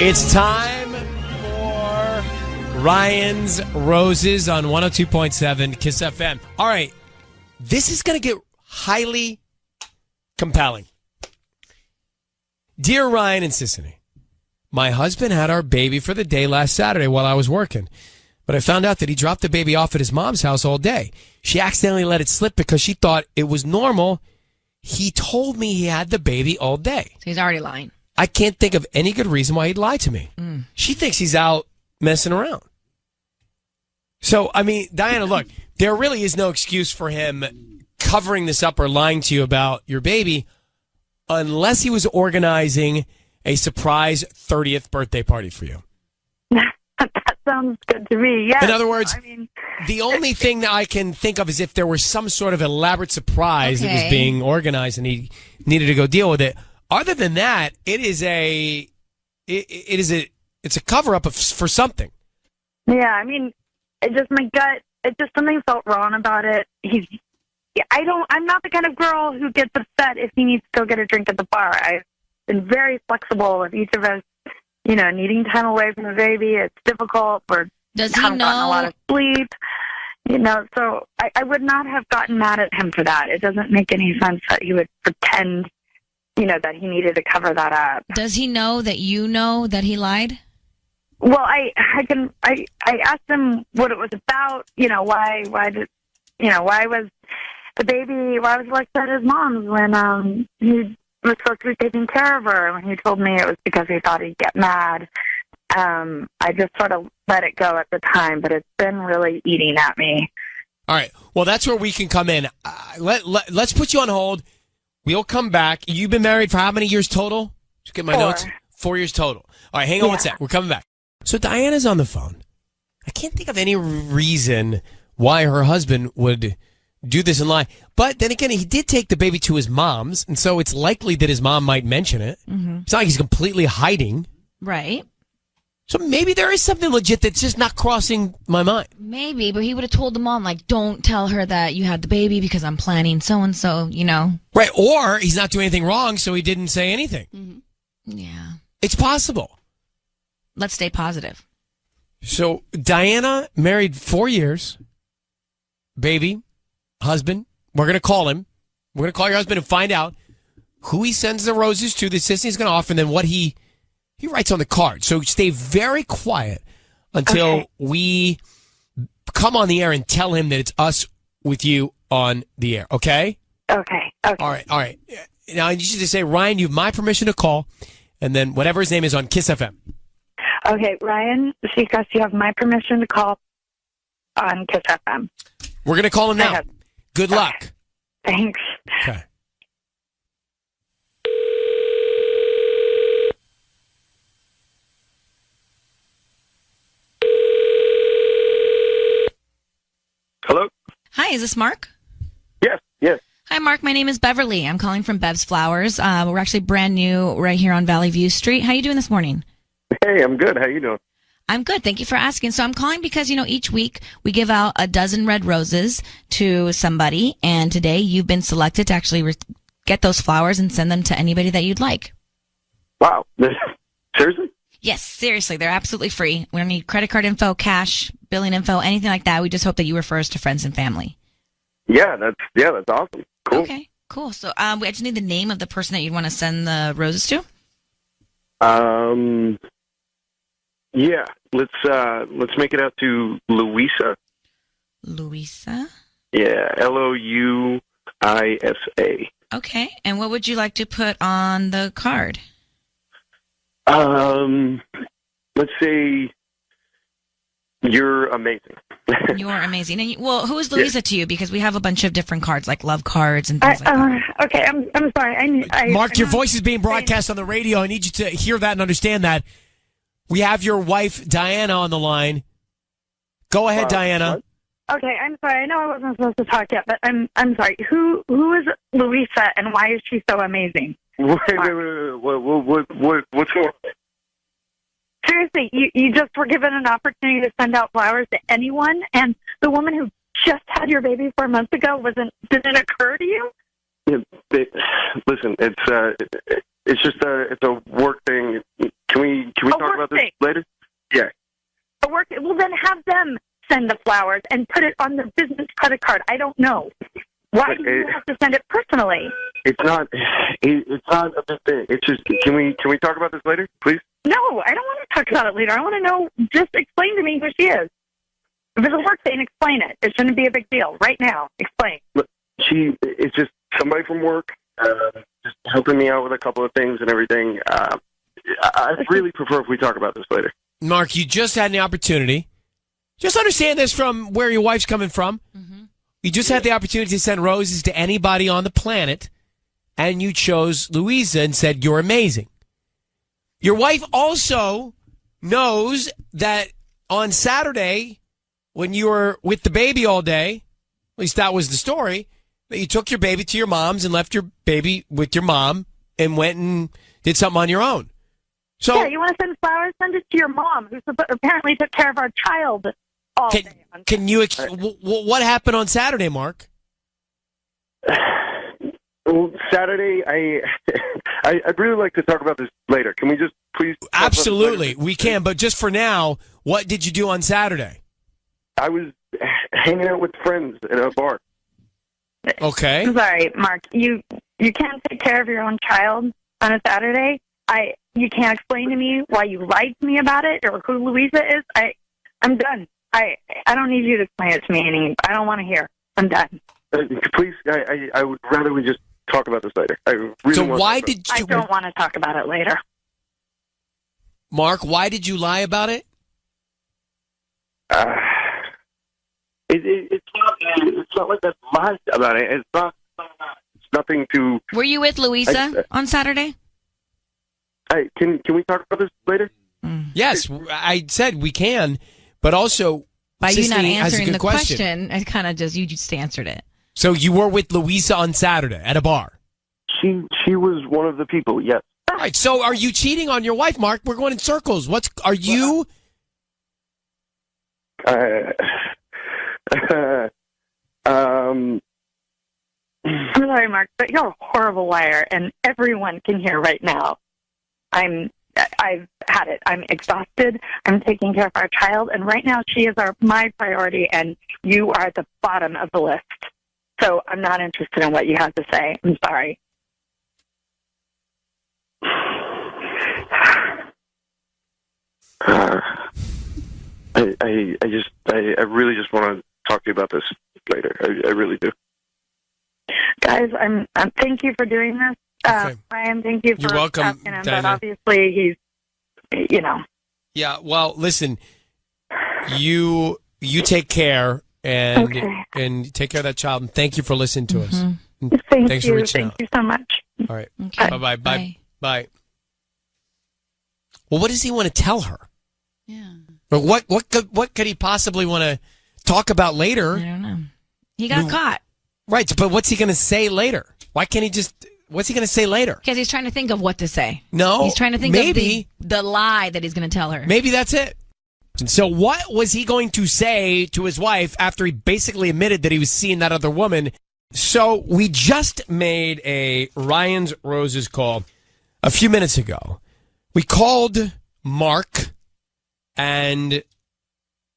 It's time for Ryan's Roses on 102.7 Kiss FM. All right, this is going to get highly compelling. Dear Ryan and Sissany, my husband had our baby for the day last Saturday while I was working, but I found out that he dropped the baby off at his mom's house all day. She accidentally let it slip because she thought it was normal. He told me he had the baby all day. So he's already lying. I can't think of any good reason why he'd lie to me. She thinks he's out messing around. So, I mean, Diana, look, there really is no excuse for him covering this up or lying to you about your baby unless he was organizing a surprise 30th birthday party for you. That sounds good to me, yeah. In other words, the only thing that I can think of is if there was some sort of elaborate surprise that was being organized and he needed to go deal with it. Other than that, it's a cover up for something. Yeah, I mean, my gut, something felt wrong about it. I'm not the kind of girl who gets upset if he needs to go get a drink at the bar. I've been very flexible with each of us, needing time away from the baby. It's difficult. Does he haven't know? gotten a lot of sleep, so I would not have gotten mad at him for that. It doesn't make any sense that he would pretend that he needed to cover that up. Does he know that you know that he lied? Well, I asked him what it was about. Why was the baby? Why was Alexa at his mom's when he was supposed to be taking care of her? When he told me it was because he thought he'd get mad. I just sort of let it go at the time, but it's been really eating at me. All right. Well, that's where we can come in. Let's put you on hold. We'll come back. You've been married for how many years total? Just get my 4. notes. 4 years total. All right, hang on one sec. We're coming back. So Diana's on the phone. I can't think of any reason why her husband would do this and lie. But then again, he did take the baby to his mom's, and so it's likely that his mom might mention it. Mm-hmm. It's not like he's completely hiding. Right. So maybe there is something legit that's just not crossing my mind. Maybe, but he would have told the mom, don't tell her that you had the baby because I'm planning so-and-so, Right, or he's not doing anything wrong, so he didn't say anything. Mm-hmm. Yeah. It's possible. Let's stay positive. So Diana, married 4 years, baby, husband. We're going to call him. We're going to call your husband and find out who he sends the roses to, the assistant is going to offer, and then what he writes on the card. So stay very quiet until we come on the air and tell him that it's us with you on the air. Okay? Okay. All right. Now I need you to say, Ryan, you have my permission to call, and then whatever his name is on Kiss FM. Okay, Ryan Seacrest, you have my permission to call on Kiss FM. We're going to call him now. Good luck. Thanks. Okay. Hello? Hi, is this Mark? Yes. Hi, Mark. My name is Beverly. I'm calling from Bev's Flowers. We're actually brand new right here on Valley View Street. How you doing this morning? Hey, I'm good. How you doing? I'm good. Thank you for asking. So I'm calling because, each week we give out a dozen red roses to somebody, and today you've been selected to actually get those flowers and send them to anybody that you'd like. Wow. Seriously? Yes, seriously. They're absolutely free. We don't need credit card info, cash, billing info, anything like that. We just hope that you refer us to friends and family. Yeah, that's awesome. Cool. Okay, cool. So we just need the name of the person that you'd want to send the roses to. Yeah. Let's make it out to Louisa. Louisa? Yeah, Louisa. Okay. And what would you like to put on the card? Let's say you're amazing. You're amazing. And who is Louisa to you? Because we have a bunch of different cards, like love cards and things like that. Okay, I'm sorry. Mark, your voice is being broadcast on the radio. I need you to hear that and understand that. We have your wife, Diana, on the line. Go ahead, Diana. What? Okay, I'm sorry. I know I wasn't supposed to talk yet, but I'm sorry. Who is Louisa, and why is she so amazing? Wait. What's going on? Seriously, you just were given an opportunity to send out flowers to anyone, and the woman who just had your baby 4 months ago didn't occur to you? Listen, it's just it's a work thing. Can we we A talk work about this thing. later? Yeah. Well, then have them send the flowers and put it on their business credit card. I don't know. Why do you have to send it personally? It's not. It's not a big thing. It's just. Can we talk about this later, please? No, I don't want to talk about it later. I want to know. Just explain to me who she is. If it's a work thing, explain it. It shouldn't be a big deal. Right now, explain. Look, it's just somebody from work, just helping me out with a couple of things and everything. I really prefer if we talk about this later. Mark, you just had an opportunity. Just understand this from where your wife's coming from. Mm-hmm. You just had the opportunity to send roses to anybody on the planet, and you chose Louisa and said, you're amazing. Your wife also knows that on Saturday, when you were with the baby all day, at least that was the story, that you took your baby to your mom's and left your baby with your mom and went and did something on your own. So, yeah, you want to send flowers? Send it to your mom, who apparently took care of our child all day. Can you? What happened on Saturday, Mark? Well, Saturday, I'd really like to talk about this later. Can we just please? Absolutely, we can. But just for now, what did you do on Saturday? I was hanging out with friends in a bar. Okay. I'm sorry, Mark. You can't take care of your own child on a Saturday. You can't explain to me why you lied to me about it or who Louisa is. I'm done. I don't need you to explain it to me anymore. I don't want to hear. I'm done. Please, I would rather we just talk about this later. I really So want why to did you? I don't want to talk about it later. Mark, why did you lie about it? It's not like I lied about it. It's not. It's nothing to. Were you with Louisa on Saturday? Can we talk about this later? Yes, I said we can, but also by you not Sisney has a answering good the question, I kind of you just answered it. So you were with Louisa on Saturday at a bar. She was one of the people. Yes. All right. So are you cheating on your wife, Mark? We're going in circles. Are you? I'm sorry, Mark, but you're a horrible liar, and everyone can hear right now. I've had it. I'm exhausted. I'm taking care of our child, and right now she is my priority, and you are at the bottom of the list. So I'm not interested in what you have to say. I'm sorry. I really just want to talk to you about this later. I really do. Guys, I'm thank you for doing this. Okay. Ryan, thank you for You're welcome, asking him, Diana. but obviously he's, Yeah. Well, listen. You take care and take care of that child, and thank you for listening to us. Thanks for reaching Thank out. you so much. All right. Okay. Bye. Bye. Bye. Well, what does he want to tell her? Yeah. But what could he possibly want to talk about later? I don't know. He got caught. Right, but what's he going to say later? Why can't he just? What's he going to say later? Because he's trying to think of what to say. No, he's trying to think of the lie that he's going to tell her. Maybe that's it. So what was he going to say to his wife after he basically admitted that he was seeing that other woman? So we just made a Ryan's Roses call a few minutes ago. We called Mark, and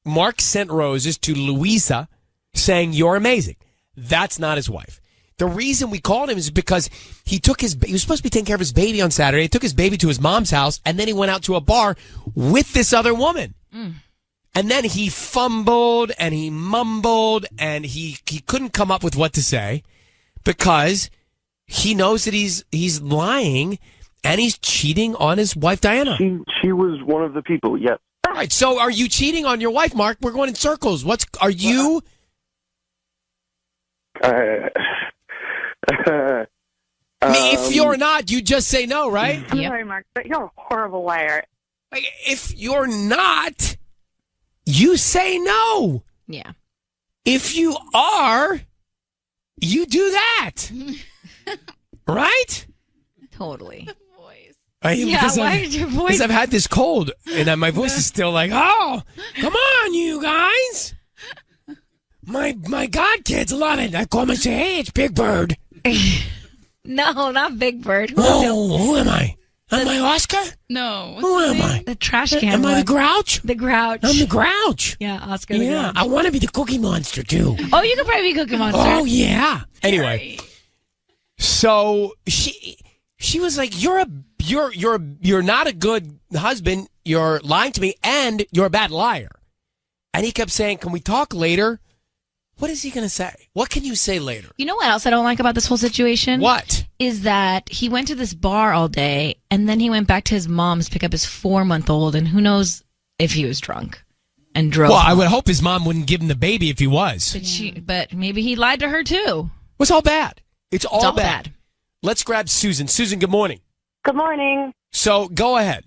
Mark sent roses to Louisa saying, "You're amazing." That's not his wife. The reason we called him is because he was supposed to be taking care of his baby on Saturday. He took his baby to his mom's house, and then he went out to a bar with this other woman. And then he fumbled and he mumbled and he couldn't come up with what to say because he knows that he's lying and he's cheating on his wife, Diana. She was one of the people, yes. All right, so are you cheating on your wife, Mark? We're going in circles. Are you? If you're not, you just say no, right? I'm sorry, Mark, but you're a horrible liar. Like, if you're not, you say no. Yeah. If you are, you do that. Right? Totally. Why did your voice? Because I've had this cold, and my voice is still like, oh, come on, you guys. My godkids love it. I call myself, hey, it's Big Bird. No, not Big Bird. Oh, who am I? Am I Oscar? No. Who am I? The trash can. Am I the one. Grouch? The Grouch. I'm the Grouch. Yeah, Oscar the Yeah, Grouch. I want to be the Cookie Monster too. Oh, you could probably be Cookie Monster. Oh yeah. Anyway, so she was like, "You're not a good husband. You're lying to me, and you're a bad liar." And he kept saying, "Can we talk later?" What is he going to say? What can you say later? You know what else I don't like about this whole situation? What? Is that he went to this bar all day, and then he went back to his mom's to pick up his 4-month-old, and who knows if he was drunk and drove. Well, I home. would hope his mom wouldn't give him the baby if he was. But maybe he lied to her too. It's all bad. It's all bad. Let's grab Susan. Susan, good morning. Good morning. So go ahead.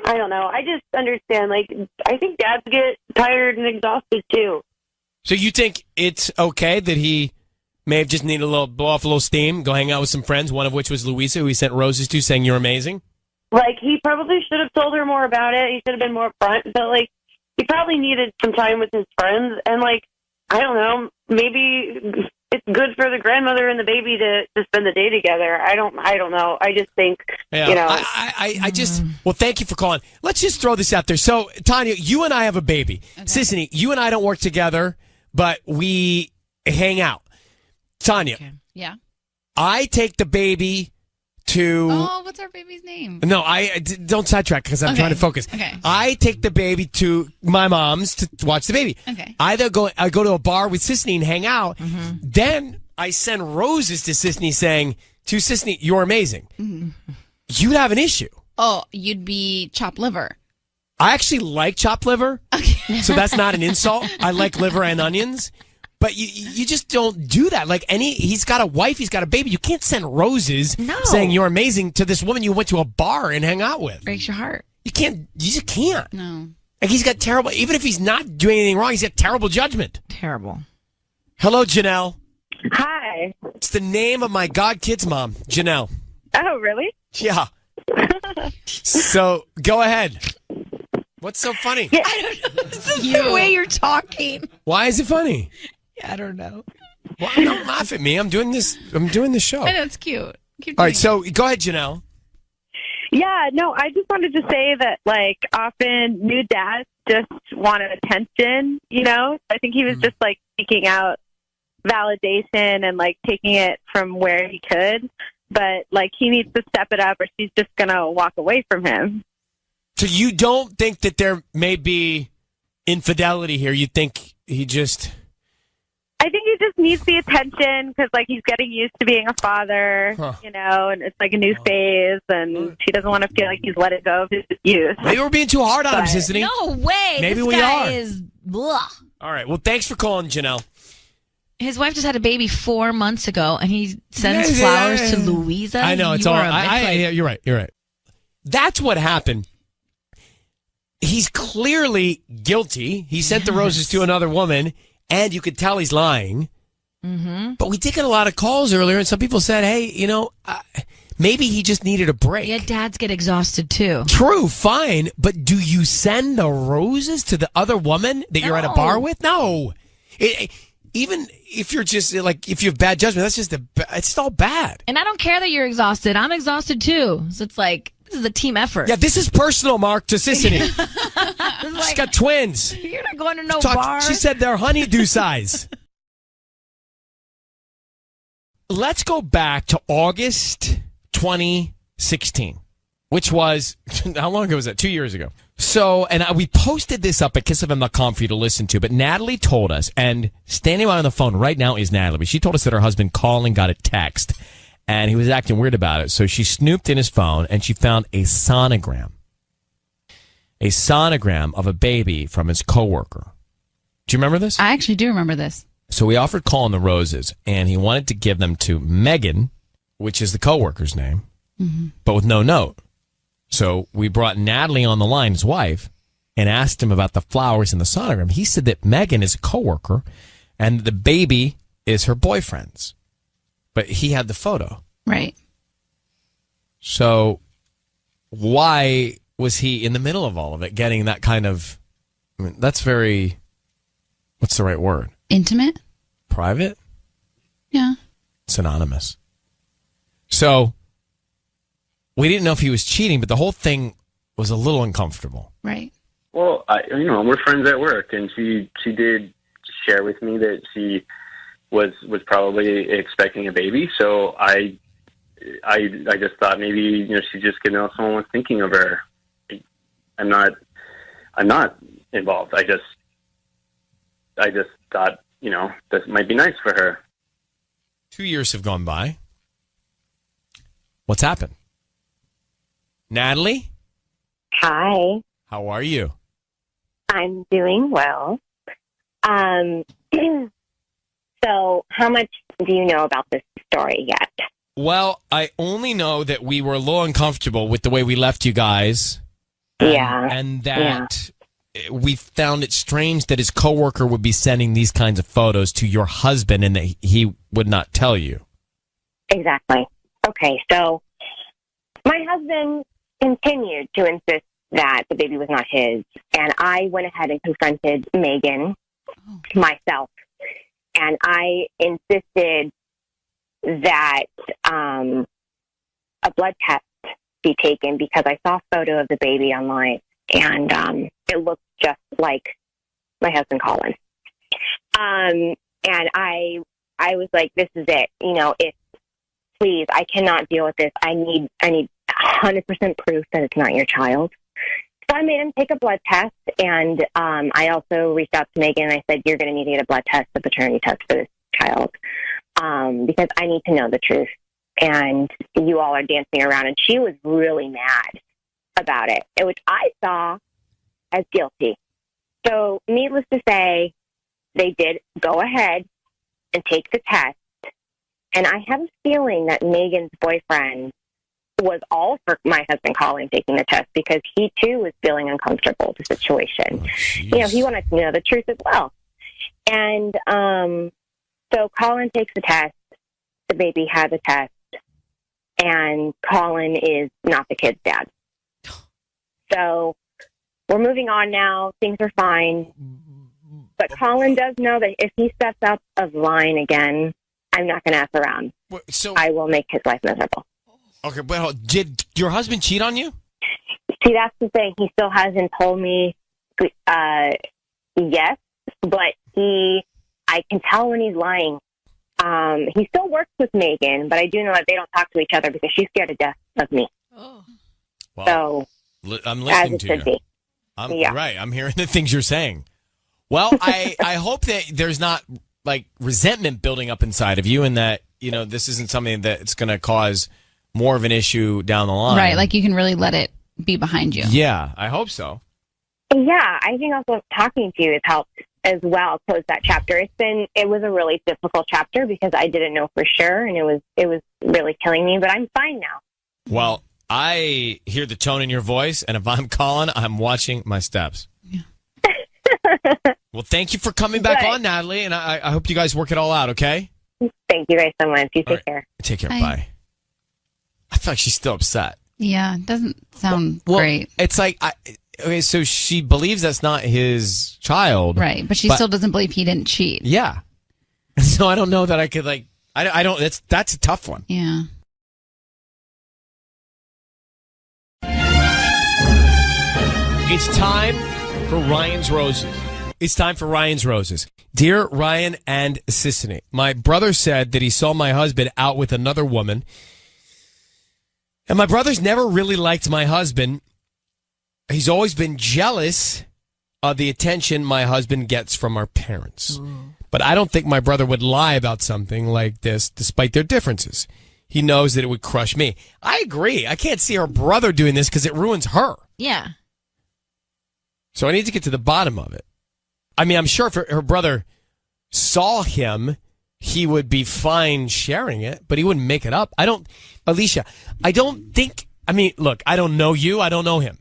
I don't know. I just understand. Like, I think dads get tired and exhausted too. So you think it's okay that he may have just needed a blow off a little steam, go hang out with some friends, one of which was Louisa, who he sent roses to, saying you're amazing? Like, he probably should have told her more about it. He should have been more upfront. But, like, he probably needed some time with his friends. And, like, I don't know. Maybe it's good for the grandmother and the baby to spend the day together. I don't know. I just think, Yeah, you know. I just, well, thank you for calling. Let's just throw this out there. So, Tanya, you and I have a baby. Okay. Sissany, you and I don't work together, but we hang out. Tanya. Okay. Yeah. I take the baby to... Oh, what's our baby's name? No, don't sidetrack because I'm trying to focus. Okay. I take the baby to my mom's to watch the baby. Okay. I go to a bar with Sissany and hang out. Mm-hmm. Then I send roses to Sissany saying, to Sissany, you're amazing. Mm-hmm. You'd have an issue. Oh, you'd be chopped liver. I actually like chopped liver. Okay. So that's not an insult. I like liver and onions. But you just don't do that. Like he's got a wife, he's got a baby. You can't send roses saying you're amazing to this woman you went to a bar and hang out with. Breaks your heart. You just can't. No. Like he's got terrible, even if he's not doing anything wrong, he's got terrible judgment. Terrible. Hello, Janelle. Hi. It's the name of my godkid's mom, Janelle. Oh, really? Yeah. So go ahead. What's so funny? Yeah. I don't know. This is the way you're talking. Why is it funny? I don't know. Well, don't laugh at me. I'm doing this show. I know, it's cute. Keep All doing right, so go ahead, Janelle. Yeah, no, I just wanted to say that, like, often new dads just want attention, you know? I think he was just, like, seeking out validation and, like, taking it from where he could. But, like, he needs to step it up or she's just going to walk away from him. So you don't think that there may be infidelity here? You think he just... I think he just needs the attention because, like, he's getting used to being a father, you know, and it's like a new phase, and she doesn't want to feel like he's let it go of his youth. Maybe we're being too hard on him, Sissany. No way. Maybe this we guy are. Is blah. All right. Well, thanks for calling, Janelle. His wife just had a baby 4 months ago, and he sends flowers to Louisa. I know. It's all right. Yeah, you're right. You're right. That's what happened. He's clearly guilty. He sent the roses to another woman. And you could tell he's lying. Mm-hmm. But we did get a lot of calls earlier, and some people said, hey, you know, maybe he just needed a break. Yeah, dads get exhausted, too. True, fine. But do you send the roses to the other woman that you're at a bar with? No. Even if you're just, like, if you have bad judgment, that's just, it's all bad. And I don't care that you're exhausted. I'm exhausted, too. So it's like, this is a team effort. Yeah, this is personal, Mark, to Sissany. She's got twins. You're not going to no bar. She said they're honeydew size. Let's go back to August 2016, which was, how long ago was that? 2 years ago. So, and we posted this up at kissfm.com for you to listen to, but Natalie told us, and standing by on the phone right now is Natalie. She told us that her husband called and got a text, and he was acting weird about it. So she snooped in his phone, and she found a sonogram of a baby from his coworker. Do you remember this? I actually do remember this. So we offered Colin the roses, and he wanted to give them to Megan, which is the coworker's name, but with no note. So we brought Natalie on the line, his wife, and asked him about the flowers in the sonogram. He said that Megan is a coworker, and the baby is her boyfriend's. But he had the photo. Right. So why was he in the middle of all of it getting that kind of, I mean, that's very, what's the right word? Intimate? we didn't know if he was cheating, but the whole thing was a little uncomfortable. Right. Well, we're friends at work, and she did share with me that she was probably expecting a baby. So I just thought maybe she just could know someone was thinking of her. I'm not involved. I just thought this might be nice for her. 2 years have gone by. What's happened? Natalie? Hi, How are you? I'm doing well. So how much do you know about this story yet? Well, I only know that we were a little uncomfortable with the way we left you guys. Yeah. And that we found it strange that his coworker would be sending these kinds of photos to your husband and that he would not tell you. Exactly. Okay, so my husband continued to insist that the baby was not his, and I went ahead and confronted Megan myself, and I insisted that a blood test be taken because I saw a photo of the baby online, and it looked just like my husband Colin. And I was like, "This is it. Please, I cannot deal with this. I need 100% proof that it's not your child." So I made him take a blood test, and I also reached out to Megan and I said, "You're going to need to get a blood test, a paternity test for this child, because I need to know the truth." And you all are dancing around, and she was really mad about it, which I saw as guilty. So needless to say, they did go ahead and take the test. And I have a feeling that Megan's boyfriend was all for my husband Colin taking the test because he too was feeling uncomfortable with the situation. He wanted to know the truth as well. And so Colin takes the test. The baby had the test. And Colin is not the kid's dad. So we're moving on now. Things are fine. But Colin does know that if he steps out of line again, I'm not going to F around. So I will make his life miserable. Okay, well, did your husband cheat on you? See, that's the thing. He still hasn't told me yes, but I can tell when he's lying. He still works with Megan, but I do know that they don't talk to each other because she's scared to death of me. Oh. Well, so I'm listening to you. Be. Right. I'm hearing the things you're saying. Well, I hope that there's not like resentment building up inside of you and that, this isn't something that's going to cause more of an issue down the line. Right. Like you can really let it be behind you. Yeah, I hope so. Yeah, I think also talking to you has helped as well close that chapter. It was a really difficult chapter because I didn't know for sure, and it was really killing me, but I'm fine now. Well, I hear the tone in your voice, and if I'm calling, I'm watching my steps. Yeah. Well, thank you for coming back on, Natalie, and I hope you guys work it all out, okay? Thank you guys so much. You take care. Take care. Bye. Bye. I feel like she's still upset. Yeah, it doesn't sound great. It's like, okay, so she believes that's not his child. Right, but she still doesn't believe he didn't cheat. Yeah. So I don't know that I could, I don't, that's a tough one. Yeah. It's time for Ryan's Roses. It's time for Ryan's Roses. Dear Ryan and Sissany, my brother said that he saw my husband out with another woman. And my brother's never really liked my husband. He's always been jealous of the attention my husband gets from our parents. But I don't think my brother would lie about something like this, despite their differences. He knows that it would crush me. I agree. I can't see her brother doing this because it ruins her. Yeah. So I need to get to the bottom of it. I mean, I'm sure if her brother saw him, he would be fine sharing it, but he wouldn't make it up. Alicia, I don't think, look, I don't know you. I don't know him.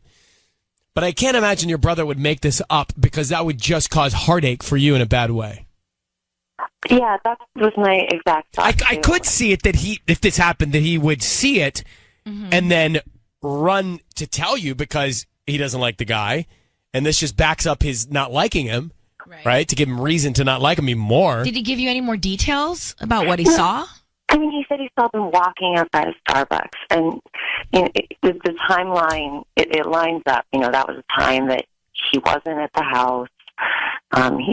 But I can't imagine your brother would make this up because that would just cause heartache for you in a bad way. Yeah, that was my exact thought. I could see it that if this happened, that he would see it and then run to tell you because he doesn't like the guy. And this just backs up his not liking him, right? To give him reason to not like him even more. Did he give you any more details about what he saw? I mean, he said he saw them walking outside of Starbucks, and the timeline it lines up. That was a time that he wasn't at the house.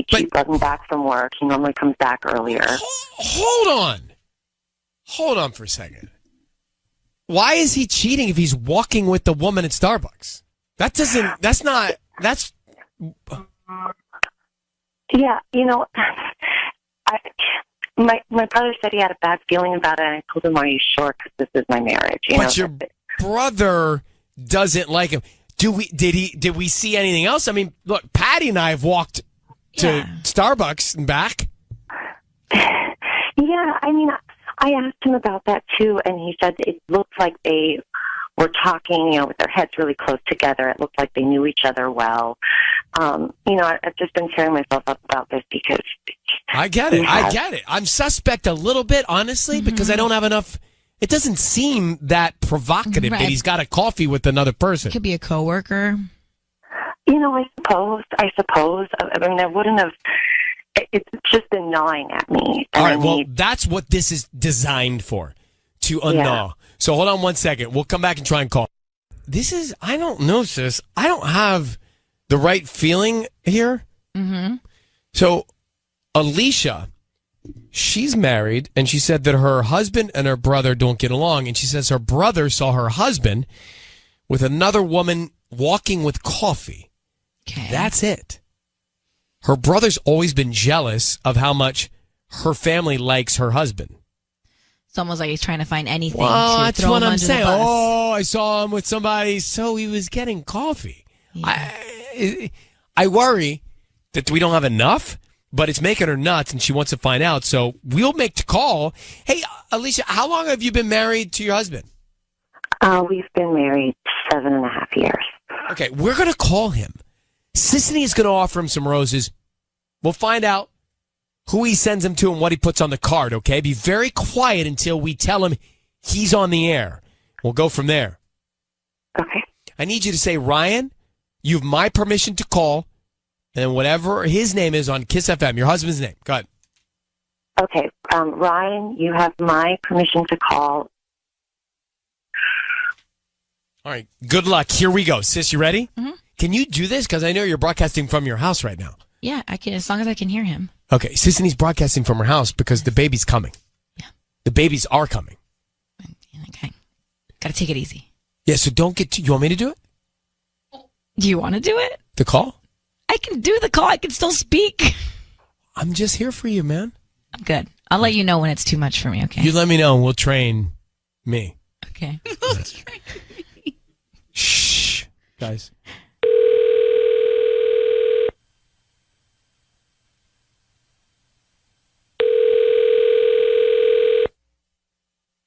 He wasn't back from work. He normally comes back earlier. Hold on for a second. Why is he cheating if he's walking with the woman at Starbucks? Yeah, my brother said he had a bad feeling about it, and I told him, "Are you sure? Because this is my marriage." But your brother doesn't like him. Did we see anything else? I mean, look, Patty and I have walked to Starbucks and back. Yeah, I mean, I asked him about that too, and he said it looked like they were talking, with their heads really close together. It looked like they knew each other well. I've just been tearing myself up about this because I get it. I'm suspect a little bit, honestly, because I don't have enough. It doesn't seem that provocative that he's got a coffee with another person. Could be a coworker. I suppose. I mean, I wouldn't have. It's just been gnawing at me. All right, well, that's what this is designed for, to unknaw. Yeah. So hold on 1 second. We'll come back and try and call. I don't know, sis. I don't have the right feeling here. Mm-hmm. So Alicia, she's married, and she said that her husband and her brother don't get along, and she says her brother saw her husband with another woman walking with coffee. Okay. That's it. Her brother's always been jealous of how much her family likes her husband. It's almost like he's trying to find anything. Well, to that's throw what him I'm under saying. the bus. Oh, I saw him with somebody, so he was getting coffee. Yeah. I worry that we don't have enough, but it's making her nuts, and she wants to find out. So we'll make the call. Hey, Alicia, how long have you been married to your husband? We've been married 7.5 years. Okay, we're going to call him. Sissany is going to offer him some roses. We'll find out who he sends them to and what he puts on the card, okay? Be very quiet until we tell him he's on the air. We'll go from there. Okay. I need you to say, Ryan, you have my permission to call, and whatever his name is on Kiss FM, your husband's name. Go ahead. Okay. Ryan, you have my permission to call. All right. Good luck. Here we go. Sis, you ready? Mm-hmm. Can you do this? Because I know you're broadcasting from your house right now. Yeah, I can, as long as I can hear him. Okay. Sissany's broadcasting from her house because the baby's coming. Yeah. The babies are coming. Okay. Got to take it easy. Yeah, so don't get you want me to do it? Do you want to do it? The call? I can do the call. I can still speak. I'm just here for you, man. I'm good. I'll let you know when it's too much for me, okay? You let me know and we'll train me. Okay. Shh, guys.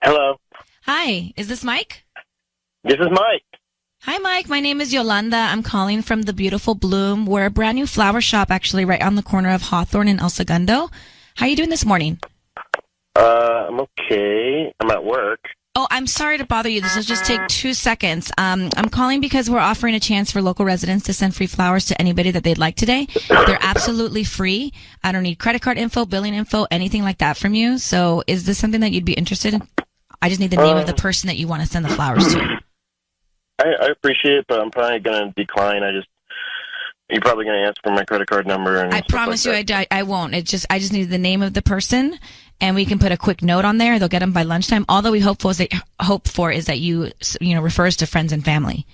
Hello. Hi, is this Mike? This is Mike. Hi, Mike. My name is Yolanda. I'm calling from the beautiful Bloom. We're a brand new flower shop, actually, right on the corner of Hawthorne and El Segundo. How are you doing this morning? I'm okay. I'm at work. Oh, I'm sorry to bother you. This will just take 2 seconds. I'm calling because we're offering a chance for local residents to send free flowers to anybody that they'd like today. They're absolutely free. I don't need credit card info, billing info, anything like that from you. So is this something that you'd be interested in? I just need the name of the person that you want to send the flowers to. I appreciate it, but I'm probably going to decline. You're probably going to ask for my credit card number. And I promise you I won't. I just need the name of the person, and we can put a quick note on there. They'll get them by lunchtime. All that we hope for is that you refer us to friends and family.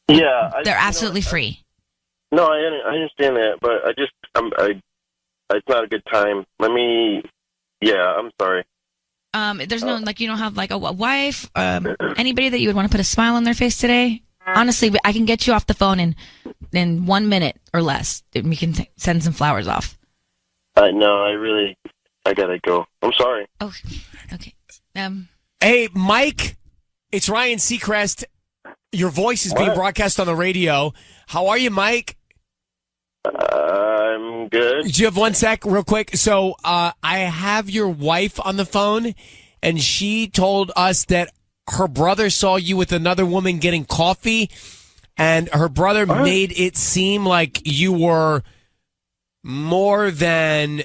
Yeah. They're absolutely free. No, I understand that, but it's not a good time. I'm sorry. There's no, you don't have a wife, anybody that you would want to put a smile on their face today? Honestly, I can get you off the phone in 1 minute or less. We can send some flowers off. No, I gotta go. I'm sorry. Oh, okay. Hey, Mike, it's Ryan Seacrest. Your voice is being broadcast on the radio. How are you, Mike? I'm good. Do you have 1 sec real quick? So I have your wife on the phone, and she told us that her brother saw you with another woman getting coffee, and her brother made it seem like you were more than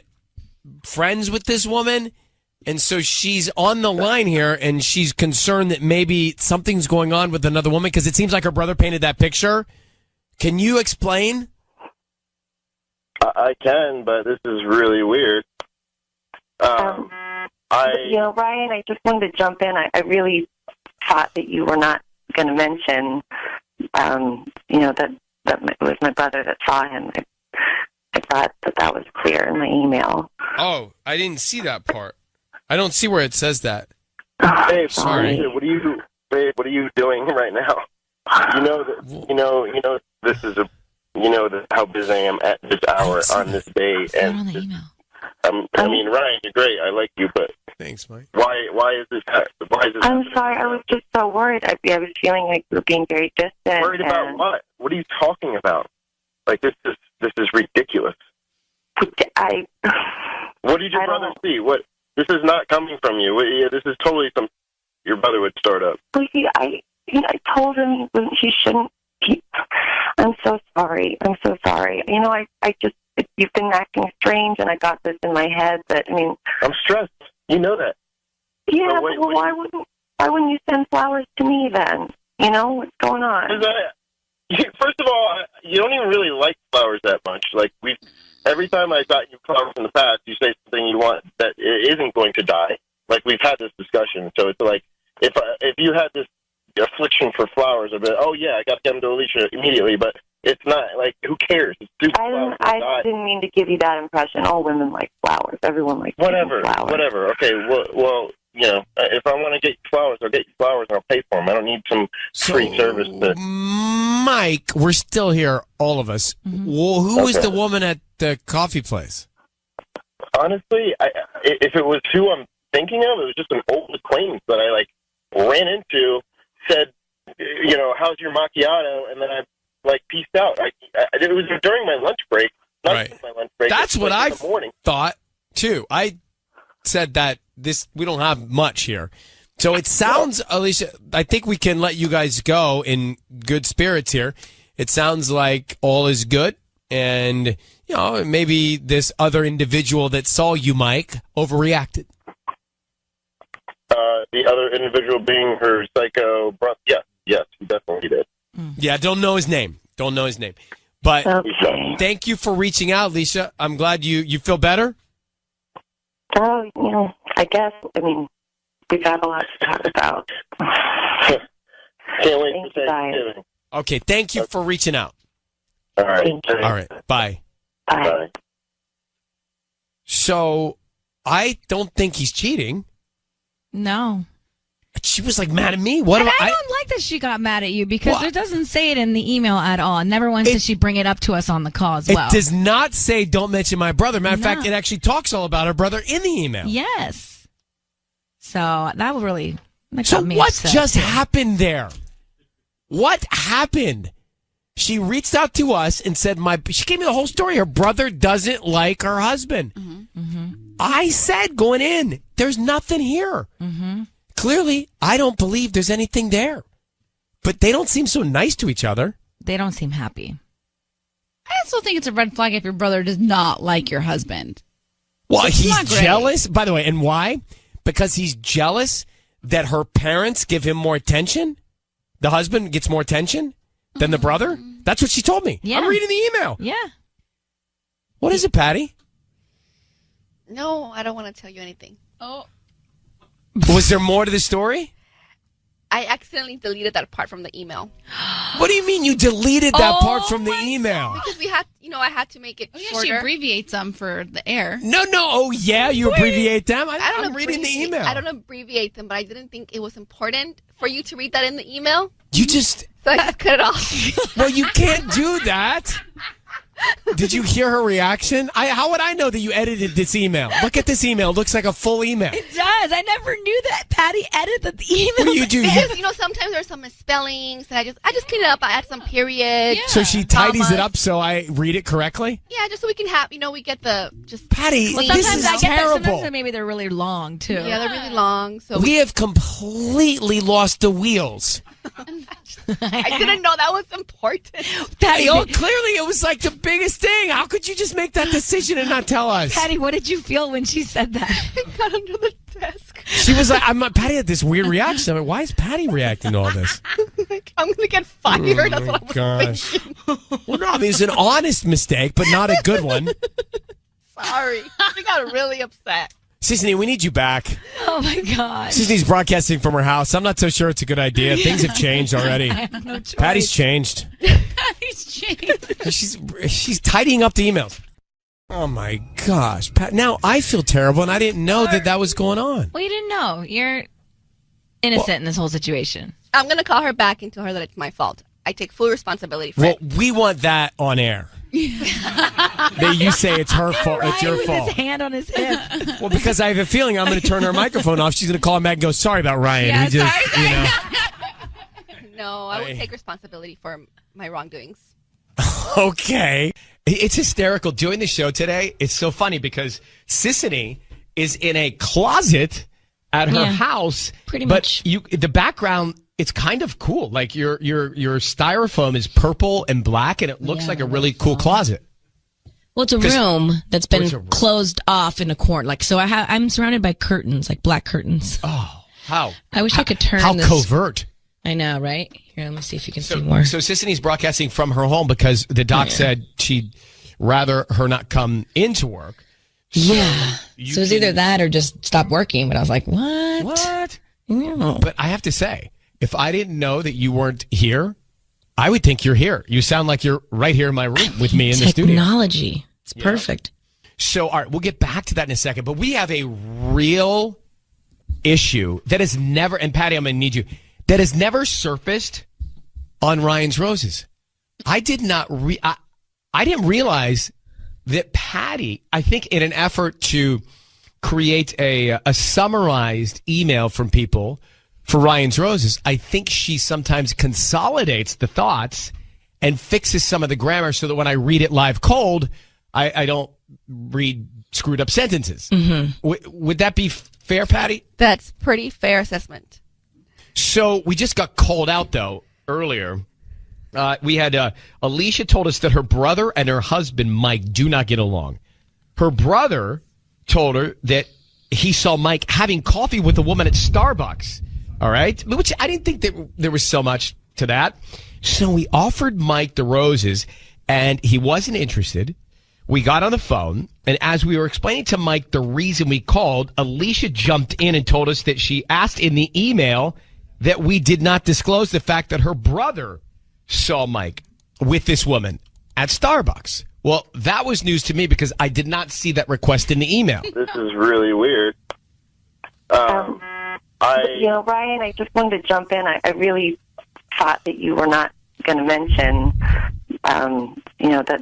friends with this woman, And so she's on the line here, and she's concerned that maybe something's going on with another woman because it seems like her brother painted that picture. Can you explain? I can, but this is really weird. Ryan, I just wanted to jump in. I really thought that you were not going to mention, that it was my brother that saw him. I thought that was clear in my email. Oh, I didn't see that part. I don't see where it says that. Babe, sorry. What are you doing right now? This is how busy I am at this hour on this day. And on the email. Ryan, you're great. I like you, but thanks, Mike. Why is this? I'm sorry. I was just so worried. I was feeling like we were being very distant. Worried about what? What are you talking about? Like this is ridiculous. What did your brother see? What? This is not coming from you. This is totally something your brother would start up. I told him he shouldn't. I'm so sorry. You've been acting strange, and I got this in my head. But I'm stressed. You know that. Yeah. Why wouldn't you send flowers to me then? What's going on? First of all, you don't even really like flowers that much. Like every time I got you flowers in the past, you say something you want that it isn't going to die. Like we've had this discussion, so it's like if you had this affliction for flowers, I'd be like, oh yeah, I got to get them to Alicia immediately. But it's not like who cares? It's stupid flowers. I didn't mean to give you that impression. All women like flowers. Everyone likes flowers. Whatever. Okay. Well, if I want to get you flowers, I'll get you flowers and I'll pay for them. I don't need some free service. Mike, we're still here, all of us. Mm-hmm. Well, who was the woman at the coffee place? Honestly, if it was who I'm thinking of, it was just an old acquaintance that I ran into. Said, how's your macchiato? And then I peaced out. It was during my lunch break. Not my lunch break. That's what I thought too. I said that we don't have much here. So it sounds, Alicia, I think we can let you guys go in good spirits here. It sounds like all is good. And, maybe this other individual that saw you, Mike, overreacted. The other individual being her psycho brother. Yes, he definitely did. Yeah, don't know his name. But thank you for reaching out, Alicia. I'm glad you feel better. Oh, I guess. We've got a lot to talk about. Can't wait for Thanksgiving. Okay, thank you for reaching out. All right. All right, bye. Bye. So, I don't think he's cheating. No. She was mad at me. I don't like that she got mad at you because it doesn't say it in the email at all. Never once did she bring it up to us on the call as well. It does not say don't mention my brother. Matter of fact, it actually talks all about her brother in the email. Yes. So that really got me upset. Just happened there? What happened? She reached out to us and said, she gave me the whole story. Her brother doesn't like her husband. Mm-hmm. Mm-hmm. I said going in, there's nothing here. Mm-hmm. Clearly, I don't believe there's anything there. But they don't seem so nice to each other. They don't seem happy. I also think it's a red flag if your brother does not like your husband. Well, he's jealous. By the way, and why? Because he's jealous that her parents give him more attention. The husband gets more attention than the brother. That's what she told me. Yeah. I'm reading the email. Yeah. What is it, Patty? No, I don't want to tell you anything. Oh. Was there more to the story? I accidentally deleted that part from the email. What do you mean you deleted that part from the email? Because we had, I had to make it shorter. She abbreviates them for the air. No. Oh, yeah, you abbreviate them? I'm reading the email. I don't abbreviate them, but I didn't think it was important for you to read that in the email. You just... So I just cut it off. Well, you can't do that. Did you hear her reaction? How would I know that you edited this email? Look at this email. It looks like a full email. It does. I never knew that Patty edited the email. What do you do? Because, sometimes there's some misspellings, and I just clean it up. I add some periods. Yeah. So she tidies it up so I read it correctly? Yeah, just so we can have, we get the Patty, this is terrible. Sometimes maybe they're really long, too. Yeah, they're really long. So we have completely lost the wheels. I didn't know that was important. Patty, clearly it was the biggest thing. How could you just make that decision and not tell us? Patty, what did you feel when she said that? I got under the She was like, Patty had this weird reaction. I'm like, why is Patty reacting to all this? I'm going to get fired. That's what I was Gosh. thinking. Well, no, I mean, it's an honest mistake, but not a good one. Sorry. She got really upset. Sisney, we need you back. Oh, my God. Sisney's broadcasting from her house. I'm not so sure it's a good idea. Things have changed already. I have no choice. Patty's changed. Patty's changed. She's tidying up the emails. Oh, my gosh. Pat, now I feel terrible, and I didn't know that was going on. Well, you didn't know. You're innocent in this whole situation. I'm going to call her back and tell her that it's my fault. I take full responsibility for Well, it. we want that on air. That you say it's her fault. It's your with fault. his hand on his hip. Well, because I have a feeling I'm going to turn her microphone off. She's going to call him back and go, sorry about Ryan. Yeah, We just, sorry. you know. No, I will take responsibility for my wrongdoings. Okay. It's hysterical. Doing the show today, it's so funny because Sissany is in a closet at her house. Pretty but much. The background, it's kind of cool. Like your styrofoam is purple and black, and it looks like a really cool closet. Well, it's a room that's been it's a room. closed off in a corner. Like, so I'm surrounded by curtains, like black curtains. Oh, how? I wish I could turn How this. covert. I know, right? Here, let me see if you can see more. So Sisany's broadcasting from her home because the doc said she'd rather her not come into work. Yeah. So it's either that or just stop working. But I was like, what? What? No. But I have to say, if I didn't know that you weren't here, I would think you're here. You sound like you're right here in my room with me in the studio. Technology. It's perfect. So, all right, we'll get back to that in a second. But we have a real issue that has never, and Patty, I'm going to need you, that has never surfaced on Ryan's Roses. I didn't realize that Patty, I think in an effort to create a summarized email from people for Ryan's Roses, I think she sometimes consolidates the thoughts and fixes some of the grammar so that when I read it live cold, I don't read screwed up sentences. Mm-hmm. Would that be fair, Patty? That's pretty fair assessment. So we just got called out, though, earlier. We had Alicia told us that her brother and her husband, Mike, do not get along. Her brother told her that he saw Mike having coffee with a woman at Starbucks. All right? Which I didn't think that there was so much to that. So we offered Mike the roses, and he wasn't interested. We got on the phone, and as we were explaining to Mike the reason we called, Alicia jumped in and told us that she asked in the email that we did not disclose the fact that her brother saw Mike with this woman at Starbucks. Well, that was news to me because I did not see that request in the email. This is really weird. Ryan, I just wanted to jump in. I really thought that you were not going to mention, that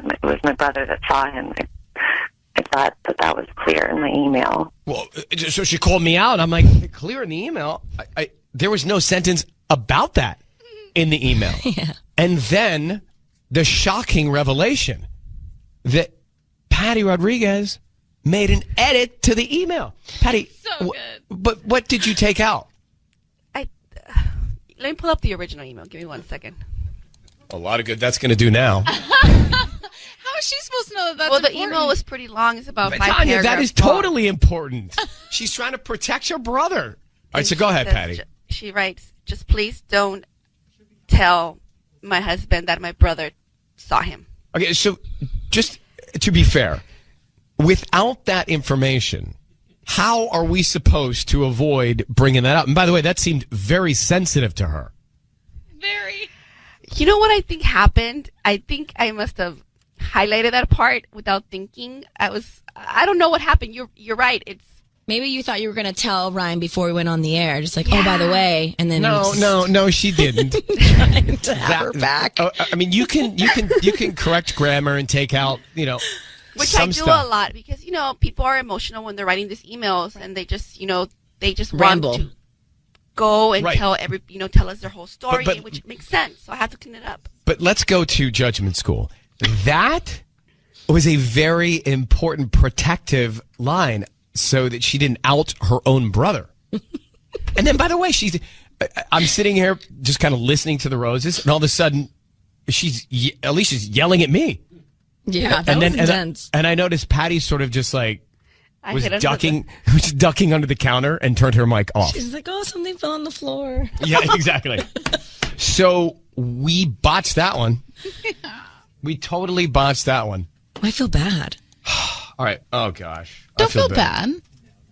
it was my brother that saw him. I thought that was clear in my email. Well, so she called me out. I'm like, clear in the email? There was no sentence about that in the email. Yeah. And then the shocking revelation that Patty Rodriguez made an edit to the email. Patty, So good. But what did you take out? Let me pull up the original email. Give me 1 second. A lot of good that's going to do now. How is she supposed to know that that's Well, the important? email was pretty long. It's about But 5 Tanya, paragraphs. that is totally important. She's trying to protect her brother. All right, so go ahead, Patty. She writes, just please don't tell my husband that my brother saw him. Okay, so just to be fair, without that information, how are we supposed to avoid bringing that up? And by the way, that seemed very sensitive to her. Very. You know what I think happened? I think I must have highlighted that part without thinking. I don't know what happened. You're right. It's Maybe you thought you were going to tell Ryan before we went on the air. Just like, oh, by the way. And then No, she didn't. trying to have her back. I mean, you can correct grammar and take out, which some I do stuff. a lot because people are emotional when they're writing these emails and they just Ramble. want to go and Right. tell us their whole story, But- which makes sense. So I have to clean it up. But let's go to judgment school. That was a very important protective line so that she didn't out her own brother. And then, by the way, I'm sitting here just kind of listening to the roses, and all of a sudden, Alicia's yelling at me. Yeah, that was intense. And I noticed Patty's sort of just like was ducking under the counter and turned her mic off. She's like, oh, something fell on the floor. Yeah, exactly. So we botched that one. We totally botched that one. I feel bad. All right. Oh, gosh. Don't feel bad.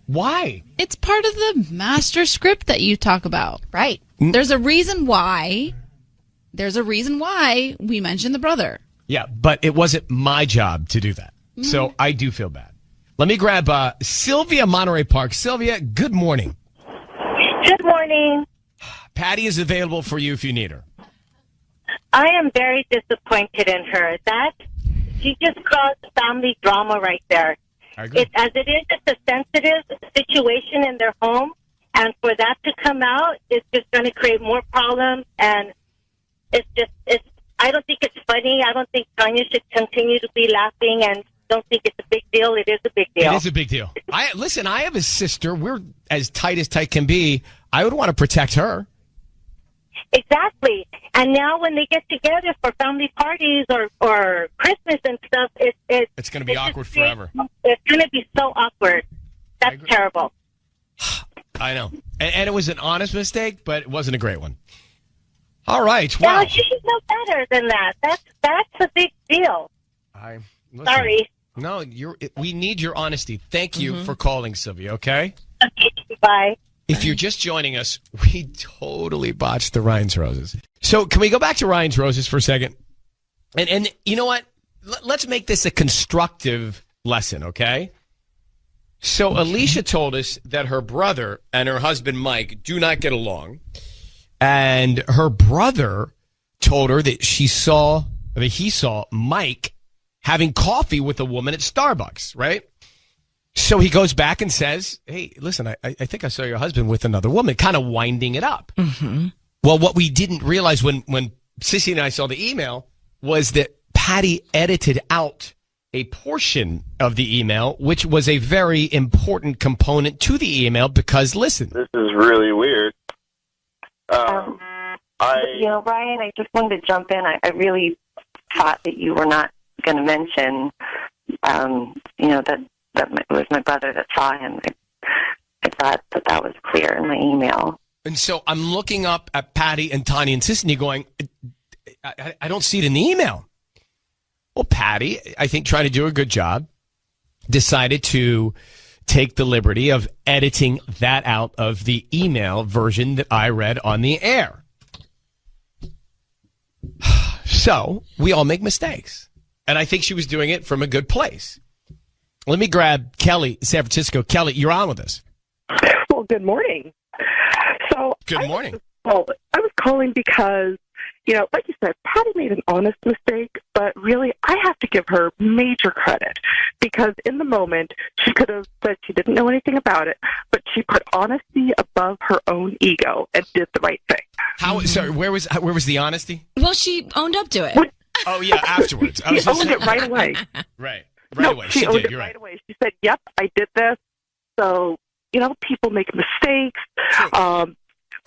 Why? It's part of the master script that you talk about. Right. There's a reason why. There's a reason why we mentioned the brother. Yeah, but it wasn't my job to do that. So I do feel bad. Let me grab Sylvia, Monterey Park. Sylvia, good morning. Good morning. Patty is available for you if you need her. I am very disappointed in her. She just caused family drama right there. As it is, it's a sensitive situation in their home, and for that to come out, it's just going to create more problems, and I don't think it's funny. I don't think Tanya should continue to be laughing, and don't think it's a big deal. It is a big deal. It is a big deal. I have a sister. We're as tight can be. I would want to protect her. Exactly. And now when they get together for family parties or Christmas and stuff, it's going to be awkward forever. It's going to be so awkward. That's terrible. I know. And it was an honest mistake, but it wasn't a great one. All right. Wow. No, she should know better than that. That's a big deal. Sorry. No, we need your honesty. Thank you for calling, Sylvia, okay? Okay, bye. If you're just joining us, we totally botched the Ryan's Roses. So can we go back to Ryan's Roses for a second? And you know what? Let's make this a constructive lesson, okay? So Alicia told us that her brother and her husband, Mike, do not get along. And her brother told her that he saw Mike having coffee with a woman at Starbucks, right? So he goes back and says, hey, listen, I think I saw your husband with another woman, kind of winding it up. Mm-hmm. Well, what we didn't realize when Sissy and I saw the email was that Patty edited out a portion of the email, which was a very important component to the email because, listen. This is really weird. Ryan, I just wanted to jump in. I really thought that you were not going to mention, that it was my brother that saw him. I thought that was clear in my email. And so I'm looking up at Patty and Tanya and Sissy going, I don't see it in the email. Well, Patty, I think trying to do a good job, decided to take the liberty of editing that out of the email version that I read on the air. So we all make mistakes. And I think she was doing it from a good place. Let me grab Kelly, San Francisco. Kelly, you're on with us. Well, good morning. Good morning. I was calling because, like you said, Patty made an honest mistake, but really I have to give her major credit because in the moment she could have said she didn't know anything about it, but she put honesty above her own ego and did the right thing. Sorry, where was the honesty? Well, she owned up to it. Oh, yeah, afterwards. She owned it right away. Right away. She owned did. it You're right away. She said, yep, I did this. So, people make mistakes.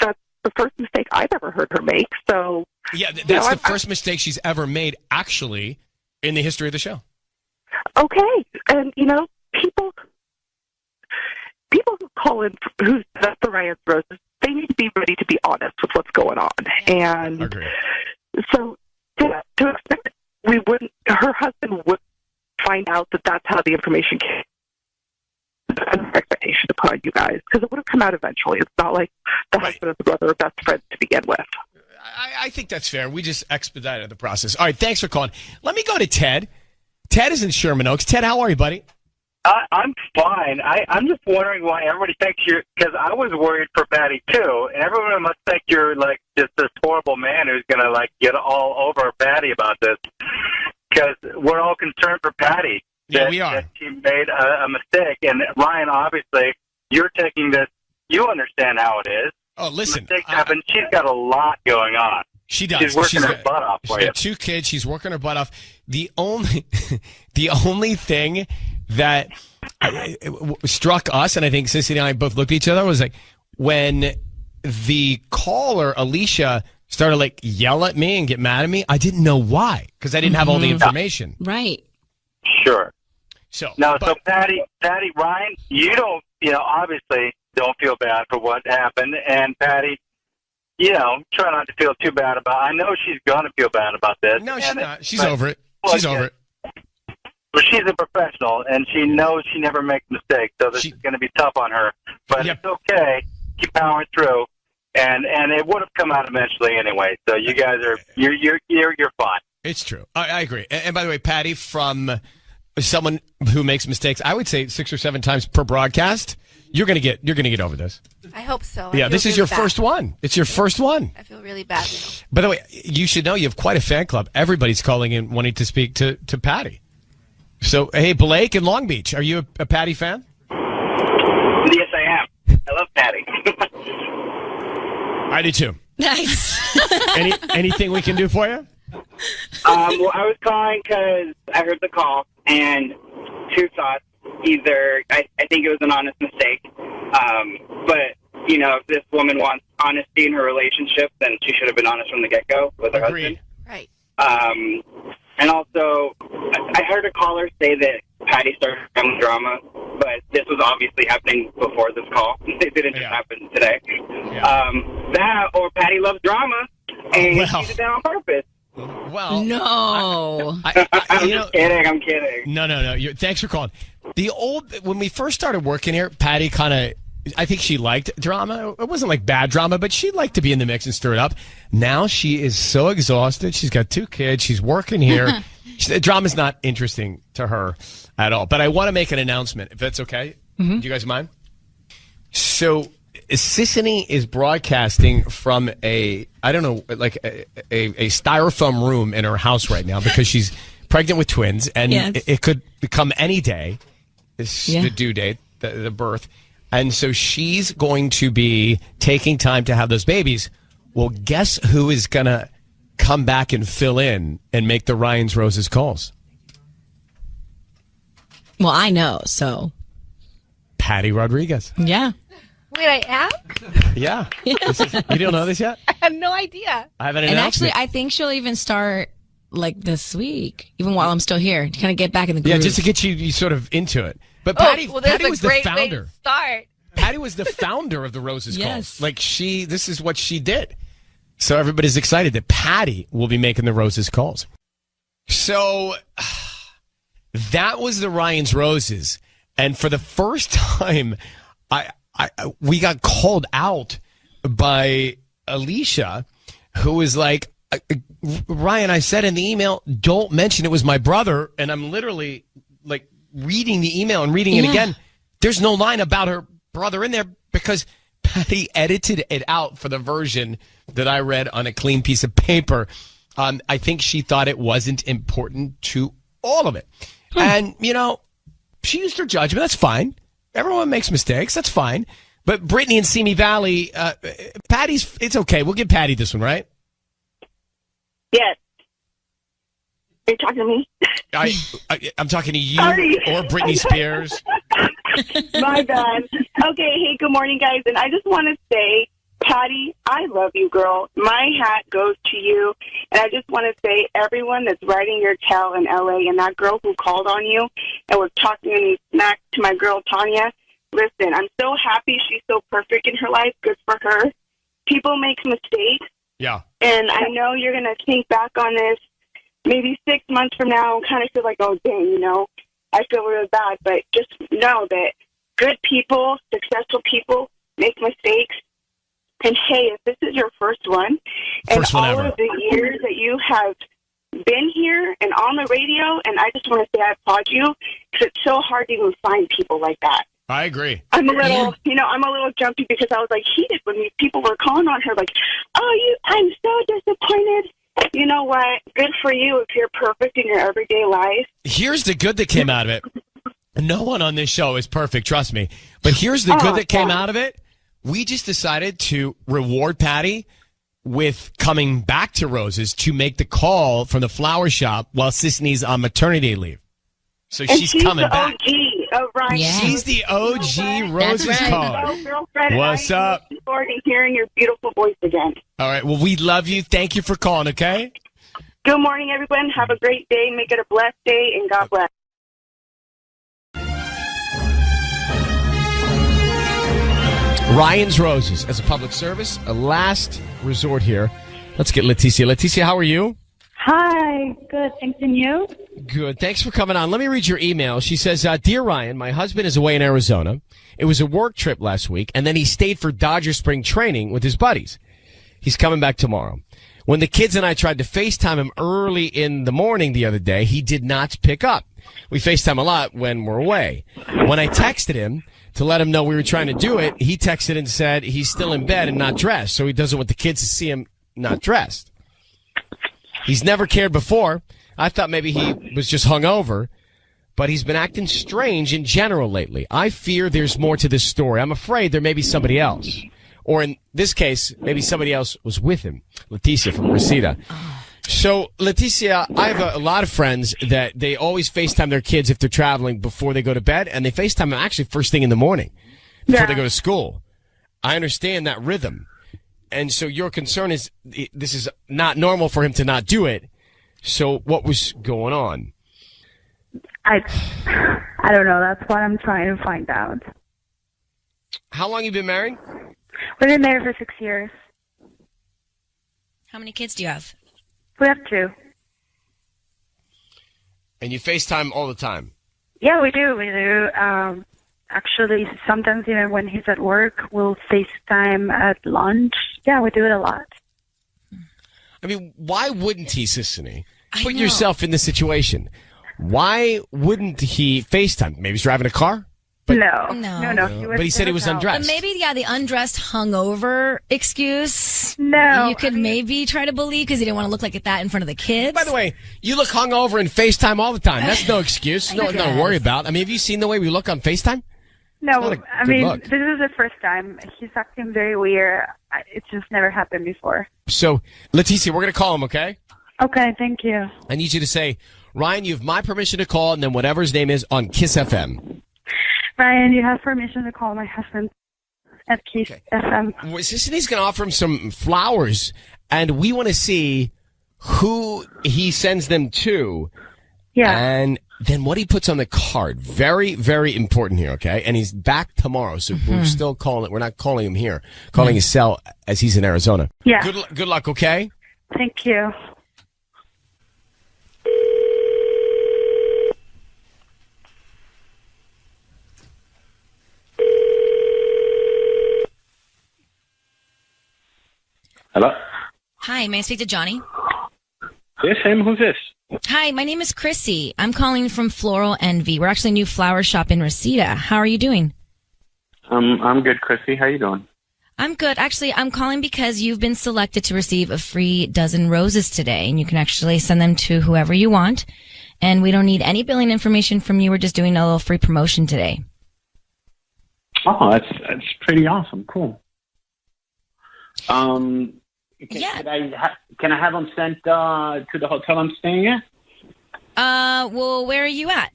That's the first mistake I've ever heard her make. So, yeah, that's the first mistake she's ever made, actually, in the history of the show. Okay. And, people who call in, who's the Ryan's Roses, they need to be ready to be honest with what's going on. And Agreed. So, to expect her husband would find out that that's how the information came. An expectation to put on you guys because it would have come out eventually. It's not like the husband and the brother are best friends to begin with. I think that's fair. We just expedited the process. All right, thanks for calling. Let me go to Ted. Ted is in Sherman Oaks. Ted, how are you, buddy? I'm fine. I'm just wondering why everybody thinks because I was worried for Patty too, and everyone must think you're like just this horrible man who's gonna like get all over Patty about this because we're all concerned for Patty. Yeah, we are. That she made a mistake, and Ryan, obviously, you're taking this. You understand how it is. Oh, listen. Mistakes happen. She's got a lot going on. She does. She's working her butt off for you. She's got 2 kids. She's working her butt off. The only thing that struck us, and I think Sissy and I both looked at each other, was like when the caller, Alicia, started yell at me and get mad at me. I didn't know why because I didn't have all the information. Right. Sure. So Patty, Ryan, you don't, obviously don't feel bad for what happened, and Patty, try not to feel too bad about it. I know she's going to feel bad about this. No, she's not. She's over it. She's over it. But she's a professional, and she knows she never makes mistakes, so this is going to be tough on her. But It's okay. Keep powering through, and it would have come out eventually anyway. So you guys you're fine. It's true. I agree. And by the way, Patty, from someone who makes mistakes, I would say 6 or 7 times per broadcast, you're gonna get over this. I hope so. Yeah, this is your first one. It's your first one. I feel really bad. By the way, you should know you have quite a fan club. Everybody's calling in wanting to speak to Patty. So, hey, Blake in Long Beach, are you a Patty fan? Yes, I am. I love Patty. I do too. Nice. Anything we can do for you? Well, I was calling because I heard the call, and 2 thoughts. Either I think it was an honest mistake, but if this woman wants honesty in her relationship, then she should have been honest from the get-go with her husband. Right. And also, I heard a caller say that Patty started family drama, but this was obviously happening before this call. It didn't just happen today. That or Patty loves drama, and she did that on purpose. Well, no. I'm just kidding. I'm kidding. No. Thanks for calling. When we first started working here, Patty I think she liked drama. It wasn't like bad drama, but she liked to be in the mix and stir it up. Now she is so exhausted. She's got 2 kids. She's working here. Drama's not interesting to her at all. But I want to make an announcement, if that's okay. Mm-hmm. Do you guys mind? So Sissany is broadcasting from a styrofoam room in her house right now because she's pregnant with twins, and it could come any day. It's the due date, the birth. And so she's going to be taking time to have those babies. Well, guess who is going to come back and fill in and make the Ryan's Roses calls? Well, I know, so. Patty Rodriguez. Yeah. Wait, I am? Yeah. You don't know this yet? I had no idea. I have an announcement. announcement. Actually, I think she'll even start this week, even while I'm still here, to kind of get back in the groove. Yeah, just to get you sort of into it. But Patty was the founder. Way to start. Patty was the founder of the Roses Calls. Yes. This is what she did. So everybody's excited that Patty will be making the Roses calls. So that was the Ryan's Roses. And for the first time, we got called out by Alicia, who was like, Ryan, I said in the email, don't mention it was my brother. And I'm literally reading the email and reading it again. There's no line about her brother in there because Patty edited it out for the version that I read on a clean piece of paper. I think she thought it wasn't important to all of it. And, she used her judgment. That's fine. Everyone makes mistakes. That's fine. But Brittany and Simi Valley, it's okay. We'll give Patty this one, right? Yes. Are you talking to me? I'm talking to you. Sorry. Or Britney Spears. My bad. Okay, hey, good morning, guys. And I just want to say, Patty, I love you, girl. My hat goes to you. And I just want to say, everyone that's writing your tale in L.A. and that girl who called on you and was talking me smack to my girl, Tanya, listen, I'm so happy she's so perfect in her life. Good for her. People make mistakes. Yeah. And I know you're going to think back on this maybe 6 months from now and kind of feel like, oh, dang, I feel really bad. But just know that good people, successful people make mistakes. And, hey, if this is your first one, and all of the years that you have been here and on the radio, and I just want to say I applaud you because it's so hard to even find people like that. I agree. I'm a little, I'm a little jumpy because I was heated when these people were calling on her I'm so disappointed. You know what? Good for you if you're perfect in your everyday life. Here's the good that came out of it. No one on this show is perfect, trust me. But here's the good that came out of it. We just decided to reward Patty with coming back to Roses to make the call from the flower shop while Sisney's on maternity leave. So she's coming back. Ryan. Yeah. She's the OG Roses caller. What's up? I'm looking forward to hearing your beautiful voice again. All right. Well, we love you. Thank you for calling, okay? Good morning, everyone. Have a great day. Make it a blessed day, and God bless. Ryan's Roses as a public service, a last resort here. Let's get Leticia. Leticia, how are you? Hi, good. Thanks, and you? Good. Thanks for coming on. Let me read your email. She says, Dear Ryan, my husband is away in Arizona. It was a work trip last week, and then he stayed for Dodger spring training with his buddies. He's coming back tomorrow. When the kids and I tried to FaceTime him early in the morning the other day, he did not pick up. We FaceTime a lot when we're away. When I texted him to let him know we were trying to do it, he texted and said he's still in bed and not dressed, so he doesn't want the kids to see him not dressed. He's never cared before. I thought maybe he was just hungover, but he's been acting strange in general lately. I fear there's more to this story. I'm afraid there may be somebody else. Or in this case, maybe somebody else was with him. Leticia from Reseda. So, Leticia, I have a lot of friends that they always FaceTime their kids if they're traveling before they go to bed, and they FaceTime them actually first thing in the morning before they go to school. I understand that rhythm. And so your concern is this is not normal for him to not do it. So what was going on? I don't know. That's what I'm trying to find out. How long have you been married? We've been married for 6 years. How many kids do you have? We have 2. And you FaceTime all the time? Yeah, we do. We do. Actually, sometimes even when he's at work, we'll FaceTime at lunch. Yeah, we do it a lot. I mean, why wouldn't he, Sissany? Put yourself in the situation. Why wouldn't he FaceTime? Maybe he's driving a car? But, No. But he said he was undressed. But maybe, the undressed hungover excuse. No. You could maybe try to believe because he didn't want to look like that in front of the kids. By the way, you look hungover and FaceTime all the time. That's no excuse. Nothing to worry about. I mean, have you seen the way we look on FaceTime? No, I mean, this is the first time. He's acting very weird. It's just never happened before. So, Leticia, we're going to call him, okay? Okay, thank you. I need you to say, Ryan, you have my permission to call, and then whatever his name is on Kiss FM. Ryan, you have permission to call my husband at Kiss FM. Well, Sissany's going to offer him some flowers, and we want to see who he sends them to. Yeah. And then what he puts on the card. Very, very important here, okay? And he's back tomorrow, so we're still calling it. We're not calling him here. Calling his cell as he's in Arizona. Yeah. Good luck, okay? Thank you. Hello? Hi, may I speak to Johnny? Yes, him. Who's this? Hi, my name is Chrissy. I'm calling from Floral Envy. We're actually a new flower shop in Reseda. How are you doing? I'm good, Chrissy. How you doing? I'm good. Actually, I'm calling because you've been selected to receive a free dozen roses today, and you can actually send them to whoever you want. And we don't need any billing information from you. We're just doing a little free promotion today. Oh, that's pretty awesome. Cool. Can I have them sent to the hotel I'm staying at? Well, where are you at?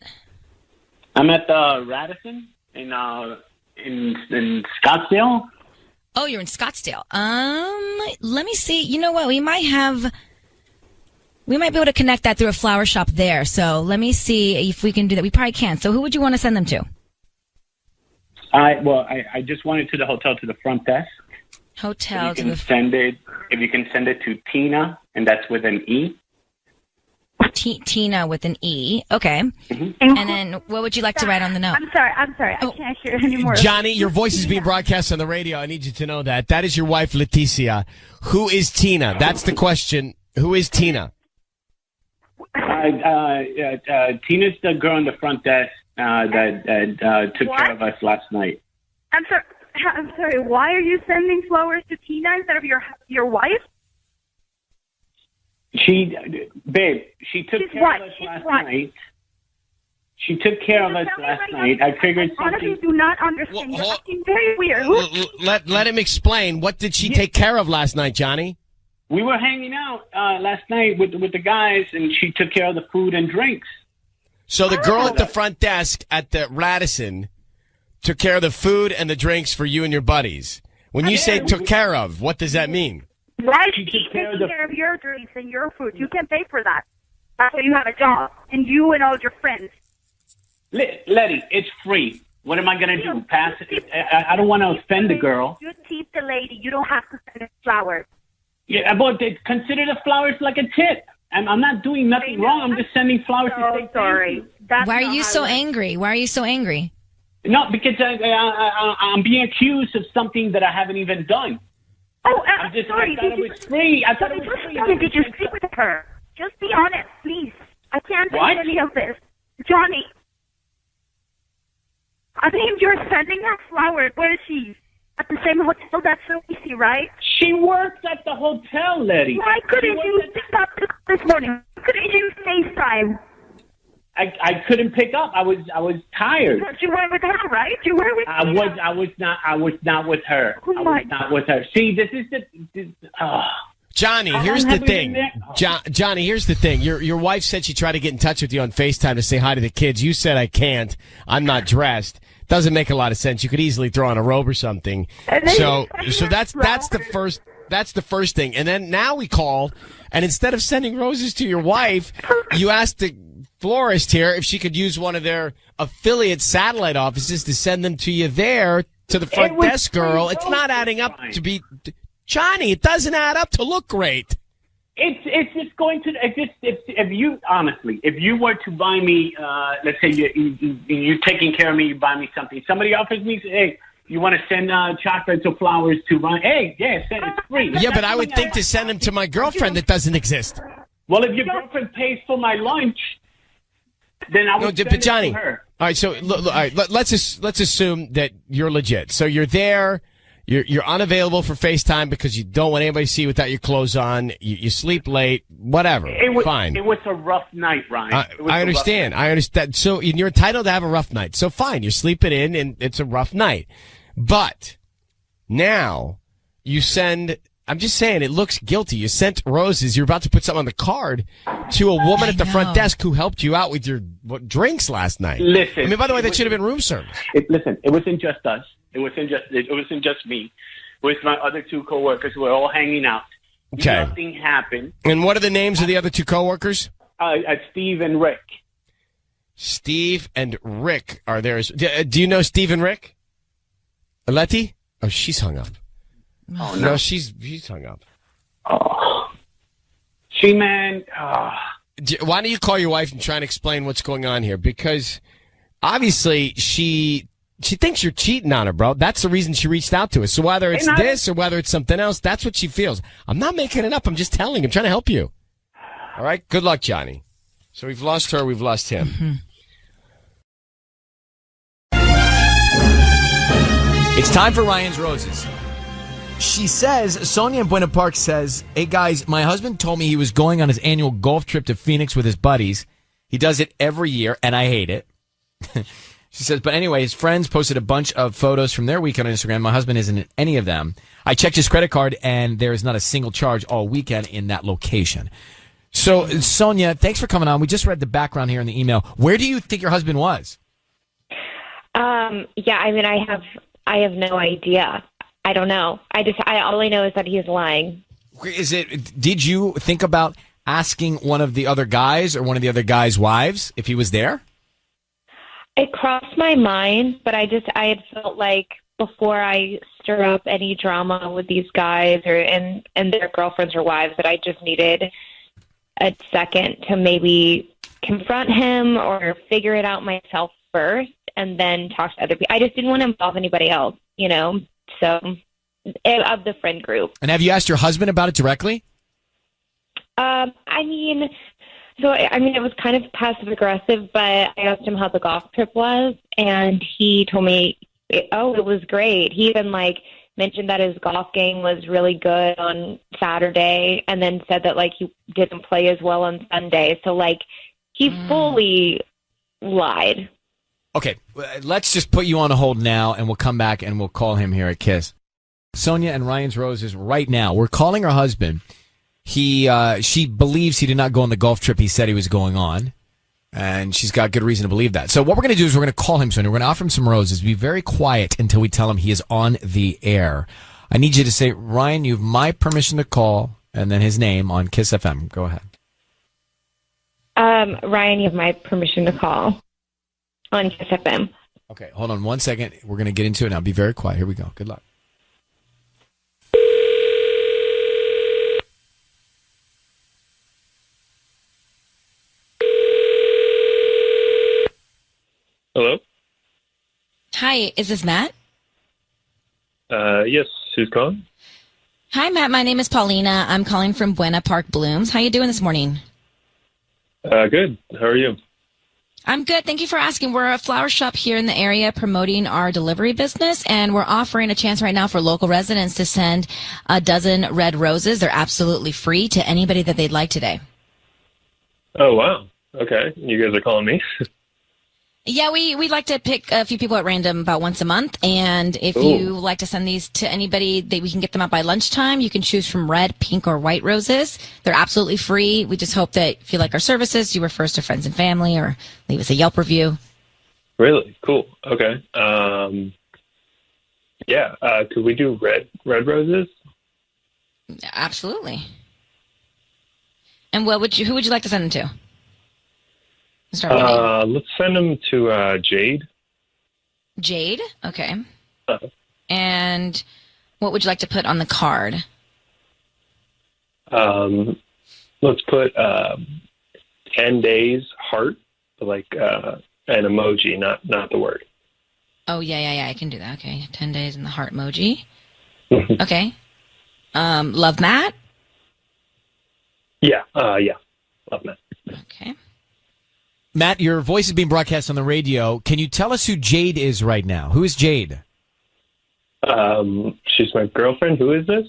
I'm at the Radisson in Scottsdale. Oh, you're in Scottsdale. Let me see. You know what? We might be able to connect that through a flower shop there. So let me see if we can do that. We probably can. So who would you want to send them to? I just want it to the hotel, to the front desk. Hotel. If you can send it to Tina, and that's with an E. Tina with an E. Okay. Mm-hmm. And then what would you like to write on the note? I'm sorry. I can't hear anymore. Johnny, your voice is being broadcast on the radio. I need you to know that. That is your wife, Leticia. Who is Tina? That's the question. Who is Tina? Tina's the girl in the front desk that took care of us last night. I'm sorry. Why are you sending flowers to Tina instead of your wife? She took care of us last night. She took care of us last night. I figured something. Honestly, do not understand. You're acting very weird. Let him explain. What did she take care of last night, Johnny? We were hanging out last night with the guys, and she took care of the food and drinks. So the girl at the front desk at the Radisson took care of the food and the drinks for you and your buddies. When you say took care of, what does that mean? Why is she taking care of your drinks and your food? You can pay for that. That's why you have a job. And you and all your friends. Letty, it's free. What am I going to do? Pass it? I don't want to offend the girl. You tip the lady. You don't have to send her flowers. Yeah, but consider the flowers like a tip. I'm not doing nothing wrong. I'm just sending flowers to say sorry. Why are you so angry? Why are you so angry? No, because I'm being accused of something that I haven't even done. Oh, sorry. I thought it was free. I thought it was free. Did you sleep with her? Just be honest, please. I can't What? do any of this. Johnny. I mean, you're sending her flowers. Where is she? At the same hotel? That's so easy, right? She works at the hotel, Letty. Why couldn't you pick up this morning? Why couldn't you FaceTime? I couldn't pick up. I was tired. But you were with her, right? You were with I was not with her. Oh I was not with her. See, this is Johnny, here's the thing. Johnny, here's the thing. Your wife said she tried to get in touch with you on FaceTime to say hi to the kids. You said I can't. I'm not dressed. Doesn't make a lot of sense. You could easily throw on a robe or something. So that's the first thing. And then now we call, and instead of sending roses to your wife, you asked the florist here if she could use one of their affiliate satellite offices to send them to you there to the front desk girl. It's not adding up to be Johnny. It doesn't add up to look great. It's just going to if you were to buy me, let's say you're taking care of me, you buy me something. Somebody offers me, hey, you want to send chocolates or flowers to Ryan? Hey, yeah, send it's free. Yeah, but I would think to send them to my girlfriend that doesn't exist. Well, if your girlfriend pays for my lunch, then I would send it to her. All right, so look, all right, let's assume that you're legit. So you're there. You're unavailable for FaceTime because you don't want anybody to see you without your clothes on. You sleep late, whatever. Fine. It was a rough night, Ryan. I understand. I understand. So you're entitled to have a rough night. So fine, you're sleeping in and it's a rough night. But now you send, I'm just saying it looks guilty. You sent roses. You're about to put something on the card to a woman at the front desk who helped you out with your drinks last night. Listen. I mean, by the way, that should have been room service. Listen, it wasn't just us. It wasn't just me. It was my other two coworkers who were all hanging out. Okay. Nothing happened. And what are the names of the other two coworkers? Steve and Rick. Steve and Rick are there. Do you know Steve and Rick? Letty? Oh, she's hung up. Oh, no, she's hung up. Oh. She, man. Why don't you call your wife and try and explain what's going on here? Because obviously she thinks you're cheating on her, bro. That's the reason she reached out to us. So whether it's this or whether it's something else, that's what she feels. I'm not making it up. I'm just telling. I'm trying to help you. All right? Good luck, Johnny. So we've lost her. We've lost him. Mm-hmm. It's time for Ryan's Roses. She says, Sonia in Buena Park says, hey guys, my husband told me he was going on his annual golf trip to Phoenix with his buddies. He does it every year, and I hate it. She says, but anyway, his friends posted a bunch of photos from their weekend on Instagram. My husband isn't in any of them. I checked his credit card, and there is not a single charge all weekend in that location. So, Sonia, thanks for coming on. We just read the background here in the email. Where do you think your husband was? Yeah, I mean, I have no idea. I don't know. All I know is that he's lying. Did you think about asking one of the other guys or one of the other guys' wives if he was there? It crossed my mind, but I had felt like before I stir up any drama with these guys and their girlfriends or wives that I just needed a second to maybe confront him or figure it out myself first and then talk to other people. I just didn't want to involve anybody else, so of the friend group. And have you asked your husband about it directly? It was kind of passive aggressive, but I asked him how the golf trip was, and he told me, it was great. He even mentioned that his golf game was really good on Saturday, and then said that he didn't play as well on Sunday. So he fully lied. Okay, let's just put you on a hold now, and we'll come back and we'll call him here at KISS. Sonia and Ryan's Roses right now. We're calling her husband. She believes he did not go on the golf trip he said he was going on, and she's got good reason to believe that. So what we're going to do is we're going to call him, Sonia. We're going to offer him some roses. Be very quiet until we tell him he is on the air. I need you to say, Ryan, you have my permission to call, and then his name on KISS FM. Go ahead. Ryan, you have my permission to call on KISS FM. Okay, hold on 1 second. We're going to get into it now. Be very quiet. Here we go. Good luck. Hello? Hi, is this Matt? Yes, who's calling? Hi, Matt. My name is Paulina. I'm calling from Buena Park Blooms. How you doing this morning? Good. How are you? I'm good. Thank you for asking. We're a flower shop here in the area promoting our delivery business, and we're offering a chance right now for local residents to send a dozen red roses. They're absolutely free to anybody that they'd like today. Oh, wow. Okay. You guys are calling me? Yeah, we like to pick a few people at random about once a month, and if you like to send these to anybody, we can get them out by lunchtime. You can choose from red, pink, or white roses. They're absolutely free. We just hope that if you like our services, you refer us to friends and family or leave us a Yelp review. Really? Cool. Okay. Could we do red roses? Absolutely. And who would you like to send them to? Start with me. Let's send them to Jade. Jade? Okay. And what would you like to put on the card? Let's put 10 days heart, like an emoji, not the word. Oh, yeah, I can do that. Okay, 10 days in the heart emoji. Okay. Love Matt? Yeah, love Matt. Okay. Matt, your voice is being broadcast on the radio. Can you tell us who Jade is right now? Who is Jade? She's my girlfriend. Who is this?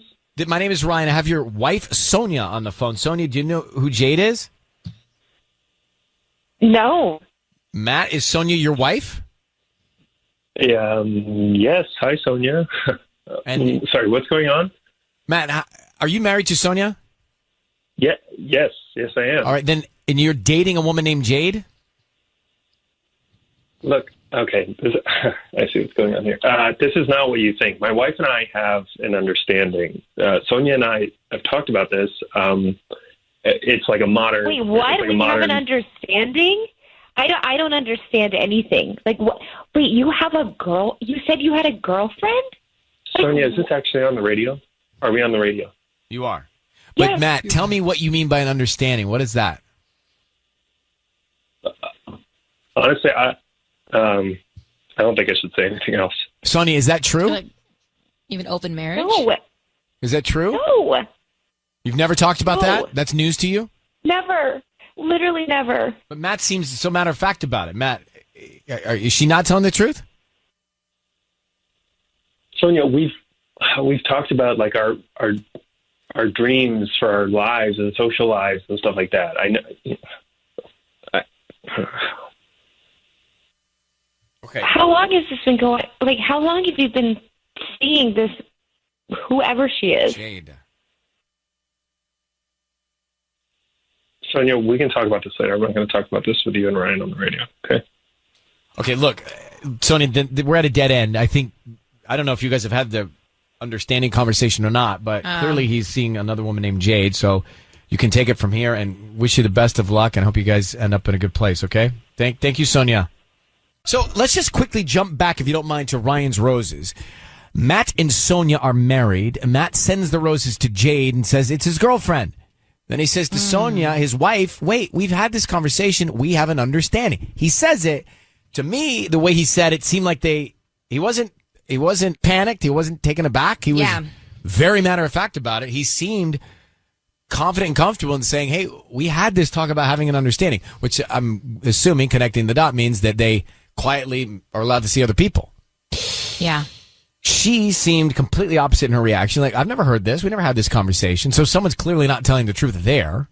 My name is Ryan. I have your wife, Sonia, on the phone. Sonia, do you know who Jade is? No. Matt, is Sonia your wife? Yes. Hi, Sonia. And sorry, what's going on? Matt, are you married to Sonia? Yeah. Yes, I am. All right, then, and you're dating a woman named Jade? Look, okay, I see what's going on here. This is not what you think. My wife and I have an understanding. Sonia and I have talked about this. It's like a modern. Wait, what? Like We have an understanding? I don't understand anything. Like, what? Wait, you have a girl? You said you had a girlfriend? Sonia, is this actually on the radio? Are we on the radio? You are. But Yes. Matt, tell me what you mean by an understanding. What is that? Honestly, I don't think I should say anything else. Sonia, is that true? You have an open marriage? No. Is that true? No. You've never talked about No. that? That's news to you? Never. Literally never. But Matt seems so matter of fact about it. Matt, is she not telling the truth? Sonia, we've talked about like our dreams for our lives and social lives and stuff like that. I know. Okay. How long has this been going? Like, how long have you been seeing this, whoever she is? Jade. Sonia, we can talk about this later. I'm not going to talk about this with you and Ryan on the radio. Okay. Okay, look, Sonia, we're at a dead end. I don't know if you guys have had the understanding conversation or not, but clearly he's seeing another woman named Jade, so you can take it from here and wish you the best of luck and hope you guys end up in a good place, okay? Thank you, Sonia. So let's just quickly jump back, if you don't mind, to Ryan's roses. Matt and Sonia are married. Matt sends the roses to Jade and says it's his girlfriend. Then he says to Sonia, his wife, wait, we've had this conversation. We have an understanding. He says it. To me, the way he said it seemed like he wasn't panicked. He wasn't taken aback. He was very matter of fact about it. He seemed confident and comfortable in saying, hey, we had this talk about having an understanding, which I'm assuming, connecting the dot, means that they quietly are allowed to see other people. Yeah. She seemed completely opposite in her reaction. Like, I've never heard this. We never had this conversation. So someone's clearly not telling the truth there.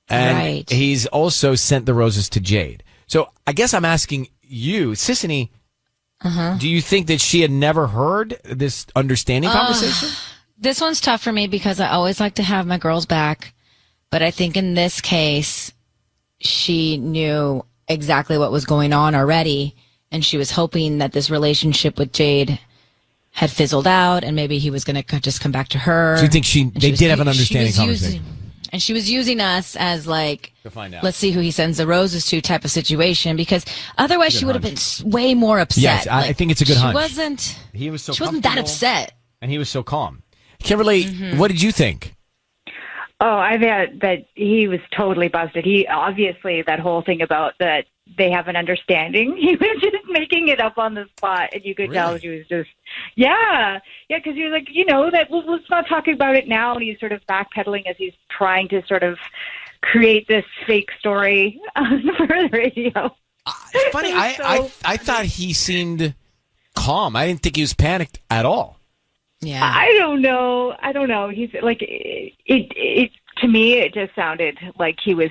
And he's also sent the roses to Jade. So I guess I'm asking you, Sissany, do you think that she had never heard this understanding conversation? This one's tough for me because I always like to have my girls back. But I think in this case, she knew exactly what was going on already. And she was hoping that this relationship with Jade had fizzled out and maybe he was going to just come back to her. So you think they did have an understanding conversation? And she was using us as like, To find out. let's see who he sends the roses to type of situation, because otherwise she would have been way more upset. Yes, I think it's a good hunch. She was so wasn't that upset. And he was so calm. Kimberly, what did you think? Oh, I bet that he was totally busted. He obviously, that whole thing about that they have an understanding, he was just making it up on the spot, and you could tell he was just, because he was like, let's not talk about it now, and he's sort of backpedaling as he's trying to sort of create this fake story for the radio. Funny, I thought he seemed calm. I didn't think he was panicked at all. Yeah, I don't know. He's like, it to me, it just sounded like he was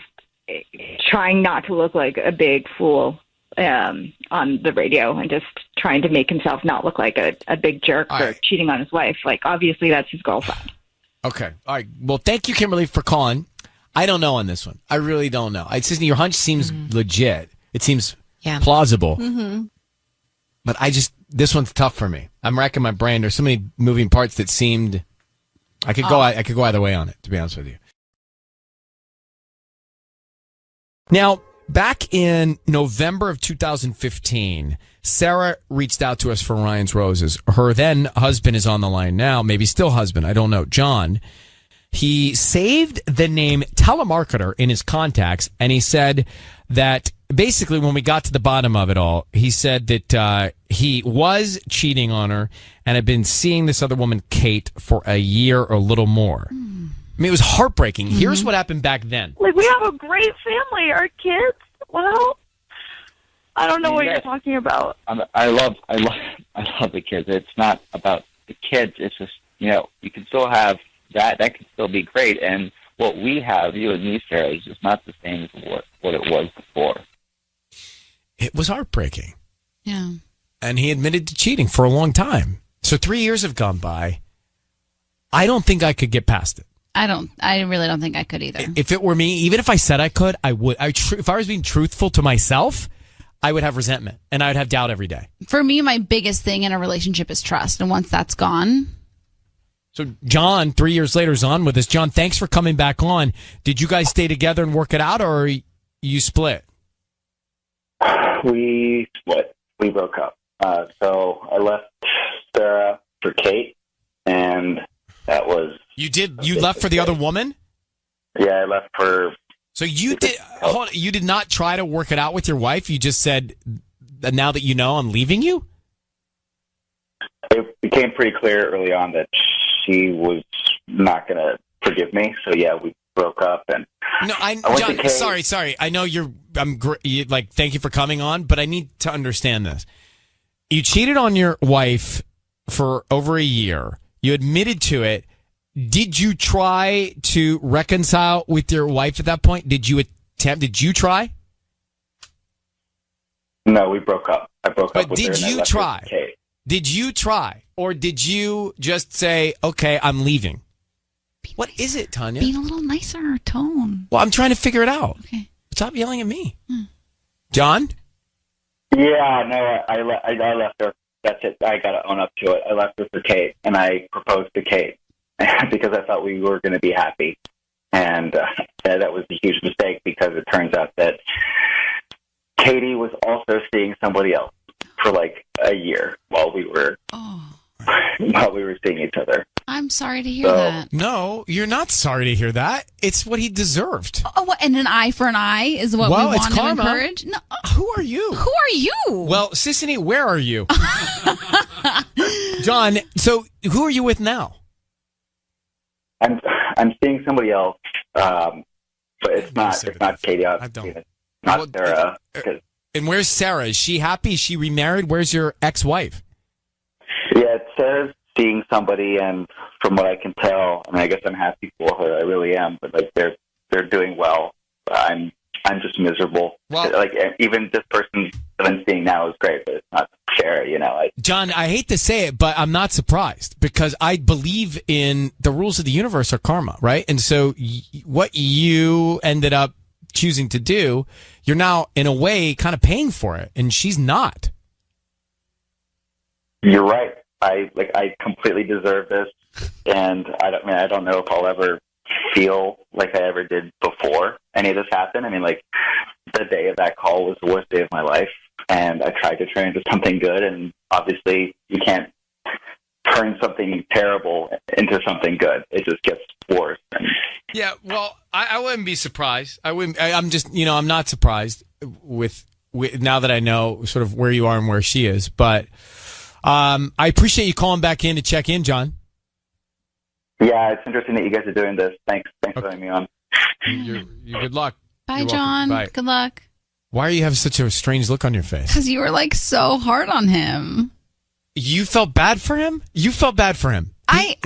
trying not to look like a big fool on the radio, and just trying to make himself not look like a big jerk for cheating on his wife. Like, obviously, that's his girlfriend. Okay, all right. Well, thank you, Kimberly, for calling. I don't know on this one. I really don't know. Your hunch seems legit. It seems plausible. Mm-hmm. But this one's tough for me. I'm racking my brain. There's so many moving parts that seemed I could go either way on it, to be honest with you. Now, back in November of 2015, Sarah reached out to us for Ryan's Roses. Her then husband is on the line now, maybe still husband, I don't know, John. He saved the name telemarketer in his contacts, and he said that basically when we got to the bottom of it all, he said that he was cheating on her and had been seeing this other woman, Kate, for a year or a little more. I mean, it was heartbreaking. Here's what happened back then. Like, we have a great family. Our kids, well, I don't know what you're talking about. I love the kids. It's not about the kids. It's just, you can still have that. That can still be great. And what we have, you and me, Sarah, is just not the same as what it was before. It was heartbreaking. Yeah. And he admitted to cheating for a long time. So 3 years have gone by. I don't think I could get past it. I really don't think I could either. If it were me, even if I said I could, I would. If I was being truthful to myself, I would have resentment and I would have doubt every day. For me, my biggest thing in a relationship is trust. And once that's gone. So John, 3 years later, is on with us. John, thanks for coming back on. Did you guys stay together and work it out, or you split? We split. We broke up. So I left Sarah for Kate, and that was... You left for the other woman? Yeah, I left for... So you did not try to work it out with your wife? You just said, now that you know, I'm leaving you? It became pretty clear early on that she was not going to forgive me. So yeah, we broke up. And no, John, sorry. I know thank you for coming on, but I need to understand this. You cheated on your wife for over a year. You admitted to it. Did you try to reconcile with your wife at that point? Did you try? No, we broke up. I broke up with her. But did you try? Did you try? Or did you just say, okay, I'm leaving? What is it, Tanya? Being a little nicer tone. Well, I'm trying to figure it out. Okay. Stop yelling at me. John? Yeah, no, I left her. That's it. I got to own up to it. I left her for Kate, and I proposed to Kate because I thought we were going to be happy. And that was a huge mistake because it turns out that Katie was also seeing somebody else for like a year while we were seeing each other. I'm sorry to hear that. No, you're not sorry to hear that. It's what he deserved. Oh, what, and an eye for an eye is what we want to encourage? No. Who are you? Who are you? Well, Sissany, where are you? John, so who are you with now? I'm seeing somebody else, but it's not Katie. Not Sarah. And where's Sarah? Is she happy? Is she remarried? Where's your ex-wife? Yeah, Sarah's seeing somebody, and from what I can tell, I mean, I guess I'm happy for her. I really am. But like, they're doing well. I'm just miserable. Well, like, even this person that I'm seeing now is great, but it's not Sarah. John, I hate to say it, but I'm not surprised because I believe in the rules of the universe are karma, right? And so what you ended up choosing to do, you're now in a way kind of paying for it, and she's not. You're right. I completely deserve this, and I don't know if I'll ever feel like I ever did before any of this happened. I mean, like, the day of that call was the worst day of my life, and I tried to turn into something good, and obviously you can't turn something terrible into something good. It just gets worse. Yeah, well, I wouldn't be surprised. I'm just, I'm not surprised with now that I know sort of where you are and where she is. But I appreciate you calling back in to check in, John. Yeah, it's interesting that you guys are doing this. Thanks for having me on. You good luck. Bye, You're welcome. John. Bye. Good luck. Why are you having such a strange look on your face? Because you were like so hard on him. You felt bad for him? You felt bad for him.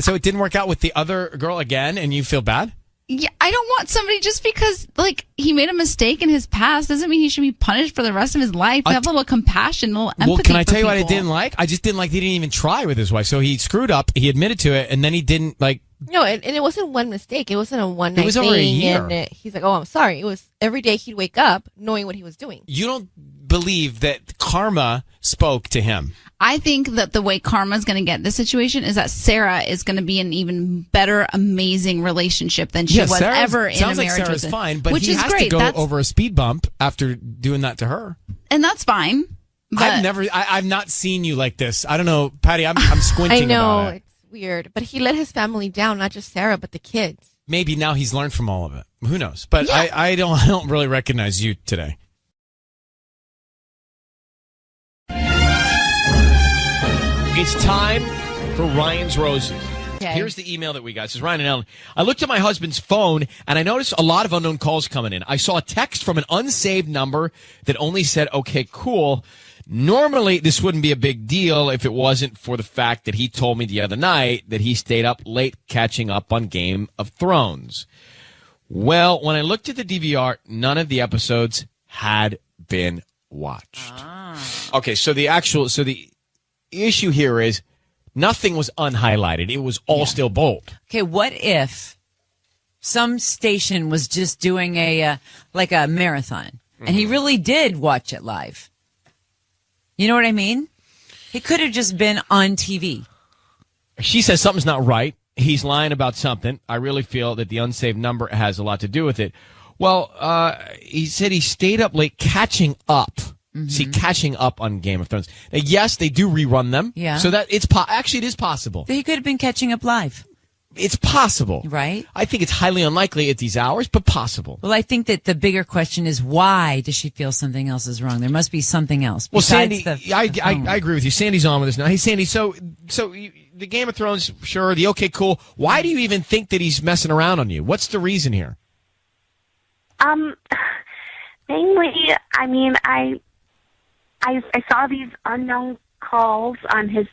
So it didn't work out with the other girl again, and you feel bad? Yeah, I don't want somebody just because like he made a mistake in his past doesn't mean he should be punished for the rest of his life. Have a little compassion, a little empathy. Well, can I tell you for what I people. didn't like? I just didn't like that he didn't even try with his wife. So he screwed up. He admitted to it, and then he didn't like. No, and it wasn't one mistake. It wasn't a one night It was thing. over a year. And he's like, "Oh, I'm sorry." It was every day he'd wake up knowing what he was doing. You don't believe that karma spoke to him? I think that the way Karma's going to get this situation is that Sarah is going to be an even better, amazing relationship than she was ever in a sounds like marriage Sarah's with. fine, but which he is has great. to go over a speed bump after doing that to her. And that's fine. But I've not seen you like this. I don't know, Patty. I'm squinting I know about it. it's weird, but he let his family down, not just Sarah, but the kids. Maybe now he's learned from all of it. Who knows? But yeah. I don't really recognize you today. It's time for Ryan's Roses. Okay. Here's the email that we got. It says, Ryan and Ellen, I looked at my husband's phone and I noticed a lot of unknown calls coming in. I saw a text from an unsaved number that only said, okay, cool. Normally, this wouldn't be a big deal if it wasn't for the fact that he told me the other night that he stayed up late catching up on Game of Thrones. Well, when I looked at the DVR, none of the episodes had been watched. Okay, so the issue here is nothing was unhighlighted. It was all still bold. Okay, what if some station was just doing a marathon and he really did watch it live? You know what I mean? He could have just been on TV. She says something's not right. He's lying about something. I really feel that the unsaved number has a lot to do with it. Well, he said he stayed up late catching up. Mm-hmm. See, catching up on Game of Thrones. Now, yes, they do rerun them. Yeah. So that actually it is possible. He could have been catching up live. It's possible. Right? I think it's highly unlikely at these hours, but possible. Well, I think that the bigger question is why does she feel something else is wrong? There must be something else. Well, Sandy, I agree with you. Sandy's on with us now. Hey, Sandy, so the Game of Thrones, sure, the okay, cool. Why do you even think that he's messing around on you? What's the reason here? Mainly, I mean, I saw these unknown calls on his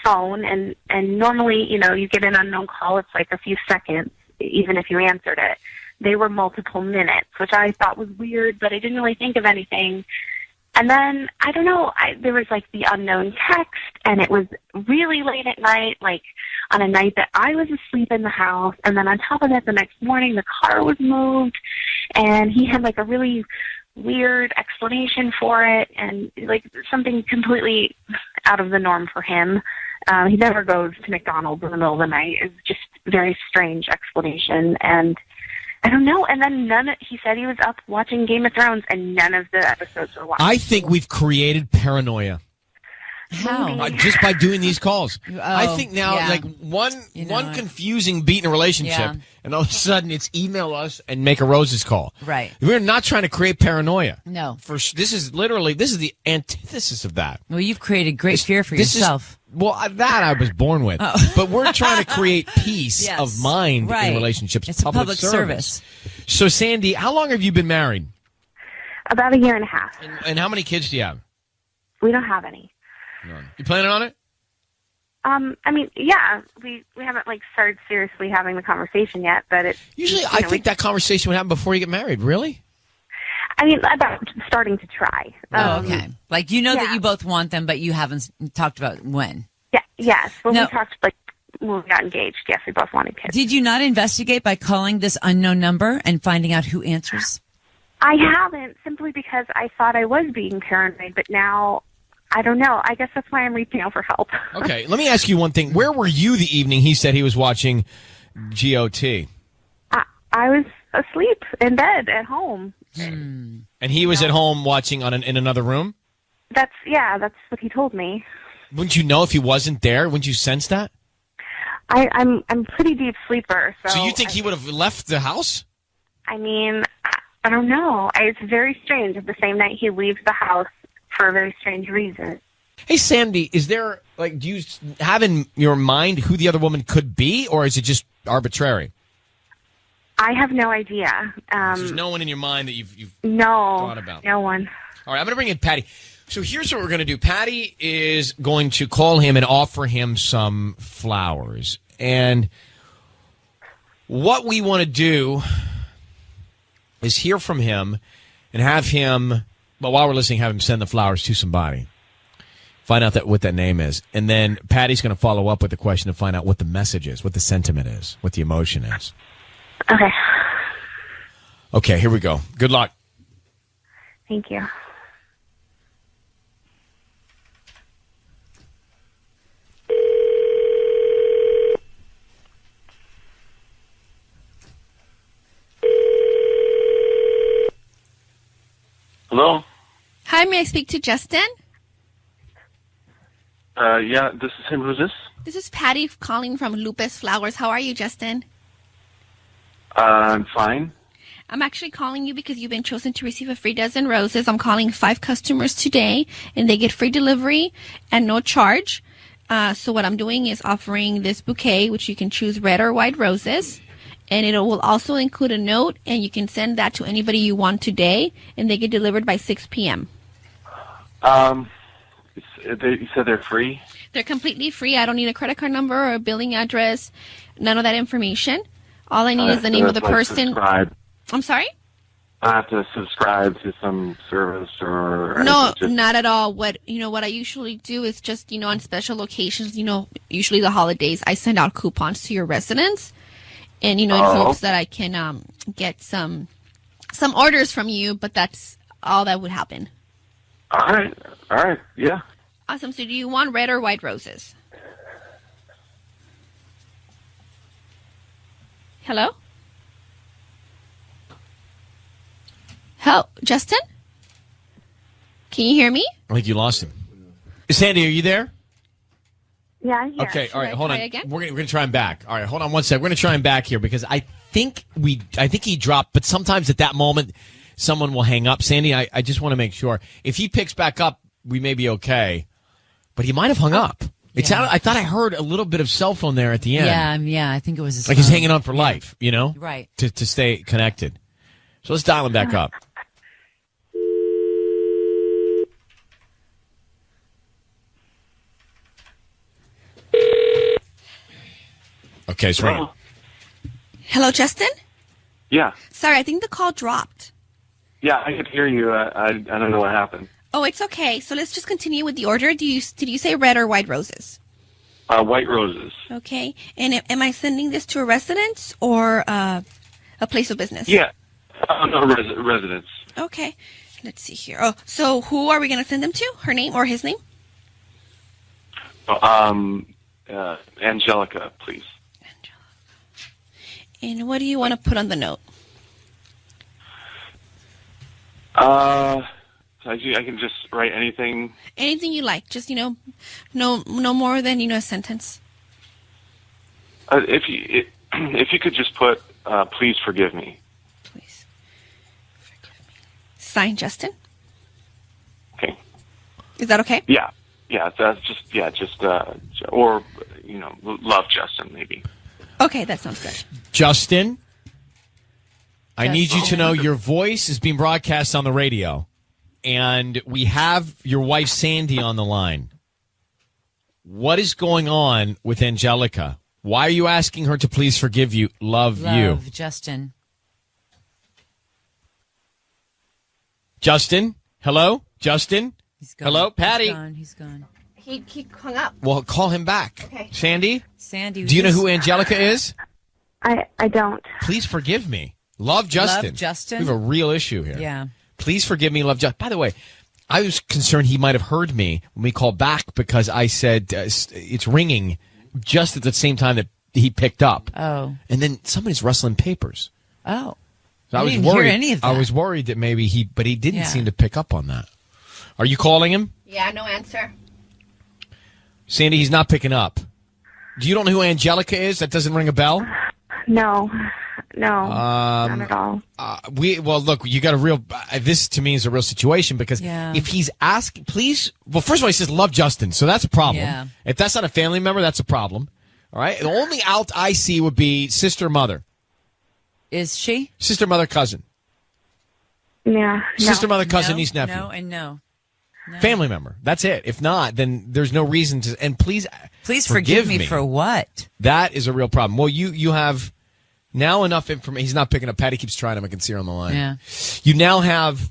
phone, and normally, you get an unknown call, it's like a few seconds, even if you answered it. They were multiple minutes, which I thought was weird, but I didn't really think of anything. And then, I don't know, there was like the unknown text, and it was really late at night, like on a night that I was asleep in the house. And then on top of that, the next morning, the car was moved, and he had like a really weird explanation for it, and like something completely out of the norm for him. He never goes to McDonald's in the middle of the night. It's just a very strange explanation, and I don't know. And then he said he was up watching Game of Thrones, and none of the episodes were watched. I think we've created paranoia. How? Just by doing these calls. I think now, yeah. like one confusing beat in a relationship, Yeah. and all of a sudden it's email us and make a Roses call. Right. We're not trying to create paranoia. No. This is the antithesis of that. Well, you've created great fear for This is- yourself. That I was born with. Oh. But we're trying to create peace Yes. of mind Right. in relationships. It's a public service. So, Sandy, how long have you been married? About a year and a half. And how many kids do you have? We don't have any. None. You planning on it? I mean, yeah, we haven't like started seriously having the conversation yet, but it's Usually, I think that conversation would happen before you get married. Really? I mean, about starting to try. Okay. Like, you know yeah. that you both want them, but you haven't talked about when. Yeah. Yes. When No. we talked, like when we got engaged, yes, we both wanted kids. Did you not investigate by calling this unknown number and finding out who answers? I haven't, simply because I thought I was being paranoid, but now I don't know. I guess that's why I'm reaching out for help. Okay, let me ask you one thing. Where were you the evening he said he was watching GOT? I was asleep in bed at home. And he was at home watching in another room? That's what he told me. Wouldn't you know if he wasn't there? Wouldn't you sense that? I'm pretty deep sleeper. So you think he would have left the house? I mean, I don't know. It's very strange. The same night he leaves the house for a very strange reason. Hey, Sandy, is there, do you have in your mind who the other woman could be, or is it just arbitrary? I have no idea. There's no one in your mind that you've no, thought about? No one. All right, I'm going to bring in Patty. So here's what we're going to do. Patty is going to call him and offer him some flowers. And what we want to do is hear from him and have him, well, while we're listening, have him send the flowers to somebody. Find out what that name is. And then Patty's going to follow up with the question to find out what the message is, what the sentiment is, what the emotion is. Okay. Okay, here we go. Good luck. Thank you. Hello? Hi, may I speak to Justin? Yeah, this is him. Who's this? This is Patty calling from Lupus Flowers. How are you, Justin? I'm fine. I'm actually calling you because you've been chosen to receive a free dozen roses. I'm calling 5 customers today, and they get free delivery and no charge. So what I'm doing is offering this bouquet, which you can choose red or white roses. And it will also include a note, and you can send that to anybody you want today, and they get delivered by 6 p.m. You said they're free? They're completely free. I don't need a credit card number or a billing address, none of that information. All I need is the name of the person. Subscribe. I'm sorry? I have to subscribe to some service or... No, not at all. What I usually do is just, on special occasions, usually the holidays, I send out coupons to your residents. And, in hopes that I can get some orders from you, but that's all that would happen. All right, yeah. Awesome. So do you want red or white roses? Hello? Justin? Can you hear me? I think you lost him. Sandy, are you there? Yeah, I'm here. Okay, all right, hold on. Again? We're gonna try him back. All right, hold on one sec. We're gonna try him back here because I think he dropped, but sometimes at that moment someone will hang up. Sandy, I just want to make sure. If he picks back up, we may be okay. But he might have hung up. It sounded, I thought I heard a little bit of cell phone there at the end. Yeah, I think it was his like phone. he's hanging on for life, Right. To stay connected. So let's dial him back up. Okay, it's ringing. Hello, Justin? Yeah. Sorry, I think the call dropped. Yeah, I could hear you. I don't know what happened. Oh, it's okay. So let's just continue with the order. Did you say red or white roses? White roses. Okay. And am I sending this to a residence or a place of business? Yeah. No, residence. Okay. Let's see here. Oh, so who are we going to send them to? Her name or his name? Angelica, please. And what do you want to put on the note? I can just write anything. Anything you like. Just, no more than, a sentence. If you could just put, please forgive me. Please forgive me. Signed, Justin? Okay. Is that okay? Yeah. Yeah, that's just or, love Justin, maybe. Okay, that sounds good. Justin, I need you to know your voice is being broadcast on the radio, and we have your wife Sandy on the line. What is going on with Angelica? Why are you asking her to please forgive you? Love you. Justin. Justin? Hello? Justin? Hello? Patty? He's gone. He hung up. Well, call him back. Okay. Sandy, do you know who Angelica is? I don't. Please forgive me. Love Justin. Love Justin. We have a real issue here. Yeah. Please forgive me, love Justin. By the way, I was concerned he might have heard me when we called back because I said it's ringing just at the same time that he picked up. Oh. And then somebody's rustling papers. Oh. So I I was didn't worried. hear any of I that. was worried that maybe but he didn't Yeah. seem to pick up on that. Are you calling him? Yeah, no answer. Sandy, he's not picking up. Do you don't know who Angelica is? That doesn't ring a bell? No, not at all. Look, you got a real. This to me is a real situation because Yeah. if he's asking, please. Well, first of all, he says love Justin, so that's a problem. Yeah. If that's not a family member, that's a problem. All right. The only out I see would be sister, mother, Is she? sister, mother, cousin, Yeah, sister, mother, cousin, No, niece, nephew, No, and no. family member. That's it. If not, then there's no reason to. And please forgive me for what? That is a real problem. Well, you have now enough information. He's not picking up. Patty keeps trying him. I can see her on the line. Yeah. You now have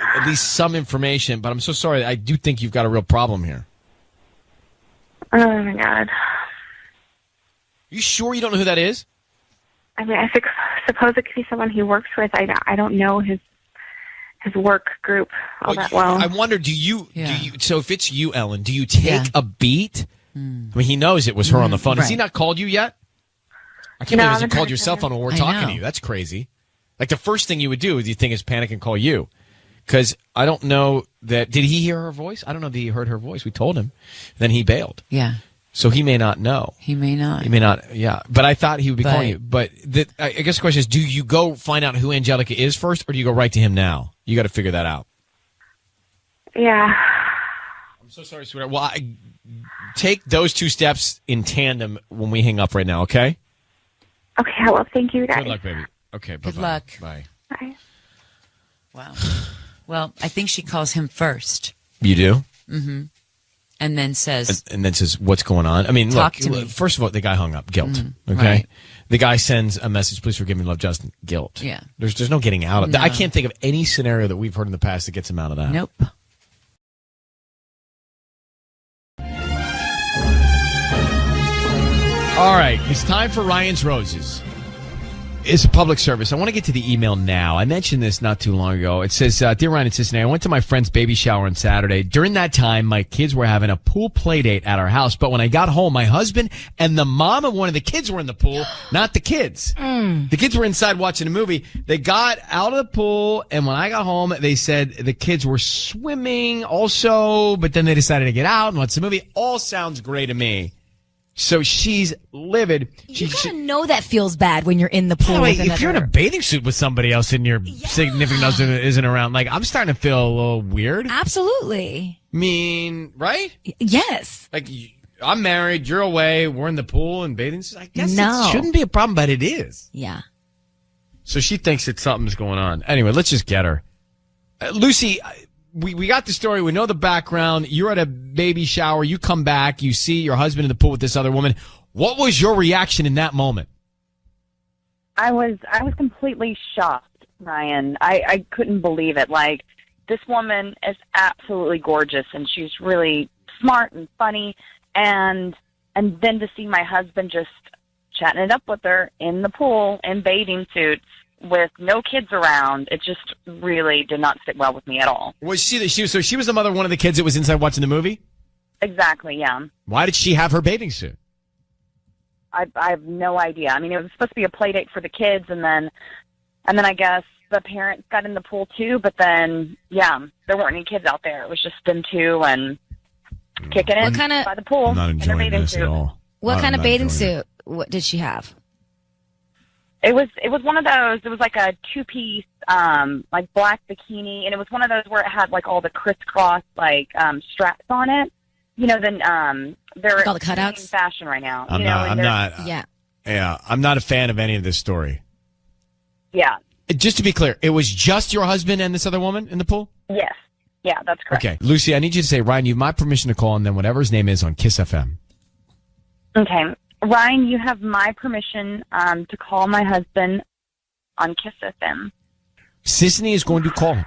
at least some information, but I'm so sorry. I do think you've got a real problem here. Oh my God. You sure you don't know who that is? I mean, I suppose it could be someone he works with. I don't know his work group all that well. I wonder, do you, so if it's you, Ellen, do you take a beat? I mean, he knows it was her on the phone. Has he Right. not called you yet? I can't No, believe he I hasn't haven't called your talked to cell him. phone when we're I talking know. to you. That's crazy. Like the first thing you would do is you think is panic and call you. Because I don't know that, did he hear her voice? I don't know that he heard her voice. We told him. Then he bailed. Yeah. So he may not know. He may not. He may not, yeah. But I thought he would be But- calling you. But I guess the question is, do you go find out who Angelica is first, or do you go right to him now? You got to figure that out. Yeah. I'm so sorry, sweetheart. Well, take those two steps in tandem when we hang up right now, okay? Okay, well, thank you, guys. Good luck, baby. Okay, bye-bye. Good luck. Bye. Bye. Wow. Well, I think she calls him first. You do? Mm-hmm. And then says, And then says, what's going on? I mean, Talk look, to me. first of all, the guy hung up. Guilt. Mhm. Okay? Right. The guy sends a message, please forgive me, love Justin. Guilt. Yeah. There's no getting out of that. No. I can't think of any scenario that we've heard in the past that gets him out of that. nope. All right, it's time for Ryan's Roses. It's a public service. I want to get to the email now. I mentioned this not too long ago. It says, Dear Ryan and Cincinnati, I went to my friend's baby shower on Saturday. During that time, my kids were having a pool play date at our house. But when I got home, my husband and the mom of one of the kids were in the pool, not the kids. The kids were inside watching a movie. They got out of the pool, and when I got home, they said the kids were swimming also, but then they decided to get out and watch the movie. All sounds great to me. So she's livid. You gotta know that feels bad when you're in the pool. Wait, with if you're in a another- bathing suit with somebody else and your significant other isn't around, like, I'm starting to feel a little weird. Absolutely. I mean, right? Yes. Like, I'm married, you're away, we're in the pool and bathing suits. I guess No. it shouldn't be a problem, but it is. Yeah. So she thinks that something's going on. Anyway, let's just get her. Lucy, we got the story. We know the background. You're at a baby shower. You come back. You see your husband in the pool with this other woman. What was your reaction in that moment? I was completely shocked, Ryan. I couldn't believe it. Like, this woman is absolutely gorgeous, and she's really smart and funny, and then to see my husband just chatting it up with her in the pool in bathing suits with no kids around, it just really did not sit well with me at all. Was she was the mother of one of the kids that was inside watching the movie? Exactly, yeah. Why did she have her bathing suit? I have no idea. I mean, it was supposed to be a play date for the kids, and then I guess the parents got in the pool too, but then, yeah, there weren't any kids out there. It was just them two and kicking it by the pool. I'm not in their enjoying bathing this suit. at all. What kind of I'm not bathing enjoying suit? What did she have? It was one of those. It was like a two-piece, like black bikini, and it was one of those where it had like all the crisscross like straps on it. You know, then they're Like all the cutouts? in fashion right now. I'm you know, not. and I'm they're- not. Yeah. Yeah, I'm not a fan of any of this story. Yeah. Just to be clear, it was just your husband and this other woman in the pool? Yes. Yeah, that's correct. Okay. Lucy, I need you to say, Ryan, you have my permission to call, and then whatever his name is on Kiss FM. Okay. Ryan, you have my permission to call my husband on Kiss FM. Sisney is going to call him.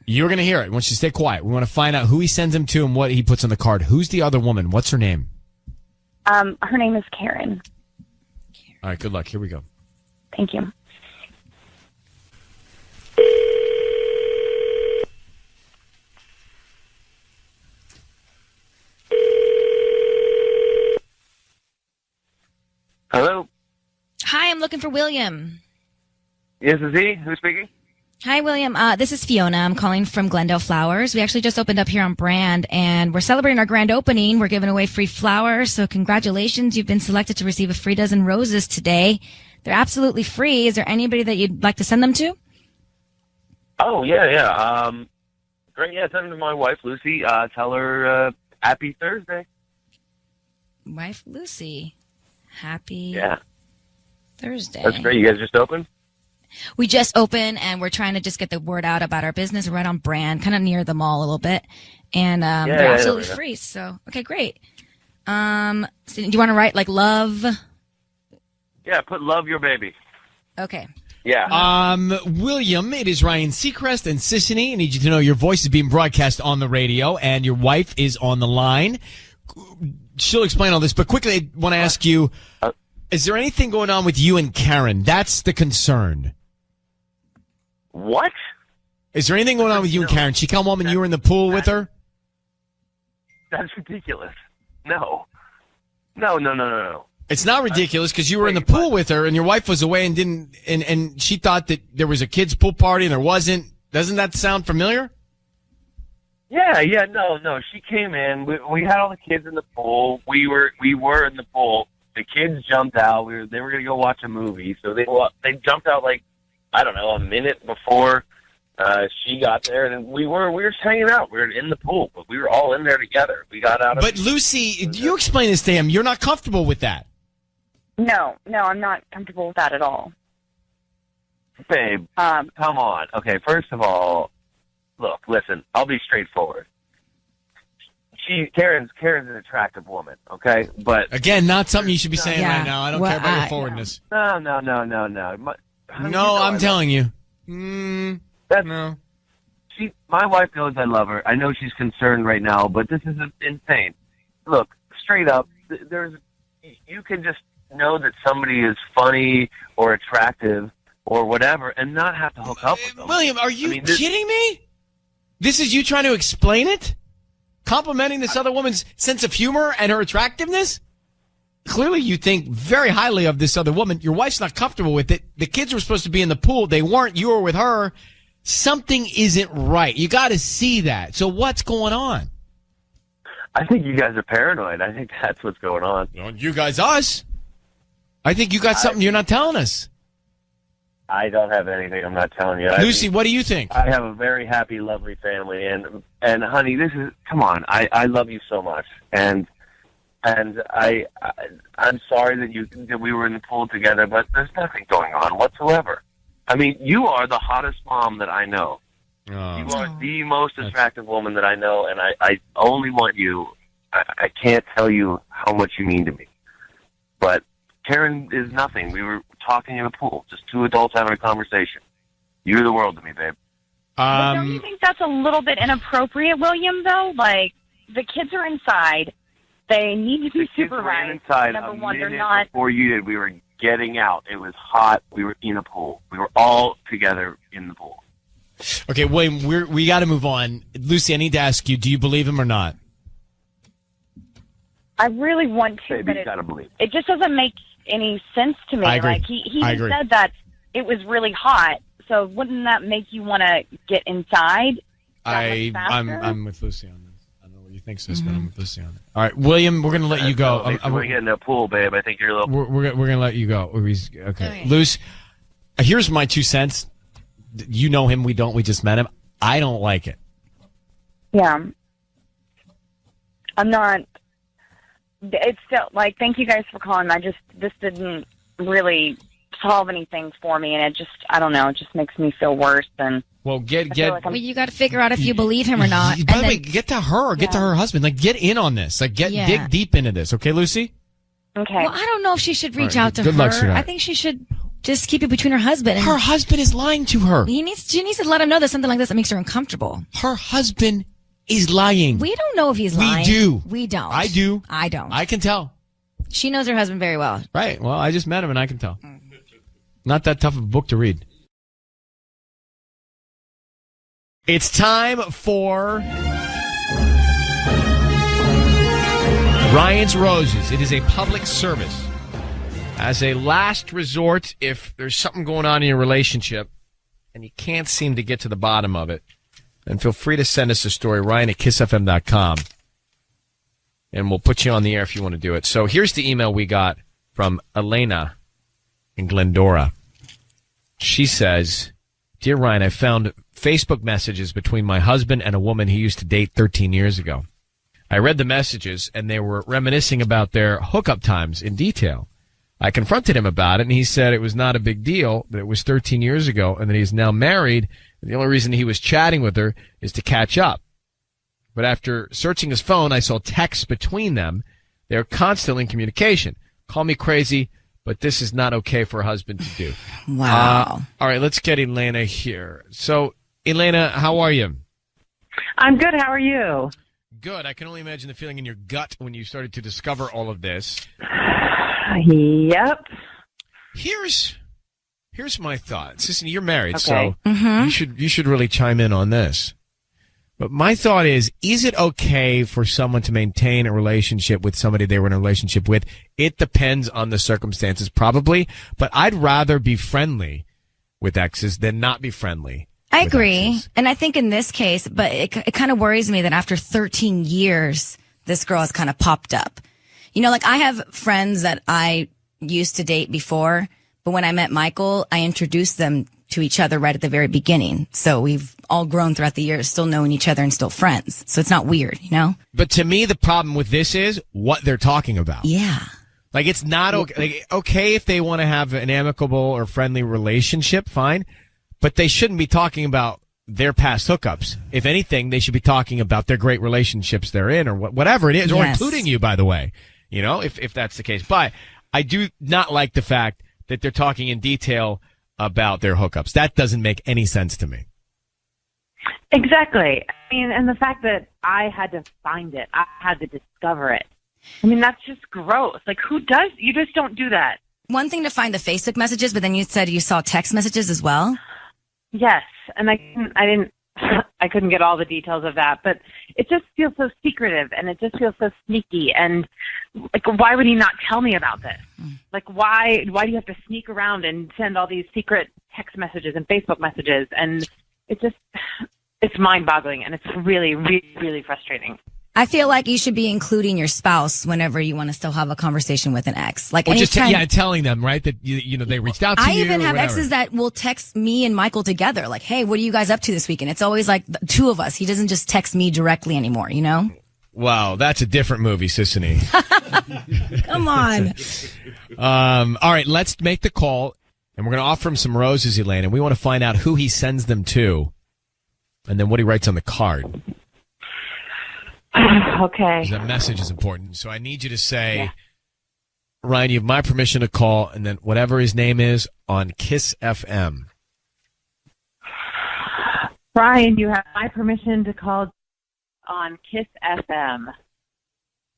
You're going to hear it. I want you to stay quiet. We want to find out who he sends him to and what he puts on the card. Who's the other woman? What's her name? Her name is Karen. All right, good luck. Here we go. Thank you. Hello. Hi, I'm looking for William. Yes, is he? Who's speaking? Hi, William. This is Fiona. I'm calling from Glendale Flowers. We actually just opened up here on Brand, and we're celebrating our grand opening. We're giving away free flowers, so congratulations. You've been selected to receive a free dozen roses today. They're absolutely free. Is there anybody that you'd like to send them to? Oh, yeah. Great, yeah, send them to my wife, Lucy. Tell her happy Thursday. Wife Lucy. Happy Thursday. That's great. You guys just opened? We just opened, and we're trying to just get the word out about our business. We're right on Brand, kind of near the mall a little bit. And they're absolutely free. So, okay, great. So do you want to write, like, love? Yeah, put love your baby. Okay. Yeah. William, it is Ryan Seacrest and Sissany. I need you to know your voice is being broadcast on the radio, and your wife is on the line. She'll explain all this, but quickly, I want to ask you, is there anything going on with you and Karen? That's the concern. What? Is there anything going on with you and Karen? She come home and you were in the pool with her? That's ridiculous. No. No. It's not ridiculous because you were in the pool with her and your wife was away and didn't, and she thought that there was a kids' pool party and there wasn't. Doesn't that sound familiar? Yeah, no. She came in. We had all the kids in the pool. We were in the pool. The kids jumped out. They were going to go watch a movie, so they jumped out like, I don't know, a minute before she got there, and we were just hanging out. We were in the pool, but we were all in there together. We got out of. But Lucy, you explain this to him. You're not comfortable with that. No, I'm not comfortable with that at all. Babe, come on. Okay, first of all, look, listen, I'll be straightforward. Karen's an attractive woman, okay? But again, not something you should be saying right now. I don't care about your forwardness. No. No, I'm telling you. No. My wife knows I love her. I know she's concerned right now, but this is insane. Look, straight up, you can just know that somebody is funny or attractive or whatever and not have to hook up with them. William, are you kidding me? This is you trying to explain it? Complimenting this other woman's sense of humor and her attractiveness? Clearly you think very highly of this other woman. Your wife's not comfortable with it. The kids were supposed to be in the pool. They weren't. You were with her. Something isn't right. You got to see that. So what's going on? I think you guys are paranoid. I think that's what's going on. You guys, us? I think you got something you're not telling us. I don't have anything I'm not telling you. Lucy, what do you think? I have a very happy, lovely family, and honey, come on. I love you so much, and I'm sorry that we were in the pool together, but there's nothing going on whatsoever. I mean, you are the hottest mom that I know. Oh. You are the most attractive woman that I know, and I only want you. I can't tell you how much you mean to me, but Karen is nothing. We were talking in a pool, just two adults having a conversation. You're the world to me, babe. But don't you think that's a little bit inappropriate, William, though? Like, the kids are inside. They need to be supervised. Inside Number one, they're minute not. before you did, we were getting out. It was hot. We were in a pool. We were all together in the pool. Okay, William, we got to move on. Lucy, I need to ask you, do you believe him or not? I really want to, Baby, but it just doesn't make any sense to me. I agree. Like, he I agree. said that it was really hot, so wouldn't that make you want to get inside? I'm with Lucy on this. I don't know what you think, sis, but I'm with Lucy on it. All right, William, we're going to let you go. We're getting in the pool, babe. I think you're a little... We're going to let you go. Okay. Luce, here's my 2 cents. You know him. We don't. We just met him. I don't like it. Yeah. I'm not... It's still, like, thank you guys for calling. This didn't really solve anything for me, and it just, I don't know, it just makes me feel worse than... Well, you got to figure out if you believe him or not. By the way, get to her, get to her husband. Like, get in on this. Like, dig deep into this. Okay, Lucy? Okay. Well, I don't know if she should reach All right, out to good her. luck, sweetheart. I think she should just keep it between her husband. Her husband is lying to her. She needs to let him know that something like this that makes her uncomfortable. Her husband is lying. We don't know if he's lying. We do. We don't. I do. I don't. I can tell. She knows her husband very well. Right. Well, I just met him and I can tell. Not that tough of a book to read. It's time for Ryan's Roses. It is a public service. As a last resort, if there's something going on in your relationship and you can't seem to get to the bottom of it, then feel free to send us a story, Ryan at kissfm.com, and we'll put you on the air if you want to do it. So here's the email we got from Elena in Glendora. She says, Dear Ryan, I found Facebook messages between my husband and a woman he used to date 13 years ago. I read the messages, and they were reminiscing about their hookup times in detail. I confronted him about it, and he said it was not a big deal, that it was 13 years ago, and that he's now married, and the only reason he was chatting with her is to catch up. But after searching his phone, I saw texts between them. They're constantly in communication. Call me crazy, but this is not okay for a husband to do. Wow. All right, let's get Elena here. So, Elena, how are you? I'm good. How are you? Good. I can only imagine the feeling in your gut when you started to discover all of this. Yep. Here's my thought. Sissy, you're married, Okay. so you should really chime in on this. But my thought is it okay for someone to maintain a relationship with somebody they were in a relationship with? It depends on the circumstances, probably. But I'd rather be friendly with exes than not be friendly. I agree. And I think in this case, but it kind of worries me that after 13 years, this girl has kind of popped up. You know, like I have friends that I used to date before, but when I met Michael, I introduced them to each other right at the very beginning. So we've all grown throughout the years, still knowing each other and still friends. So it's not weird, you know? But to me, the problem with this is what they're talking about. Yeah. Like, it's not okay. Like, okay if they want to have an amicable or friendly relationship, fine. But they shouldn't be talking about their past hookups. If anything, they should be talking about their great relationships they're in or whatever it is, or including you, by the way, you know, if that's the case. But I do not like the fact that they're talking in detail about their hookups. That doesn't make any sense to me. Exactly. I mean, and the fact that I had to find it, I had to discover it. I mean, that's just gross. Like, who does? You just don't do that. One thing to find the Facebook messages, but then you said you saw text messages as well. Yes, and I couldn't get all the details of that, but it just feels so secretive, and it just feels so sneaky. And like, why would he not tell me about this? Like, why do you have to sneak around and send all these secret text messages and Facebook messages? And it's mind-boggling, and it's really, really, really frustrating. I feel like you should be including your spouse whenever you want to still have a conversation with an ex. Like, or just anytime, telling them, right, that you know they reached out to you. I even have whatever. exes that will text me and Michael together, like, "Hey, what are you guys up to this weekend?" It's always like the two of us. He doesn't just text me directly anymore, you know? Wow, that's a different movie, Sissany. Come on. All right, let's make the call, and we're going to offer him some roses, Elaine, and we want to find out who he sends them to, and then what he writes on the card. Okay. That message is important. So I need you to say, Ryan, you have my permission to call, and then whatever his name is on Kiss FM. Ryan, you have my permission to call on Kiss FM.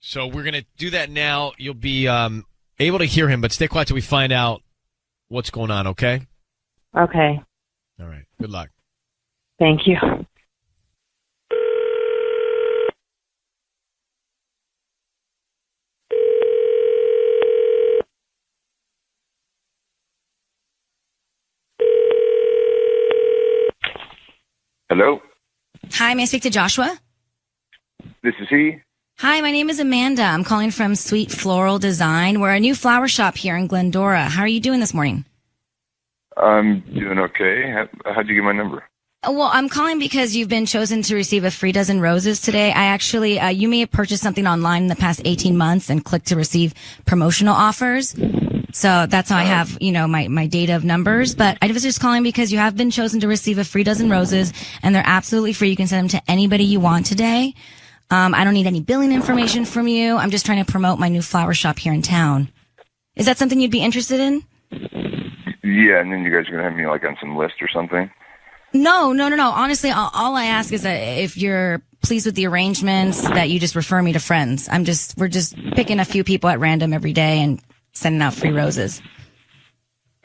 So we're going to do that now. You'll be able to hear him, but stay quiet till we find out what's going on, okay? Okay. All right. Good luck. Thank you. Hello? Hi, may I speak to Joshua? This is he? Hi, my name is Amanda. I'm calling from Sweet Floral Design. We're a new flower shop here in Glendora. How are you doing this morning? I'm doing okay. How'd you get my number? Well, I'm calling because you've been chosen to receive a free dozen roses today. I actually, you may have purchased something online in the past 18 months and clicked to receive promotional offers. So that's how I have, you know, my data of numbers. But I was just calling because you have been chosen to receive a free dozen roses, and they're absolutely free. You can send them to anybody you want today. I don't need any billing information from you. I'm just trying to promote my new flower shop here in town. Is that something you'd be interested in? Yeah, and then you guys are going to have me like on some list or something? No. Honestly, all I ask is that if you're pleased with the arrangements, that you just refer me to friends. We're just picking a few people at random every day and sending out free roses.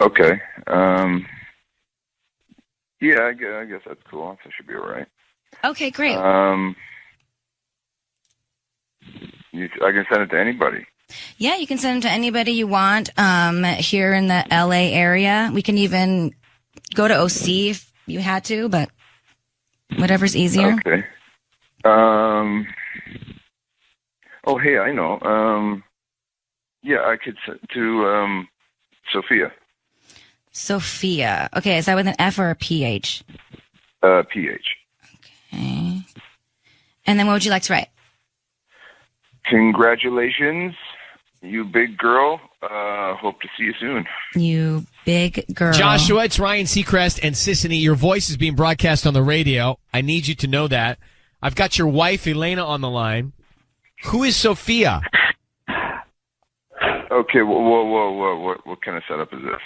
Okay. Yeah, I guess that's cool. That should be all right. Okay, great. I can send it to anybody. Yeah, you can send them to anybody you want here in the LA area. We can even go to OC if you had to, but whatever's easier. Okay. Oh, hey, I know. Yeah, I could send to Sophia. Sophia. Okay, is that with an F or a PH? PH. Okay. And then what would you like to write? Congratulations, you big girl. Hope to see you soon. You big girl. Joshua, it's Ryan Seacrest and Sissany. Your voice is being broadcast on the radio. I need you to know that. I've got your wife, Elena, on the line. Who is Sophia? Okay, whoa. What kind of setup is this?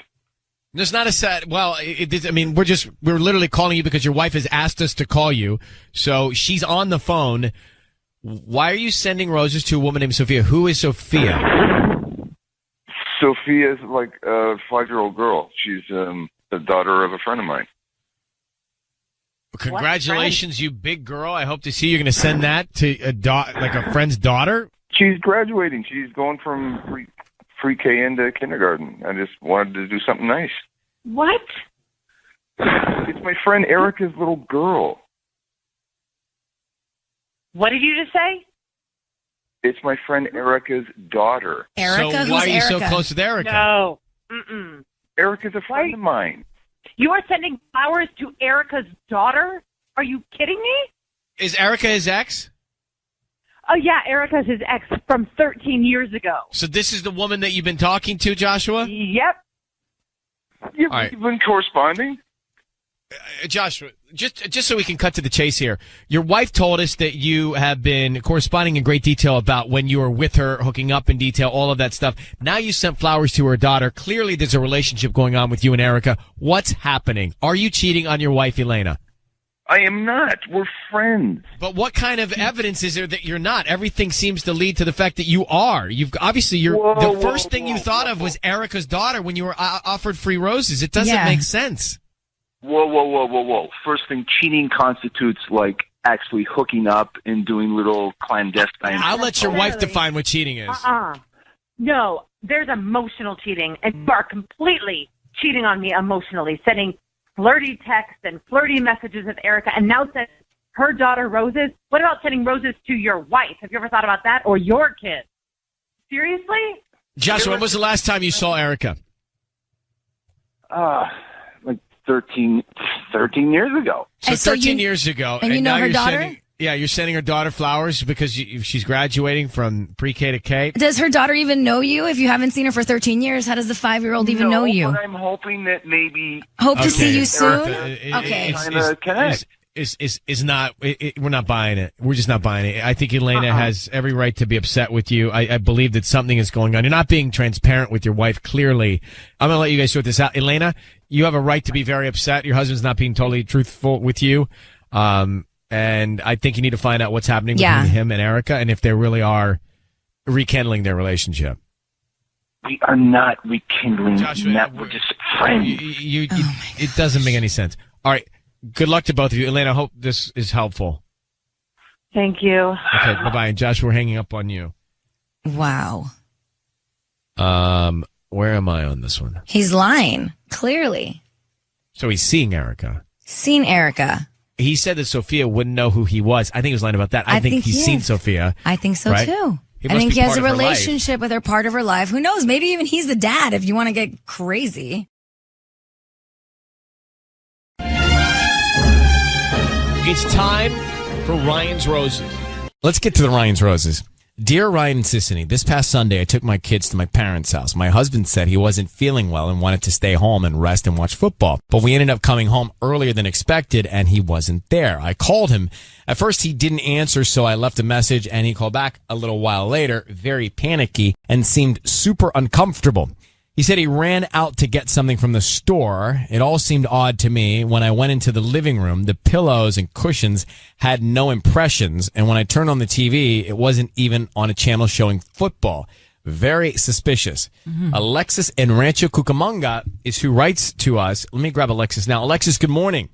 There's not a set. Well, we're literally calling you because your wife has asked us to call you. So she's on the phone. Why are you sending roses to a woman named Sophia? Who is Sophia? Sophia's like a 5-year-old girl. She's the daughter of a friend of mine. Congratulations, you big girl. I hope to see you're going to send that to a friend's daughter. She's graduating. She's going from pre-K into kindergarten. I just wanted to do something nice. What? It's my friend Erica's little girl. What did you just say? It's my friend Erica's daughter. Erica? So why are you Erica? so close with Erica? No. Mm-mm. Erica's a friend of mine. You are sending flowers to Erica's daughter? Are you kidding me? Is Erica his ex? Oh, yeah, Erica's his ex from 13 years ago. So this is the woman that you've been talking to, Joshua? Yep. You've All right. been corresponding? Joshua, just so we can cut to the chase here, your wife told us that you have been corresponding in great detail about when you were with her, hooking up in detail, all of that stuff. Now you sent flowers to her daughter. Clearly there's a relationship going on with you and Erica. What's happening? Are you cheating on your wife, Elena? I am not. We're friends. But what kind of evidence is there that you're not? Everything seems to lead to the fact that you are. The first thing you thought of was Erica's daughter when you were offered free roses. It doesn't make sense. Whoa. First thing, cheating constitutes like actually hooking up and doing little clandestine. I'll let your wife define what cheating is. No, there's emotional cheating, and you are completely cheating on me emotionally, sending flirty texts and flirty messages with Erica, and now sending her daughter roses. What about sending roses to your wife? Have you ever thought about that? Or your kids? Seriously? Joshua, when was the last time you saw Erica? Like 13 years ago. So 13 years ago. And you know now her daughter? You're sending her daughter flowers because she's graduating from pre-K to K. Does her daughter even know you? If you haven't seen her for 13 years, how does the 5-year-old even know you? But I'm hoping that maybe... Hope to see you soon? Okay. We're not buying it. We're just not buying it. I think Elena has every right to be upset with you. I believe that something is going on. You're not being transparent with your wife, clearly. I'm going to let you guys sort this out. Elena, you have a right to be very upset. Your husband's not being totally truthful with you. And I think you need to find out what's happening between him and Erica and if they really are rekindling their relationship. We are not rekindling that. We're just friends. It doesn't make any sense. All right. Good luck to both of you. Elena, I hope this is helpful. Thank you. Okay, bye-bye. And Josh, we're hanging up on you. Wow. Where am I on this one? He's lying, clearly. So he's seeing Erica. Seen Erica. He said that Sophia wouldn't know who he was. I think he was lying about that. I think he's seen Sophia. I think so, right? too. I think he has a relationship with her, part of her life. Who knows? Maybe even he's the dad if you want to get crazy. It's time for Ryan's Roses. Let's get to the Ryan's Roses. Dear Ryan and Sissany, this past Sunday I took my kids to my parents' house. My husband said he wasn't feeling well and wanted to stay home and rest and watch football. But we ended up coming home earlier than expected and he wasn't there. I called him. At first he didn't answer, so I left a message and he called back a little while later, very panicky and seemed super uncomfortable. He said he ran out to get something from the store. It all seemed odd to me. When I went into the living room, the pillows and cushions had no impressions. And when I turned on the TV, it wasn't even on a channel showing football. Very suspicious. Mm-hmm. Alexis in Rancho Cucamonga is who writes to us. Let me grab Alexis now. Alexis, good morning.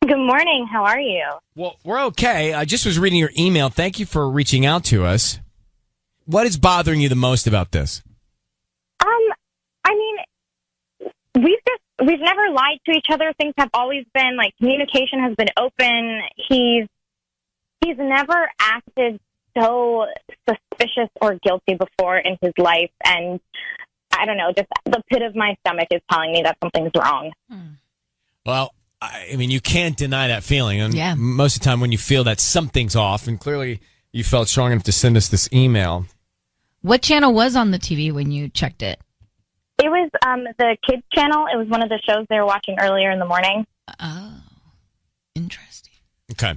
Good morning. How are you? Well, we're okay. I just was reading your email. Thank you for reaching out to us. What is bothering you the most about this? I mean, we've never lied to each other. Things have always been like communication has been open. He's never acted so suspicious or guilty before in his life, and I don't know, just the pit of my stomach is telling me that something's wrong. Well, I mean, you can't deny that feeling. And most of the time when you feel that something's off, and clearly you felt strong enough to send us this email. What channel was on the TV when you checked it? It was the kids channel. It was one of the shows they were watching earlier in the morning. Oh, interesting. Okay.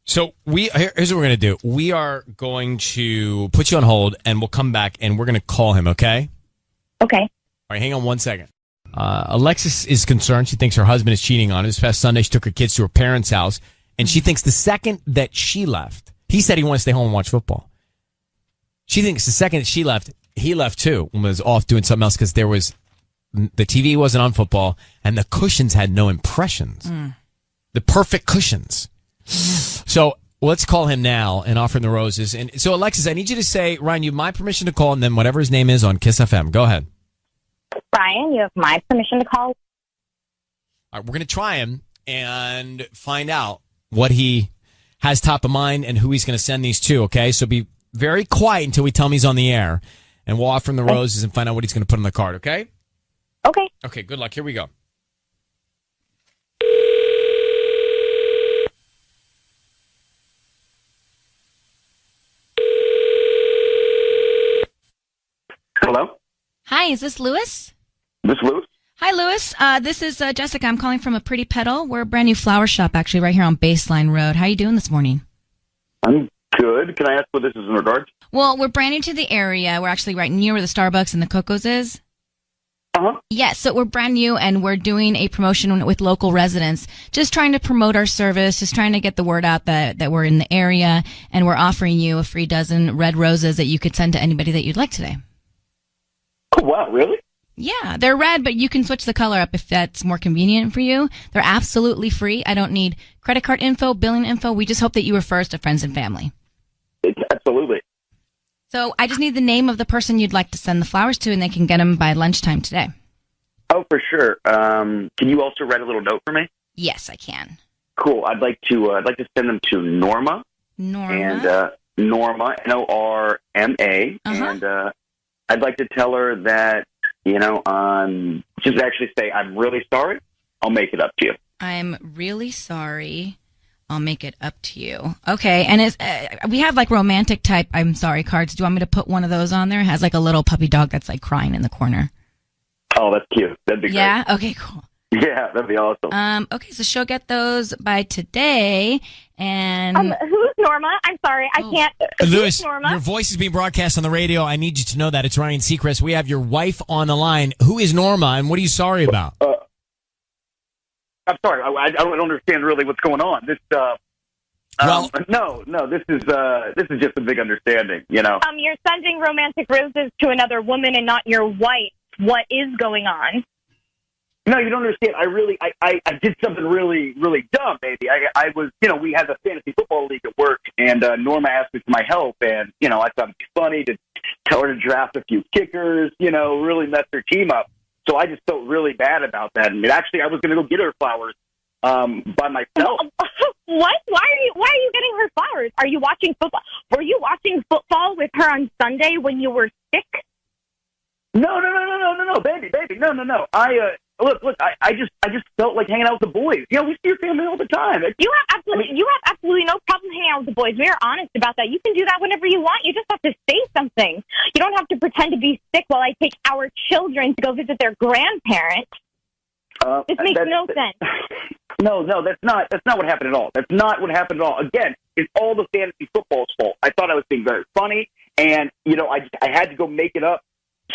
So here's what we're going to do. We are going to put you on hold, and we'll come back, and we're going to call him, okay? Okay. All right, hang on 1 second. Alexis is concerned. She thinks her husband is cheating on her. This past Sunday, she took her kids to her parents' house, and she thinks the second that she left, he said he wanted to stay home and watch football. She thinks the second that she left, he left too and was off doing something else because the TV wasn't on football, and the cushions had no impressions. The perfect cushions. So let's call him now and offer him the roses. And so, Alexis, I need you to say, Ryan, you have my permission to call, and then whatever his name is on Kiss FM. Go ahead. Ryan, you have my permission to call. All right, we're going to try him and find out what he has top of mind and who he's going to send these to, okay? So be very quiet until we tell him he's on the air, and we'll offer him the roses and find out what he's going to put on the card, okay? Okay. Okay, good luck. Here we go. Hello? Hi, is this Lewis? This Lewis? Hi, Lewis. This is Jessica. I'm calling from A Pretty Petal. We're a brand new flower shop, actually, right here on Baseline Road. How are you doing this morning? I'm good. Can I ask what this is in regards? Well, we're brand new to the area. We're actually right near where the Starbucks and the Coco's is. Uh-huh. Yes, so we're brand new, and we're doing a promotion with local residents, just trying to promote our service, just trying to get the word out that we're in the area, and we're offering you a free dozen red roses that you could send to anybody that you'd like today. Oh, wow, really? Yeah, they're red, but you can switch the color up if that's more convenient for you. They're absolutely free. I don't need credit card info, billing info. We just hope that you refer us to friends and family. Absolutely. So I just need the name of the person you'd like to send the flowers to, and they can get them by lunchtime today. Oh, for sure. Can you also write a little note for me? Yes, I can. Cool. I'd like to send them to Norma. Norma. And Norma, Norma, and I'd like to tell her that just actually say, I'm really sorry. I'll make it up to you. I'm really sorry. I'll make it up to you. Okay, and we have like romantic type I'm sorry cards. Do you want me to put one of those on there? It has like a little puppy dog that's like crying in the corner. Oh, that's cute. That'd be great. Yeah? Okay, cool. Yeah, that'd be awesome. Okay, so she'll get those by today. And who's Norma? I'm sorry, I can't. Lewis, Who's Norma? your voice is being broadcast on the radio. I need you to know that. It's Ryan Seacrest. We have your wife on the line. Who is Norma, and what are you sorry about? I'm sorry. I don't understand really what's going on. This, no. This is just a big understanding. You're sending romantic roses to another woman and not your wife. What is going on? No, you don't understand. I did something really, really dumb, baby. I was, we had a fantasy football league at work, and Norma asked me for my help, and, I thought it'd be funny to tell her to draft a few kickers, really mess her team up. So I just felt really bad about that. And actually, I was going to go get her flowers by myself. What? Why are you getting her flowers? Are you watching football? Were you watching football with her on Sunday when you were sick? No, baby, no. I just felt like hanging out with the boys. We see your family all the time. You have absolutely no problem hanging out with the boys. We are honest about that. You can do that whenever you want. You just have to say something. You don't have to pretend to be sick while I take our children to go visit their grandparents. This makes no sense. No, that's not what happened at all. That's not what happened at all. Again, it's all the fantasy football's fault. I thought I was being very funny, and I had to go make it up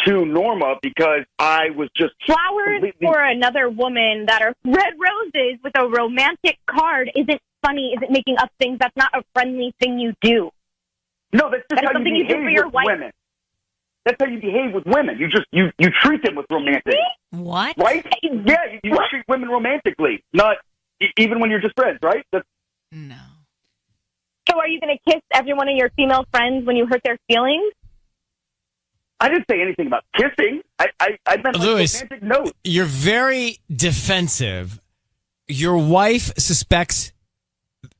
to Norma because I was just flowers for another woman that are red roses with a romantic card isn't funny, isn't making up things. That's not a friendly thing you do. No, that's just how something you you do behave for your with wife. women. That's how you behave with women. You treat them with romantic. What? Right? Yeah, you treat women romantically, not even when you're just friends, right? No. So are you going to kiss every one of your female friends when you hurt their feelings? I didn't say anything about kissing. I meant Louis, romantic note. You're very defensive. Your wife suspects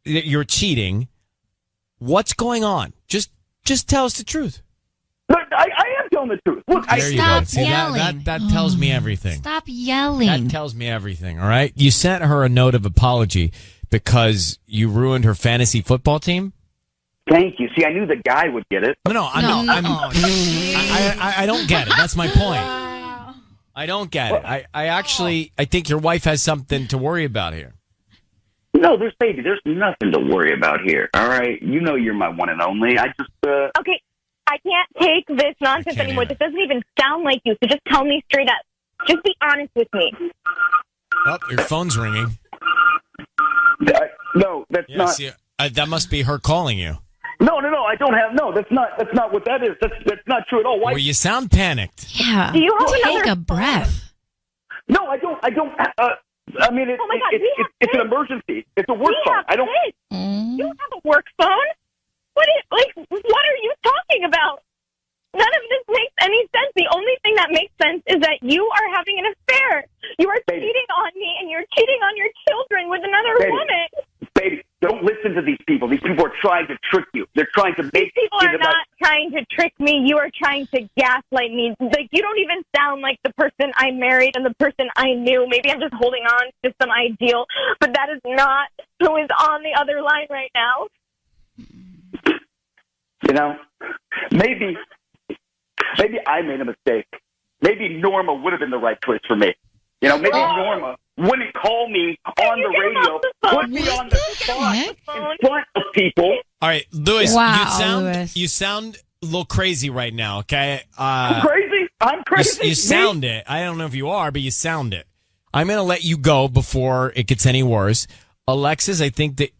that you're cheating. What's going on? Just tell us the truth. But I am telling the truth. Look, There you go. Stop See, yelling. that tells me everything. Stop yelling. That tells me everything, all right? You sent her a note of apology because you ruined her fantasy football team? Thank you. See, I knew the guy would get it. I don't get it. That's my point. I don't get it. I think your wife has something to worry about here. No, there's nothing to worry about here. All right, you know you're my one and only. I just Okay, I can't take this nonsense anymore. This doesn't even sound like you. So just tell me straight up. Just be honest with me. Oh, your phone's ringing. No, that's not. That must be her calling you. No, I don't have. No, that's not what that is. That's not true at all. Why? Well, you sound panicked. Yeah. Do you have Take another a breath. No, I don't. I mean, it's an emergency. It's a work phone. I don't. You have a work phone? What are you talking about? None of this makes any sense. The only thing that makes sense is that you are having an affair. You are cheating on me, and you're cheating on your children with another woman. Baby, don't listen to these people. These people are trying to trick you. They're trying to make These people are not trying to trick me. You are trying to gaslight me. Like, you don't even sound like the person I married and the person I knew. Maybe I'm just holding on to some ideal, but that is not who is on the other line right now. You know, maybe I made a mistake. Maybe Norma would have been the right choice for me. You know, maybe Norma wouldn't call me on the radio, put me on the spot in front of people. All right, Louis, Wow, you sound a little crazy right now, okay? I'm crazy? I'm crazy? You sound it. I don't know if you are, but you sound it. I'm going to let you go before it gets any worse. Alexis, I think that,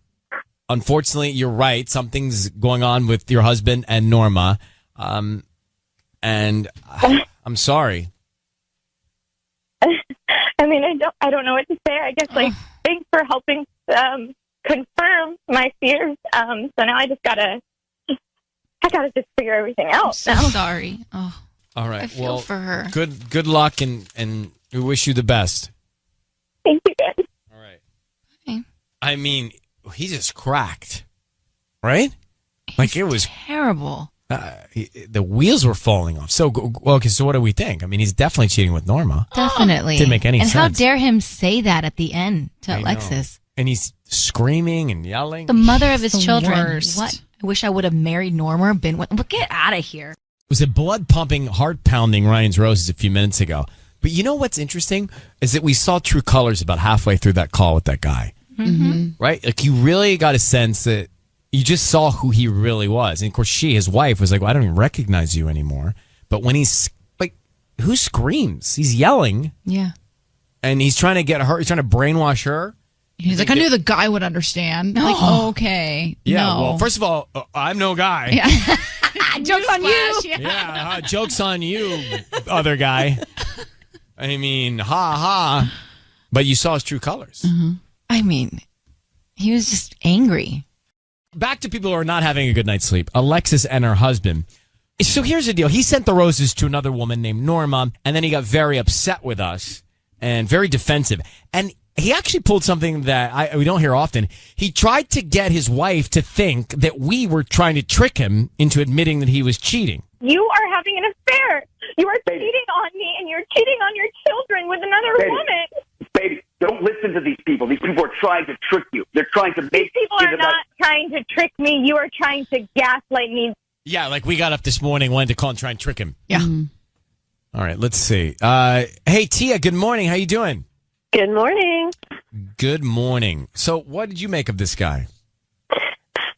unfortunately, you're right. Something's going on with your husband and Norma. And I'm sorry. I mean, I don't know what to say. I guess, thanks for helping confirm my fears. So now I gotta just figure everything out. I'm so now. sorry. Oh, all right. I feel for her. Good luck, and we wish you the best. Thank you, guys. All right. Okay. I mean, he just cracked, right? Like, it was terrible. The wheels were falling off. So, okay, so what do we think? I mean, he's definitely cheating with Norma. Definitely. Didn't make any and sense. how dare him say that at the end to I know. Alexis? And he's screaming and yelling. The mother of his The children. worst. What? I wish I would have married Norma or been with. Look, get out of here. Was it blood pumping, heart pounding Ryan's Roses a few minutes ago? But you know what's interesting is that we saw true colors about halfway through that call with that guy. Mm-hmm. Right? Like, you really got a sense that you just saw who he really was. And of course, his wife, was like, well, I don't even recognize you anymore. But when he's like, who screams? He's yelling. Yeah. And he's trying to get her, he's trying to brainwash her. He's like, I knew the guy would understand. Like, okay. Yeah. No. Well, first of all, I'm no guy. Yeah. Joke's on you. Yeah. Joke's on you, other guy. I mean, ha. But you saw his true colors. Mm-hmm. I mean, he was just angry. Back to people who are not having a good night's sleep. Alexis and her husband. So here's the deal. He sent the roses to another woman named Norma, and then he got very upset with us and very defensive. And he actually pulled something that we don't hear often. He tried to get his wife to think that we were trying to trick him into admitting that he was cheating. You are having an affair. You are cheating on me, and you're cheating on your children with another woman. Baby, don't listen to these people. These people are trying to trick you. They're trying to make These people are not trying to trick me. You are trying to gaslight me. Yeah, like we got up this morning, wanted to call and try and trick him. Yeah. All right, let's see. Hey, Tia, good morning. How you doing? Good morning. Good morning. So what did you make of this guy?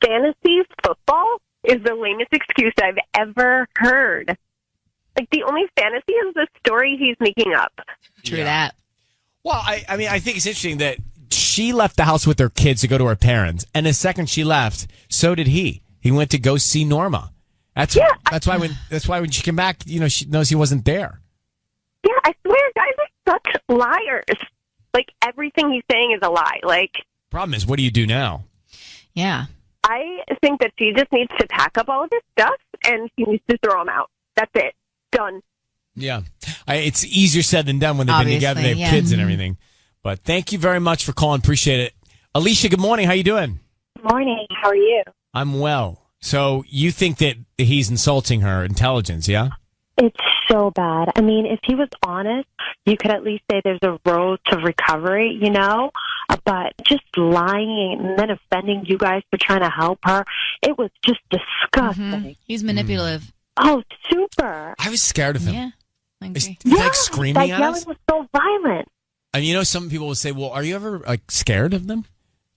Fantasy football is the lamest excuse I've ever heard. Like, the only fantasy is the story he's making up. True that. Well, I mean, I think it's interesting that she left the house with her kids to go to her parents, and the second she left, so did he. He went to go see Norma. That's why when she came back, you know, she knows he wasn't there. Yeah, I swear, guys are such liars. Like, everything he's saying is a lie. Like, Problem is, what do you do now? Yeah. I think that she just needs to pack up all of his stuff, and she needs to throw him out. That's it. Done. Yeah. It's easier said than done when they've been together, they have kids and everything. But thank you very much for calling. Appreciate it. Alicia, good morning. How you doing? Morning. How are you? I'm well. So you think that he's insulting her intelligence, yeah? It's so bad. I mean, if he was honest, you could at least say there's a road to recovery, you know? But just lying and then offending you guys for trying to help her, it was just disgusting. He's manipulative. Oh, super. I was scared of him. Yeah. I Is agree. he, like screaming that at yelling us? was so violent. And you know, some people will say, well, are you ever like scared of them?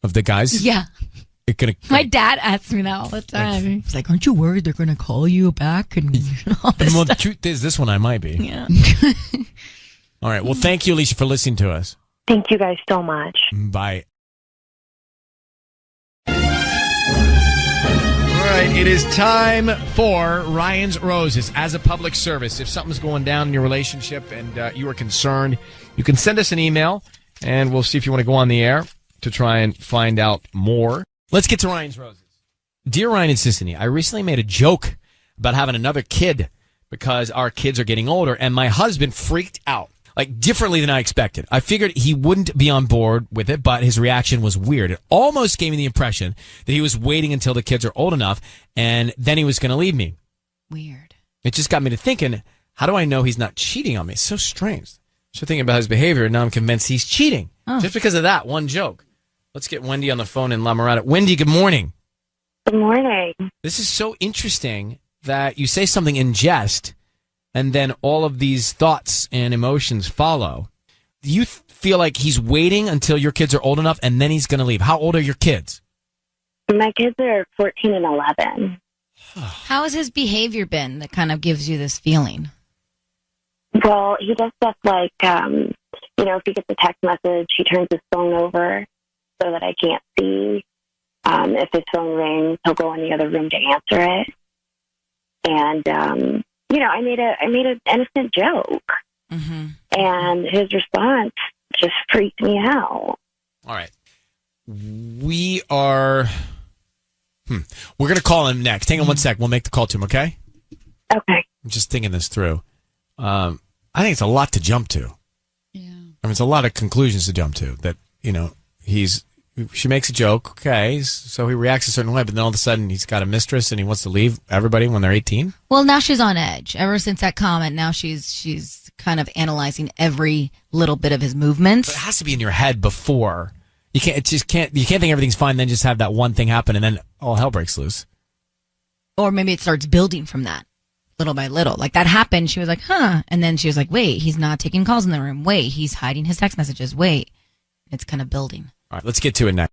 Of the guys? Yeah. It gonna, My dad asks me that all the time. He's like, aren't you worried they're going to call you back? And all this well, stuff. the truth is, this one I might be. Yeah. All right. Well, thank you, Alicia, for listening to us. Thank you guys so much. Bye. All right. It is time for Ryan's Roses. As a public service, if something's going down in your relationship and you are concerned, you can send us an email, and we'll see if you want to go on the air to try and find out more. Let's get to Ryan's Roses. Dear Ryan and Sissany, I recently made a joke about having another kid because our kids are getting older, and my husband freaked out, like differently than I expected. I figured he wouldn't be on board with it, but his reaction was weird. It almost gave me the impression that he was waiting until the kids are old enough, and then he was going to leave me. Weird. It just got me to thinking, how do I know he's not cheating on me? It's so strange. So thinking about his behavior, and now I'm convinced he's cheating. Just because of that one joke. Let's get Wendy on the phone in La Mirada. Wendy, good morning. Good morning. This is so interesting that you say something in jest, and then all of these thoughts and emotions follow. Do you feel like he's waiting until your kids are old enough, and then he's going to leave? How old are your kids? My kids are 14 and 11. How has his behavior been that kind of gives you this feeling? Well, he does stuff like, if he gets a text message, he turns his phone over so that I can't see. If his phone rings, he'll go in the other room to answer it. And, I made an innocent joke. Mm-hmm. And his response just freaked me out. All right. We are... We're going to call him next. Hang on one sec. We'll make the call to him, okay? Okay. I'm just thinking this through. I think it's a lot to jump to. Yeah. I mean, it's a lot of conclusions to jump to. That, she makes a joke, okay, so he reacts a certain way, but then all of a sudden he's got a mistress and he wants to leave everybody when they're 18? Well, now she's on edge. Ever since that comment, now she's kind of analyzing every little bit of his movements. But it has to be in your head before. You can't think everything's fine, then just have that one thing happen and then all hell breaks loose. Or maybe it starts building from that, little by little. Like that happened, she was like, huh. And then she was like, wait, he's not taking calls in the room. Wait, he's hiding his text messages. Wait. It's kind of building. All right, let's get to it next.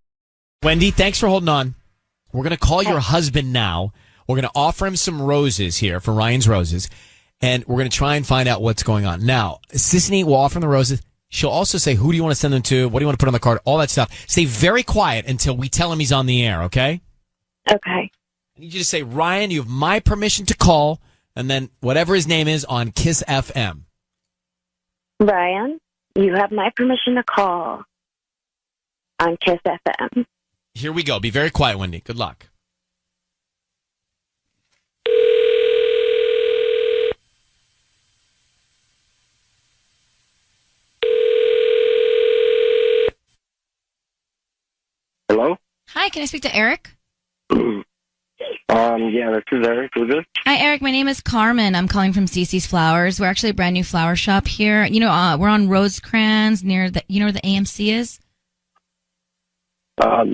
Wendy, thanks for holding on. We're going to call your husband now. We're going to offer him some roses here for Ryan's Roses, and we're going to try and find out what's going on. Now, Sissany will offer him the roses. She'll also say, who do you want to send them to? What do you want to put on the card? All that stuff. Stay very quiet until we tell him he's on the air, okay? Okay. I need you to say, Ryan, you have my permission to call, and then whatever his name is on Kiss FM. Ryan, you have my permission to call on Kiss FM. Here we go. Be very quiet, Wendy. Good luck. Hello? Hi, can I speak to Eric? Yeah, this is Eric. Who's this? Hi, Eric. My name is Carmen. I'm calling from Cece's Flowers. We're actually a brand new flower shop here. We're on Rosecrans near the, where the AMC is?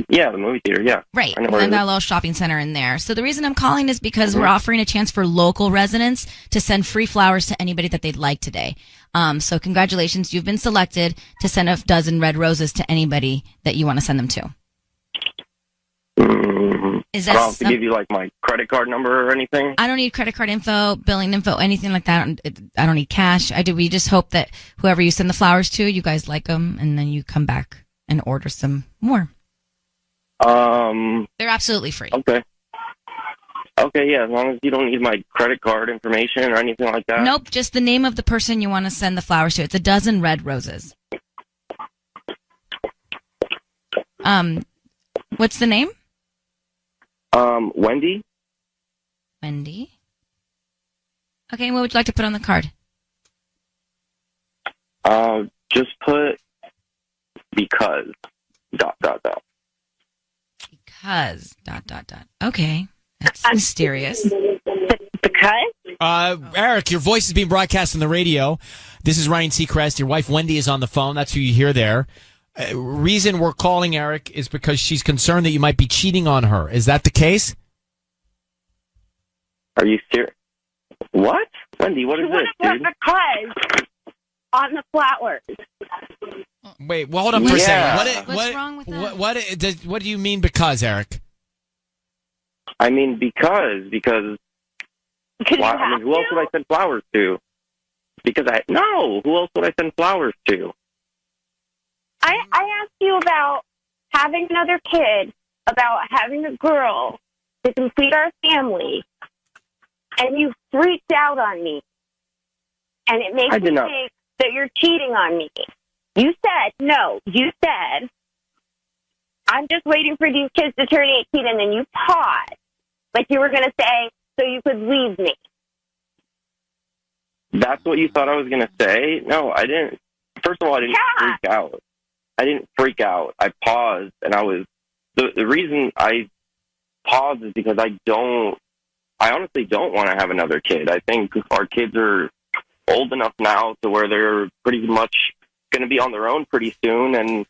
Yeah, the movie theater, yeah. Right, I know and where then it that is. little shopping center in there. So the reason I'm calling is because we're offering a chance for local residents to send free flowers to anybody that they'd like today. So congratulations, you've been selected to send a dozen red roses to anybody that you want to send them to. Is that I don't have to give you like my credit card number or anything? I don't need credit card info, billing info, anything like that. I don't need cash. We just hope that whoever you send the flowers to, you guys like them, and then you come back and order some more. They're absolutely free. Okay. Okay, yeah, as long as you don't need my credit card information or anything like that. Nope, just the name of the person you want to send the flowers to. It's a dozen red roses. What's the name? Wendy. 1 Okay, what would you like to put on the card? Just put because ... Because ... Okay, that's mysterious. Because? Eric, your voice is being broadcast on the radio. This is Ryan Seacrest. Your wife Wendy is on the phone. That's who you hear there. Reason we're calling Eric is because she's concerned that you might be cheating on her. Is that the case? Are you serious? What? Wendy, what is this, dude? Because on the flowers. Wait, well, hold on for a second. What's wrong with that? What do you mean because, Eric? I mean because why, I mean, who else would I send flowers to? Who else would I send flowers to? I asked you about having another kid, about having a girl to complete our family, and you freaked out on me. And it makes me think that you're cheating on me. You said, I'm just waiting for these kids to turn 18, and then you paused. Like you were going to say, so you could leave me. That's what you thought I was going to say? No, I didn't. First of all, I didn't freak out. I didn't freak out. I paused, and the reason I paused is because I honestly don't want to have another kid. I think our kids are old enough now to where they're pretty much going to be on their own pretty soon, and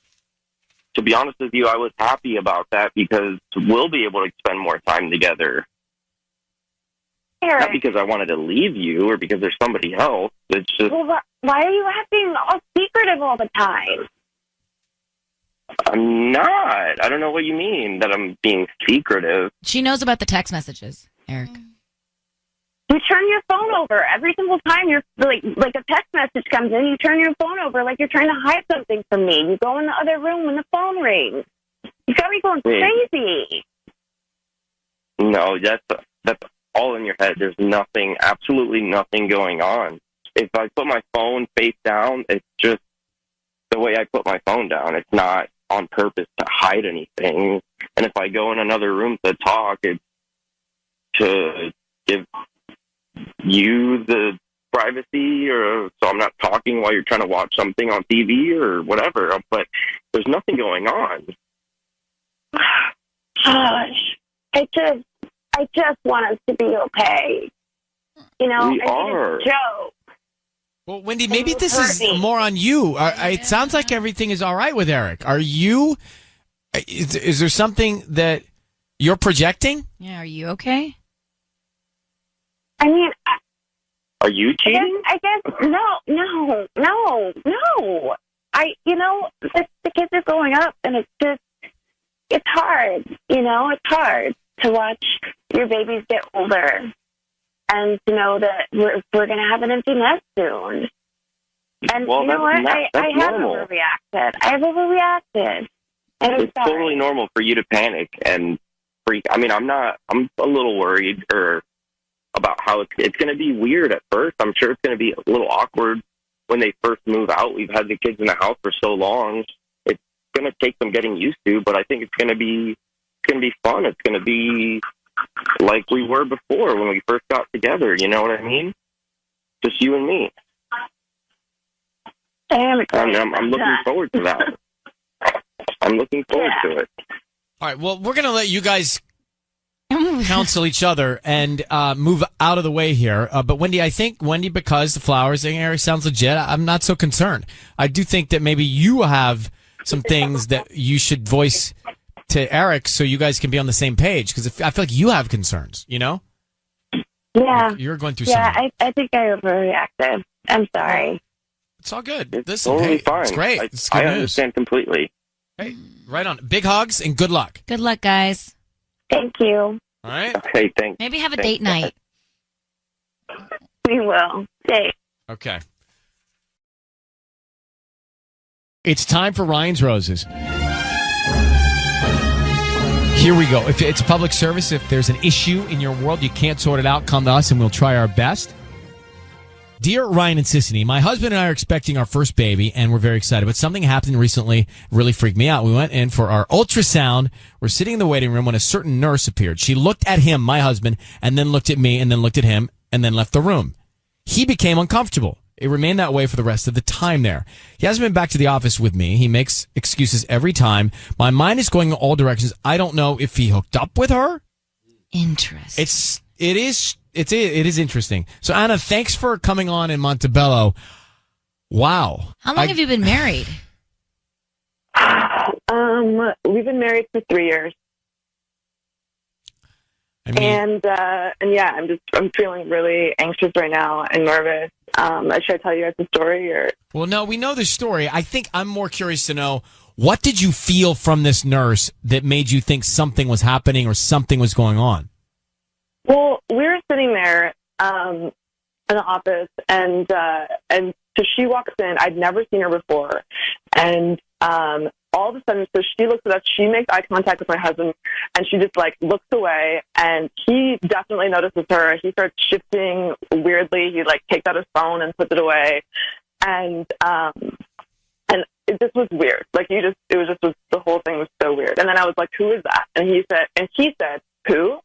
to be honest with you, I was happy about that because we'll be able to spend more time together. Eric. Not because I wanted to leave you or because there's somebody else. It's just... Well, why are you acting all secretive all the time? I'm not. I don't know what you mean that I'm being secretive. She knows about the text messages, Eric. You turn your phone over every single time you're like a text message comes in. You turn your phone over like you're trying to hide something from me. You go in the other room when the phone rings. You got me going crazy. No, that's all in your head. There's nothing, absolutely nothing going on. If I put my phone face down, it's just the way I put my phone down. It's not on purpose to hide anything. And if I go in another room to talk, it's to give you the privacy, or so I'm not talking while you're trying to watch something on TV or whatever. But there's nothing going on. Gosh, I just want us to be okay. You know, We are. It's a joke. Well, Wendy, maybe this is more on you. It sounds like everything is all right with Eric. Are you? Is there something that you're projecting? Yeah, are you okay? I mean, are you cheating? I guess no. The kids are growing up, and it's hard. It's hard to watch your babies get older, and to know that we're going to have an empty nest soon. And well, you know what? I have normal. overreacted. And I'm It's sorry. totally normal for you to panic and freak. I mean, I'm a little worried about how it's going to be weird at first. I'm sure it's going to be a little awkward when they first move out. We've had the kids in the house for so long. It's going to take them getting used to, but I think it's going to be fun. It's going to be like we were before when we first got together. You know what I mean? Just you and me. I'm looking forward to that. I'm looking forward to it. All right. Well, we're going to let you guys counsel each other and move out of the way here. But Wendy, I think because the flowers thing, Eric, sounds legit. I'm not so concerned. I do think that maybe you have some things that you should voice to Eric so you guys can be on the same page, because I feel like you have concerns. Yeah. You're going through something. something. I think I overreacted. I'm sorry. It's all good. It's Listen, totally hey, fine. it's great. It's good I news. understand completely. Hey, right on. Big hugs and good luck. Good luck, guys. Thank you. All right. Okay, thanks. Maybe have a date night. We will. Thanks. Okay. It's time for Ryan's Roses. Here we go. If it's a public service, if there's an issue in your world, you can't sort it out, come to us and we'll try our best. Dear Ryan and Sissany, my husband and I are expecting our first baby, and we're very excited. But something happened recently, really freaked me out. We went in for our ultrasound. We're sitting in the waiting room when a certain nurse appeared. She looked at him, my husband, and then looked at me, and then looked at him, and then left the room. he became uncomfortable. It remained that way for the rest of the time there. He hasn't been back to the office with me. He makes excuses every time. My mind is going in all directions. I don't know if he hooked up with her. Interesting. It is interesting. So Anna, thanks for coming on in Montebello. Wow. How long have you been married? We've been married for 3 years. And yeah, I'm feeling really anxious right now and nervous. Should I tell you guys the story or? Well, no, we know the story. I think I'm more curious to know, what did you feel from this nurse that made you think something was happening or something was going on? Well, we were sitting there in the office, and so she walks in. I'd never seen her before, and all of a sudden, so she looks at us. She makes eye contact with my husband, and she just like looks away. And he definitely notices her. He starts shifting weirdly. He like takes out his phone and puts it away, and it just was weird. Like the whole thing was so weird. And then I was like, "Who is that?" And he said, "Who?"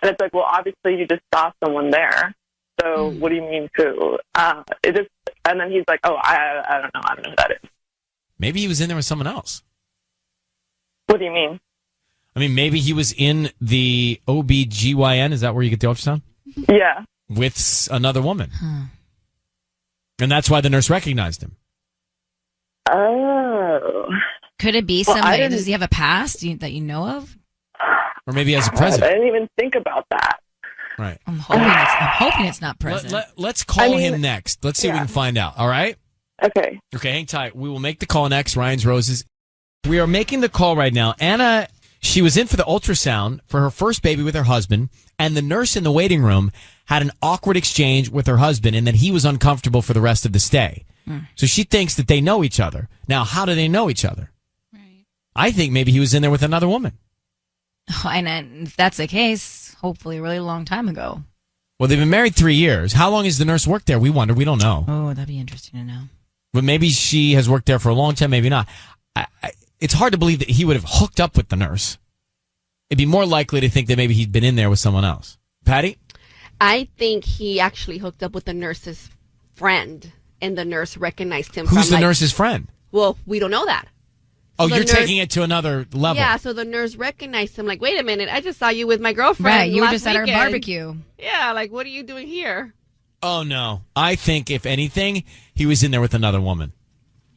And it's like, well, obviously you just saw someone there. So what do you mean who? And then he's like, oh, I don't know. I don't know who that is. Maybe he was in there with someone else. What do you mean? I mean, maybe he was in the OBGYN. Is that where you get the ultrasound? Yeah. With another woman. And that's why the nurse recognized him. Oh. Could it be somebody? Does he have a past that you know of? Or maybe as a president. I didn't even think about that. Right. I'm hoping it's not president. Let's call him next. Let's see if we can find out. All right? Okay. Okay, hang tight. We will make the call next. Ryan's Roses. We are making the call right now. Anna, she was in for the ultrasound for her first baby with her husband, and the nurse in the waiting room had an awkward exchange with her husband, and then he was uncomfortable for the rest of the stay. So she thinks that they know each other. Now, how do they know each other? Right. I think maybe he was in there with another woman. Oh, and if that's the case, hopefully a really long time ago. Well, they've been married 3 years. How long has the nurse worked there? We wonder. We don't know. Oh, that'd be interesting to know. But maybe she has worked there for a long time, maybe not. It's hard to believe that he would have hooked up with the nurse. It'd be more likely to think that maybe he'd been in there with someone else. Patty? I think he actually hooked up with the nurse's friend, and the nurse recognized him. Who's the nurse's friend? Well, we don't know that. Oh, you're taking it to another level. Yeah, so the nurse recognized him, like, wait a minute, I just saw you with my girlfriend. Right, you were just weekend. at our barbecue. Yeah, like, what are you doing here? Oh, no. I think, if anything, he was in there with another woman.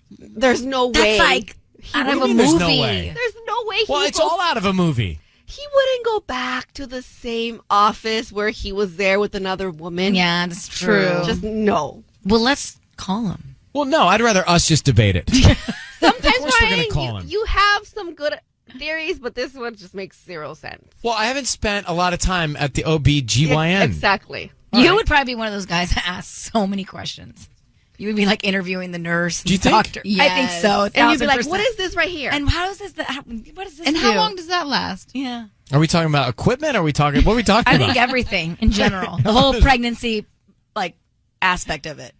There's no way. That's like out of a movie. There's no way. There's no way. Well, it's all out of a movie. He wouldn't go back to the same office where he was there with another woman. Yeah, that's true. Just no. Well, let's call him. Well, no, I'd rather us just debate it. Sometimes, we're gonna call him. You have some good theories, but this one just makes zero sense. Well, I haven't spent a lot of time at the OBGYN. Exactly. You would probably be one of those guys that asks so many questions. You would be like interviewing the nurse, Do you the think? doctor. Yes. I think so. And you'd be like, 1000%. what is this right here? And how does this? What does this? And do? how long does that last? Yeah. Are we talking about equipment? Or are we talking? What are we talking I about? think everything in general, the whole pregnancy, like aspect of it.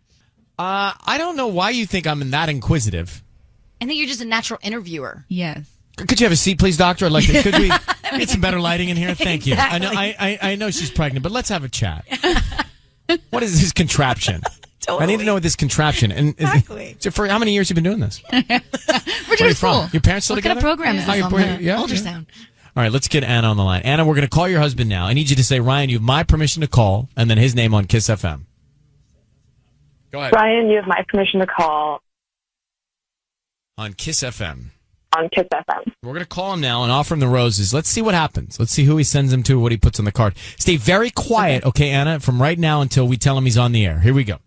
I don't know why you think I'm that inquisitive. I think you're just a natural interviewer. Yes. Could you have a seat, please, doctor? I'd like to. Could we get some better lighting in here? Thank you. Exactly. I know she's pregnant, but let's have a chat. What is this contraption? Totally. I need to know what this contraption. And Exactly. for how many years have you been doing this? We're Where are doing you from? school. Your parents still What together? kind of program is Oh, this you're on born- the yeah, ultrasound? All right, let's get Anna on the line. Anna, we're going to call your husband now. I need you to say, Ryan, you have my permission to call, and then his name on Kiss FM. Go ahead. Ryan, you have my permission to call On Kiss FM. on Kiss FM. We're going to call him now and offer him the roses. Let's see what happens. Let's see who he sends him to, what he puts on the card. Stay very quiet, okay, Anna, from right now until we tell him he's on the air. Here we go.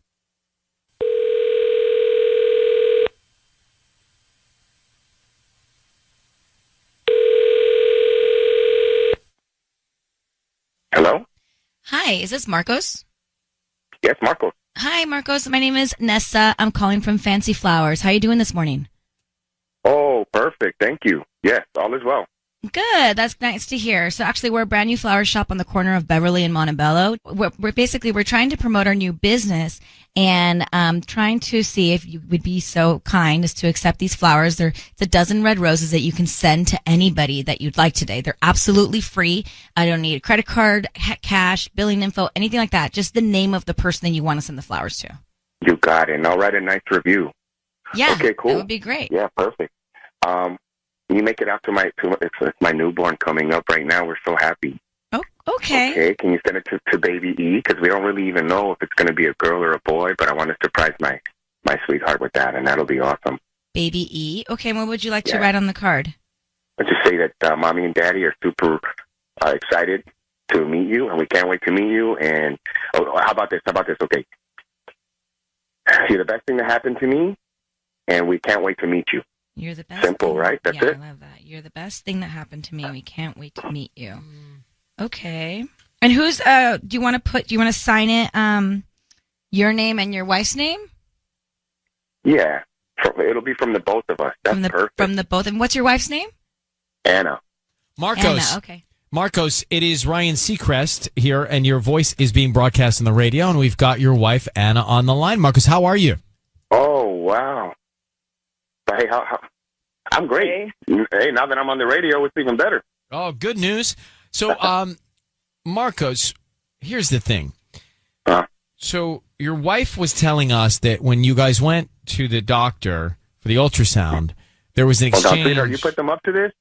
Hello? Hi, is this Marcos? Yes, Marco. Hi, Marcos. My name is Nessa. I'm calling from Fancy Flowers. How are you doing this morning? Oh, perfect. Thank you. Yes, all is well. Good. That's nice to hear. So actually, we're a brand new flower shop on the corner of Beverly and Montebello. We're trying to promote our new business and trying to see if you would be so kind as to accept these flowers. It's a dozen red roses that you can send to anybody that you'd like today. They're absolutely free. I don't need a credit card, cash, billing info, anything like that. Just the name of the person that you want to send the flowers to. You got it. And I'll write a nice review. Yeah. Okay, cool. That would be great. Yeah, perfect. You make it after it's my newborn coming up right now. We're so happy. Oh, okay. Okay, can you send it to baby E? Because we don't really even know if it's going to be a girl or a boy, but I want to surprise my sweetheart with that, and that'll be awesome. Baby E. Okay, and what would you like to write on the card? Let's just say that Mommy and Daddy are super excited to meet you, and we can't wait to meet you. And how about this? Okay. You're the best thing that happened to me, and we can't wait to meet you. You're the best. Simple, right? That's it. I love that. You're the best thing that happened to me. We can't wait to meet you. Okay. And who's do you want to sign it your name and your wife's name? Yeah. It'll be from the both of us. That's perfect. From the both. And what's your wife's name? Anna. Marcos. Anna, okay. Marcos, it is Ryan Seacrest here, and your voice is being broadcast on the radio, and we've got your wife, Anna, on the line. Marcos, how are you? Oh, wow. Hey, I'm great. Hey, now that I'm on the radio, it's even better. Oh, good news. So, Marcos, here's the thing. So your wife was telling us that when you guys went to the doctor for the ultrasound, there was an exchange. Hold on, sweetheart, you put them up to this?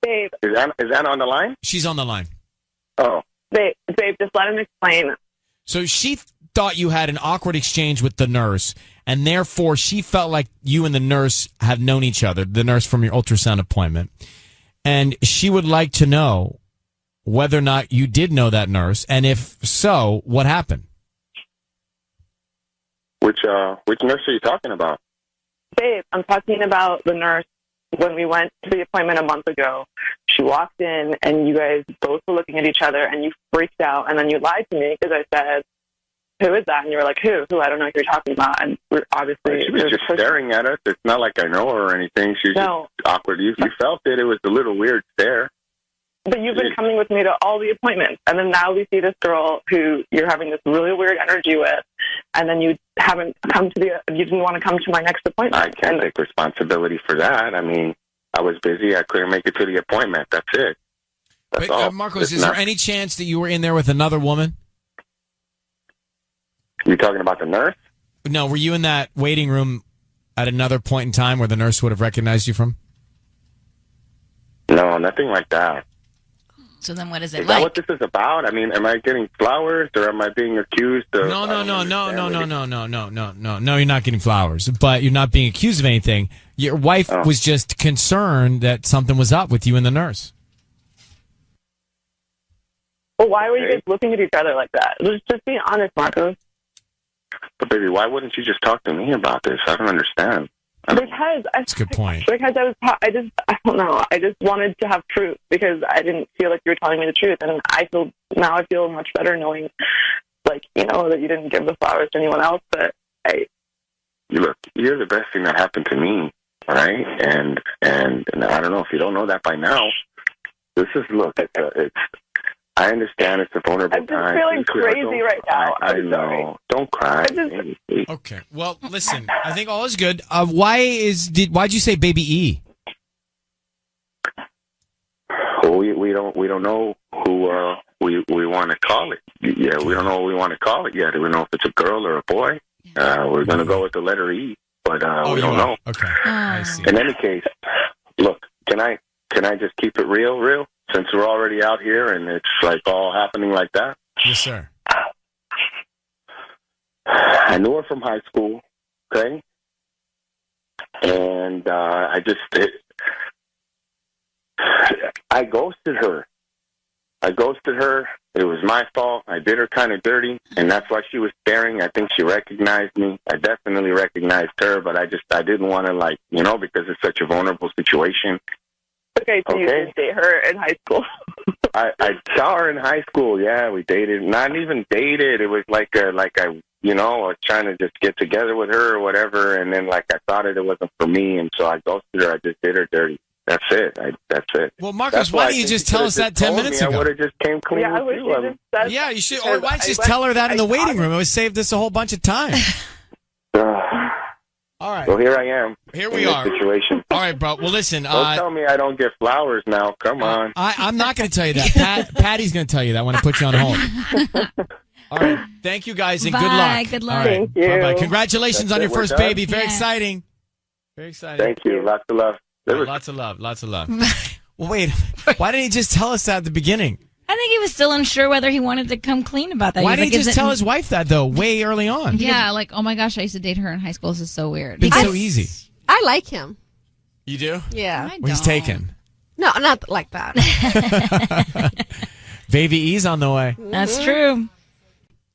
Babe. Is Anna on the line? She's on the line. Oh. Babe, just let him explain. So she thought you had an awkward exchange with the nurse, and therefore she felt like you and the nurse have known each other, the nurse from your ultrasound appointment. And she would like to know whether or not you did know that nurse, and if so, what happened? Which nurse are you talking about? Babe, I'm talking about the nurse when we went to the appointment a month ago. She walked in, and you guys both were looking at each other, and you freaked out, and then you lied to me because I said, "Who is that?" And you were like, "Who? I don't know what you're talking about." And we're obviously... She was just staring at us. It's not like I know her or anything. She's just awkward. You felt it. It was a little weird stare. But you've been coming with me to all the appointments, and then now we see this girl who you're having this really weird energy with, and then you haven't come to you didn't want to come to my next appointment. I can't take responsibility for that. I mean, I was busy. I couldn't make it to the appointment. That's it. That's all. Marcos, is there any chance that you were in there with another woman? You talking about the nurse? No, were you in that waiting room at another point in time where the nurse would have recognized you from? No, nothing like that. So then what is it like? Is like? that what this is about? I mean, am I getting flowers or am I being accused of... No, you're not getting flowers, but you're not being accused of anything. Your wife was just concerned that something was up with you and the nurse. Well, why were you guys looking at each other like that? Just be honest, Marcos. But baby, why wouldn't you just talk to me about this? I don't understand. That's a good point. Because I don't know. I just wanted to have proof because I didn't feel like you were telling me the truth, and I feel much better knowing, that you didn't give the flowers to anyone else. But look, you're the best thing that happened to me, all right? And I don't know if you don't know that by now. This is I understand it's a vulnerable time. I'm just feeling crazy right now. I know. Don't cry. Okay. Well, listen. I think all is good. Why'd you say baby E? Well, we don't know who we want to call it. Yeah, we don't know what we want to call it yet. We don't know if it's a girl or a boy. We're going to go with the letter E, but we don't know. Okay. I see. In any case, look, can I just keep it real? Since we're already out here and it's all happening like that. Yes, sir. I knew her from high school, okay? And I ghosted her. It was my fault. I did her kind of dirty, and that's why she was staring. I think she recognized me. I definitely recognized her, but I didn't want to, because it's such a vulnerable situation. Okay, so you did date her in high school. I saw her in high school. Yeah, we dated. Not even dated. It was I was trying to just get together with her or whatever. And then I thought it wasn't for me. And so I ghosted her. I just did her dirty. That's it. That's it. Well, Marcos, why don't you just tell us that 10 minutes ago? I would have just came clean Yeah, I with wish you. you just said Yeah, you should. Oh, Or why don't you just tell her that in the waiting room? It would save us a whole bunch of time. All right. Well, here I am. Here in we this are. Situation. All right, bro. Well, listen. Don't tell me I don't get flowers now. Come on. I'm not going to tell you that. Patty's going to tell you that when I put you on hold. All right. Thank you, guys, and good luck. Good luck. All right. Thank you. Bye-bye. Congratulations on your We're first done? baby. Very exciting. Very exciting. Thank you. Lots of love. Lots of love. Lots of love. Well, wait. Why didn't he just tell us that at the beginning? I think he was still unsure whether he wanted to come clean about that. Why He was didn't he like, just "Is it- tell his wife that, though, way early on? Yeah, like, oh my gosh, I used to date her in high school. This is so weird. It's so easy. I like him. You do? Yeah. Well, he's taken. No, not like that. Baby E's on the way. That's true.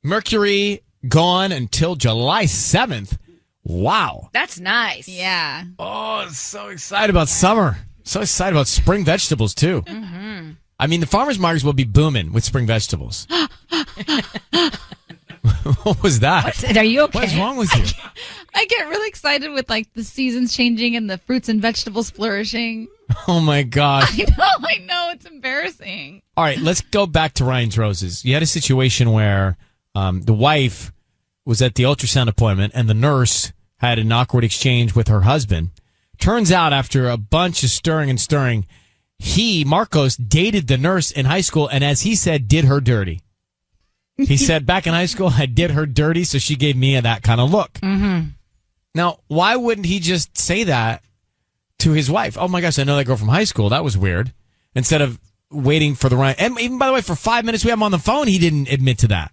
Mercury gone until July 7th. Wow. That's nice. Yeah. Oh, so excited about summer. So excited about spring vegetables, too. Mm-hmm. I mean, the farmers markets will be booming with spring vegetables. What was that? Are you okay? What's wrong with you? I get really excited with like the seasons changing and the fruits and vegetables flourishing. Oh, my gosh. I know, it's embarrassing. All right, let's go back to Ryan's Roses. You had a situation where the wife was at the ultrasound appointment and the nurse had an awkward exchange with her husband. Turns out after a bunch of stirring, he, Marcos, dated the nurse in high school and, as he said, did her dirty. He said, back in high school, I did her dirty, so she gave me that kind of look. Mm-hmm. Now, why wouldn't he just say that to his wife? Oh, my gosh, I know that girl from high school. That was weird. Instead of waiting for the Ryan. And even, by the way, for 5 minutes we had him on the phone, he didn't admit to that.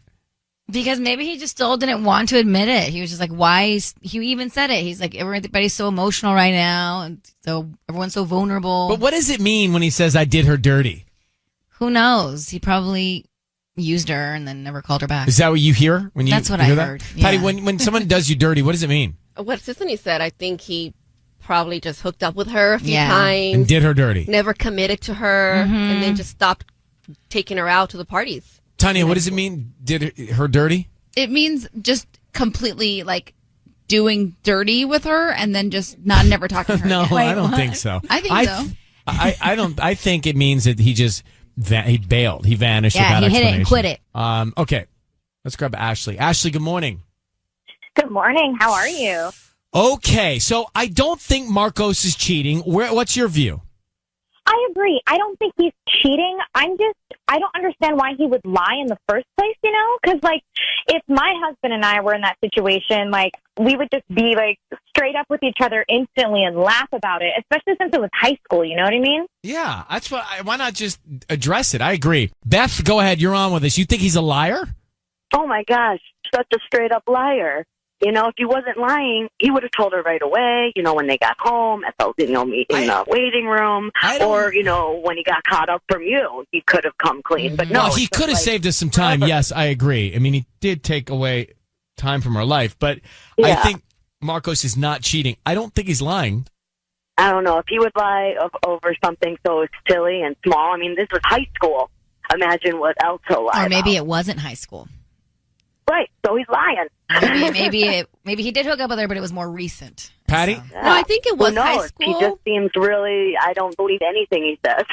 Because maybe he just still didn't want to admit it. He was just like, why? He even said it. He's like, everybody's so emotional right now, and so everyone's so vulnerable. But what does it mean when he says, I did her dirty? Who knows? He probably used her and then never called her back. Is that what you hear? When you That's what hear I that? heard. Patty, Yeah. when someone does you dirty, what does it mean? What Sissany said, I think he probably just hooked up with her a few Yeah. times. And did her dirty. Never committed to her, Mm-hmm. and then just stopped taking her out to the parties. Tanya, what does it mean, did her dirty? It means just completely like doing dirty with her and then just never talking to her. No, again. I don't think so. I think so. I don't. I think it means that he just he bailed. He vanished. Yeah, without he hit it and explanation. quit it. Okay, let's grab Ashley. Ashley, good morning. Good morning. How are you? Okay, so I don't think Marcos is cheating. What's your view? I agree. I don't think he's cheating. I don't understand why he would lie in the first place, you know? Because, like, if my husband and I were in that situation, like, we would just be, like, straight up with each other instantly and laugh about it, especially since it was high school, you know what I mean? Yeah, that's what. Why not just address it? I agree. Beth, go ahead. You're on with us. You think he's a liar? Oh my gosh, such a straight up liar. You know, if he wasn't lying, he would have told her right away, you know, when they got home at the, meeting in the waiting room, or, you know, when he got caught up from you, he could have come clean. But no, Well, he it's could have like, saved us some time. Yes, I agree. I mean, he did take away time from our life, but I Yeah. think Marcos is not cheating. I don't think he's lying. I don't know, if he would lie over something so silly and small. I mean, this was high school. Imagine what else he'll lie Or maybe about. it wasn't high school. Right, so he's lying. Maybe he did hook up with her, but it was more recent. Patty? Yeah. No, I think it was Who knows? high school. He just seems really, I don't believe anything he says.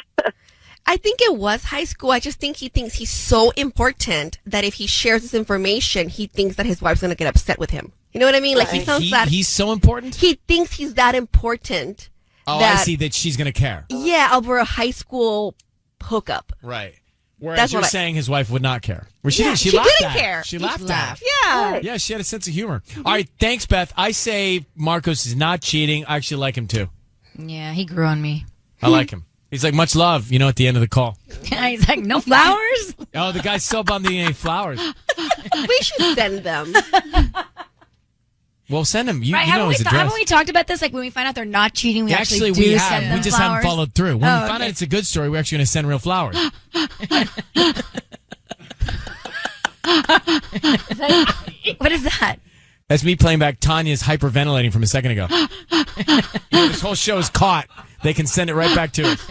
I think it was high school. I just think he thinks he's so important that if he shares this information, he thinks that his wife's going to get upset with him. You know what I mean? Like, he sounds that... He's so important? He thinks he's that important. Oh, that, I see that she's going to care. Yeah, over a high school hookup. Right. Whereas That's you're what I- saying his wife would not care. Well, she Yeah, didn't. She she laughed didn't at it. care. She She laughed at laughed. it. Yeah. Yeah, she had a sense of humor. All right, thanks, Beth. I say Marcos is not cheating. I actually like him, too. Yeah, he grew on me. I like him. He's like, much love, you know, at the end of the call. He's like, no flowers? Oh, the guy's so bummed he didn't eat flowers. We should send them. Well, send him. You know haven't, his address. haven't we talked about this? Like, when we find out they're not cheating, we actually do we send have. them We just flowers? haven't followed through. When we Oh, find out okay. it's a good story, we're actually going to send real flowers. What is that? That's me playing back Tanya's hyperventilating from a second ago. This whole show is caught. They can send it right back to us.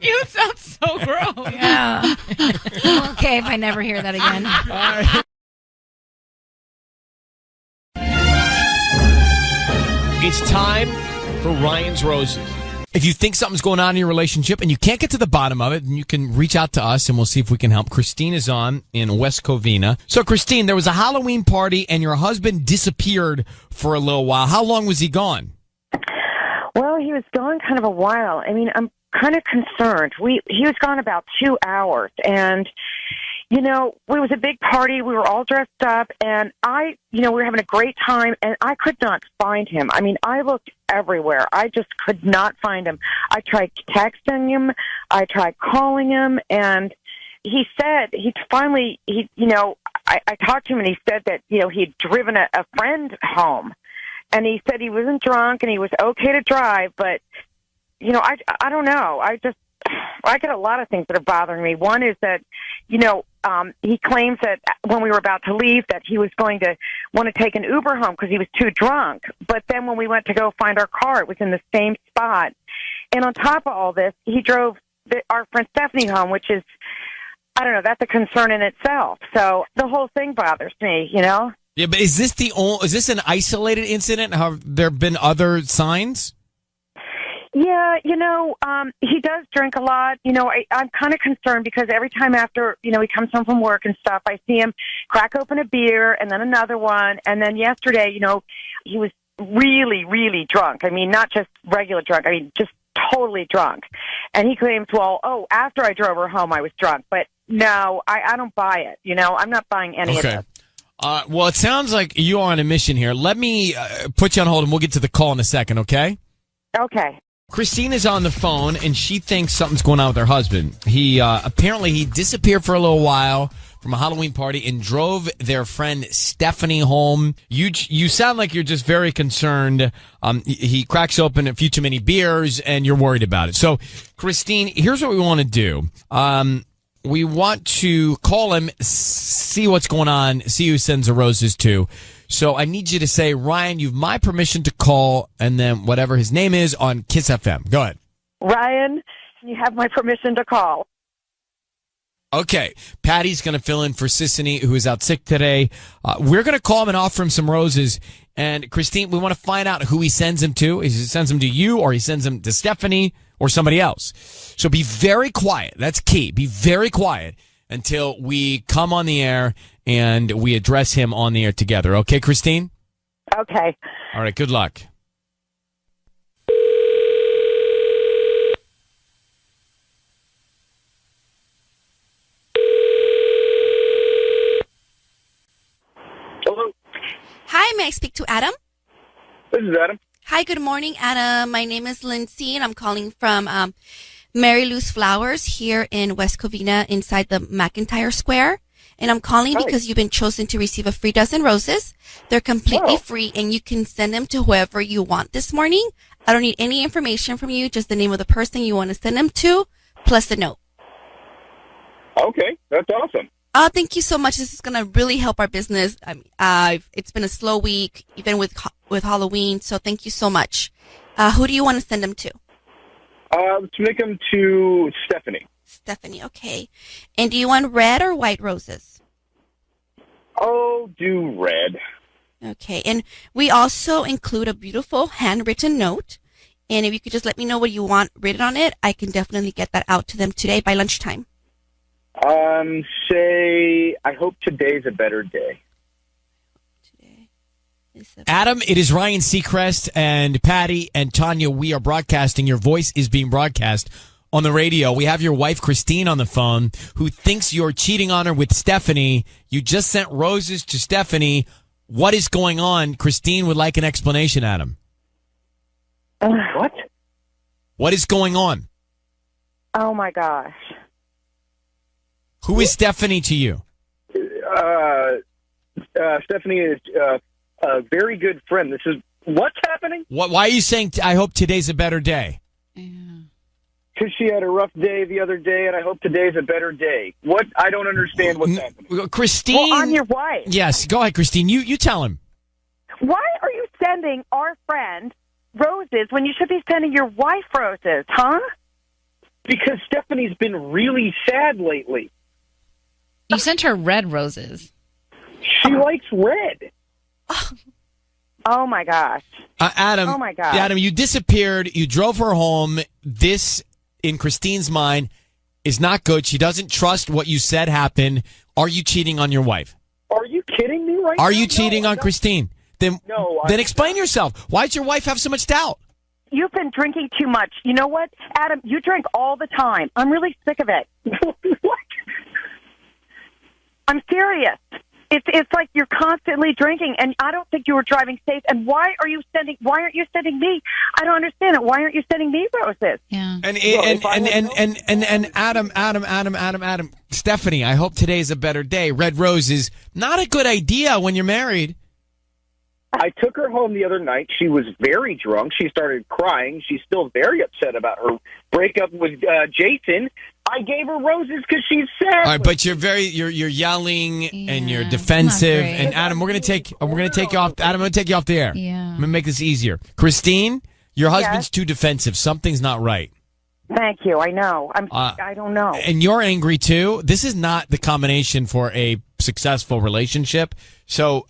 You sound so gross. Yeah. I'm okay if I never hear that again. It's time for Ryan's Roses. If you think something's going on in your relationship and you can't get to the bottom of it, then you can reach out to us and we'll see if we can help. Christine is on in West Covina. So, Christine, there was a Halloween party and your husband disappeared for a little while. How long was he gone? Well, he was gone kind of a while. I mean, I'm kind of concerned. He was gone about 2 hours, and it was a big party. We were all dressed up, and we were having a great time, and I could not find him. I mean, I looked everywhere. I just could not find him. I tried texting him. I tried calling him, and he said I talked to him, and he said that, he'd driven a friend home, and he said he wasn't drunk and he was okay to drive, but, I don't know. I get a lot of things that are bothering me. One is that, he claims that when we were about to leave that he was going to want to take an Uber home because he was too drunk. But then when we went to go find our car, it was in the same spot. And on top of all this, he drove our friend Stephanie home, which is, I don't know, that's a concern in itself. So the whole thing bothers me, Yeah, but is this an isolated incident? Have there been other signs? Yeah, he does drink a lot. I'm kind of concerned because every time after, he comes home from work and stuff, I see him crack open a beer and then another one. And then yesterday, he was really, really drunk. I mean, not just regular drunk. I mean, just totally drunk. And he claims, after I drove her home, I was drunk. But no, I don't buy it. I'm not buying any of this. Well, it sounds like you are on a mission here. Let me put you on hold and we'll get to the call in a second, okay? Okay. Christine is on the phone, and she thinks something's going on with her husband. He apparently he disappeared for a little while from a Halloween party and drove their friend Stephanie home. You sound like you're just very concerned. He cracks open a few too many beers, and you're worried about it. So, Christine, here's what we want to do. We want to call him, see what's going on, see who sends the roses to. So I need you to say, Ryan, you've my permission to call, and then whatever his name is on Kiss FM. Go ahead. Ryan, you have my permission to call. Okay. Patty's going to fill in for Sissany, who is out sick today. We're going to call him and offer him some roses. And Christine, we want to find out who he sends them to. He sends them to you, or he sends them to Stephanie, or somebody else. So be very quiet. That's key. Be very quiet until we come on the air and we address him on the air together. Okay, Christine? Okay. All right, good luck. Hello. Hi, may I speak to Adam? This is Adam. Hi, good morning, Adam. My name is Lindsay, and I'm calling from Mary Lou's Flowers here in West Covina inside the McIntyre Square. And I'm calling because you've been chosen to receive a free dozen roses. They're completely free, and you can send them to whoever you want this morning. I don't need any information from you, just the name of the person you want to send them to, plus a note. Okay, that's awesome. Oh, thank you so much. This is going to really help our business. It's been a slow week, even with Halloween, so thank you so much. Who do you want to send them to? To make them to Stephanie. Stephanie, okay. And do you want red or white roses? Oh, do red. Okay, and we also include a beautiful handwritten note. And if you could just let me know what you want written on it, I can definitely get that out to them today by lunchtime. Say, I hope today's a better day. Adam, it is Ryan Seacrest and Patty and Tanya. We are broadcasting. Your voice is being broadcast on the radio. We have your wife, Christine, on the phone, who thinks you're cheating on her with Stephanie. You just sent roses to Stephanie. What is going on? Christine would like an explanation, Adam. What? What is going on? Oh, my gosh. Who is Stephanie to you? Stephanie is a very good friend. This is what's happening? Why are you saying, I hope today's a better day? Because she had a rough day the other day, and I hope today's a better day. What? I don't understand what's happening. Christine. Well, I'm your wife. Yes, go ahead, Christine. You tell him. Why are you sending our friend roses when you should be sending your wife roses, huh? Because Stephanie's been really sad lately. You sent her red roses. She likes red. Oh my gosh. Adam. Oh my God. Adam, you disappeared. You drove her home. This, in Christine's mind, is not good. She doesn't trust what you said happened. Are you cheating on your wife? Are you kidding me right now? Are you cheating on Christine? Then No, then explain yourself. Why does your wife have so much doubt? You've been drinking too much. You know what, Adam? You drink all the time. I'm really sick of it. What? I'm serious. It's like you're constantly drinking, and I don't think you were driving safe. And why aren't you sending me? I don't understand it. Why aren't you sending me roses? Yeah. And Adam, Stephanie, I hope today's a better day. Red roses, not a good idea when you're married. I took her home the other night. She was very drunk. She started crying. She's still very upset about her breakup with Jason. I gave her roses because she's sad. All right, but you're yelling and you're defensive. And Adam, we're gonna take you off. Adam, I'm gonna take you off the air. Yeah. I'm gonna make this easier. Christine, your husband's too defensive. Something's not right. Thank you. I know. I don't know. And you're angry too. This is not the combination for a successful relationship. So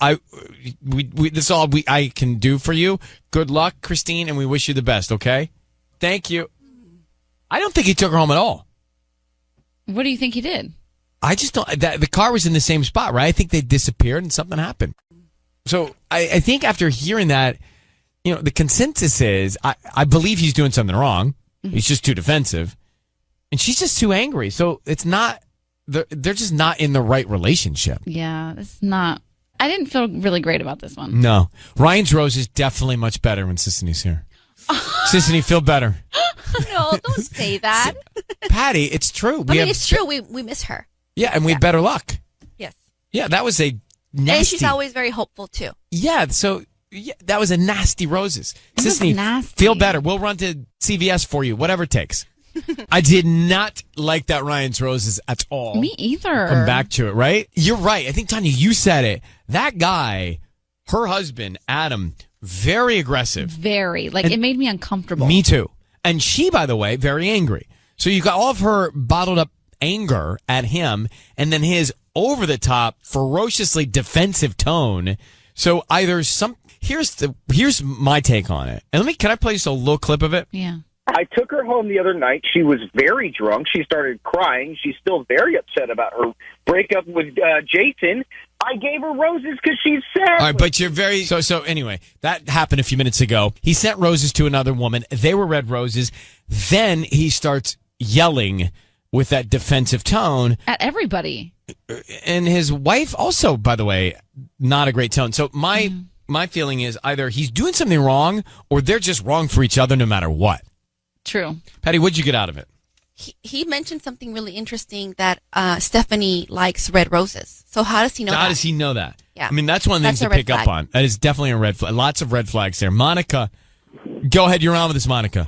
this is all I can do for you. Good luck, Christine, and we wish you the best. Okay? Thank you. I don't think he took her home at all. What do you think he did? I just don't. The car was in the same spot, right? I think they disappeared and something happened. So I think after hearing that, the consensus is I believe he's doing something wrong. He's just too defensive, and she's just too angry. So it's not. They're just not in the right relationship. Yeah, it's not. I didn't feel really great about this one. No, Ryan's rose is definitely much better when Sisney's here. Sisney, feel better. No, don't say that. Patty, it's true. It's true. We miss her. Yeah, and we had better luck. Yes. Yeah, that was a nasty. And she's always very hopeful too. Yeah, so that was a nasty roses. Sisney, feel better. We'll run to CVS for you, whatever it takes. I did not like that Ryan's roses at all. Me either. Come back to it, right? You're right. I think, Tanya, you said it. That guy, her husband, Adam, very aggressive. Very. It made me uncomfortable. Me too. And she, by the way, very angry. So you got all of her bottled up anger at him and then his over-the-top, ferociously defensive tone. So either here's my take on it. And can I play just a little clip of it? Yeah. I took her home the other night. She was very drunk. She started crying. She's still very upset about her breakup with Jason. I gave her roses because she's sad. All right, but you're very... So anyway, that happened a few minutes ago. He sent roses to another woman. They were red roses. Then he starts yelling with that defensive tone. At everybody. And his wife also, by the way, not a great tone. So my feeling is either he's doing something wrong or they're just wrong for each other no matter what. True. Patty, what'd you get out of it? He mentioned something really interesting that Stephanie likes red roses. So how does he know that? How does he know that? Yeah. I mean, that's one of the things to pick up on. That is definitely a red flag. Lots of red flags there. Monica, go ahead. You're on with this, Monica.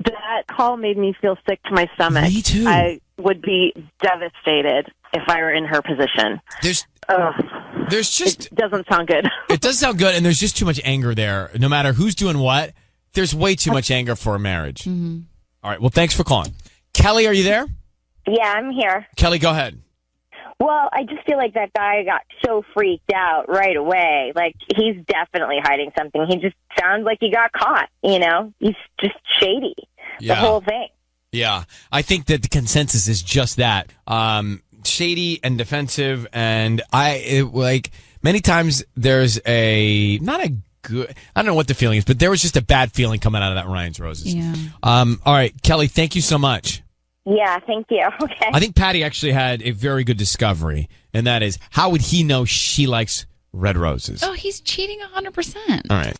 That call made me feel sick to my stomach. Me too. I would be devastated if I were in her position. There's just... It doesn't sound good. It does sound good, and there's just too much anger there. No matter who's doing what, there's way too much anger for a marriage. Mm-hmm. All right, well, thanks for calling. Kelly, are you there? Yeah, I'm here. Kelly, go ahead. Well, I just feel like that guy got so freaked out right away. Like, he's definitely hiding something. He just sounds like he got caught, He's just shady. Yeah. The whole thing. Yeah, I think that the consensus is just that. Shady and defensive, and many times there's not a good, I don't know what the feeling is, but there was just a bad feeling coming out of that Ryan's roses. Yeah. All right, Kelly, thank you so much. Yeah, thank you. Okay. I think Patty actually had a very good discovery, and that is, how would he know she likes red roses? Oh, he's cheating 100%. All right.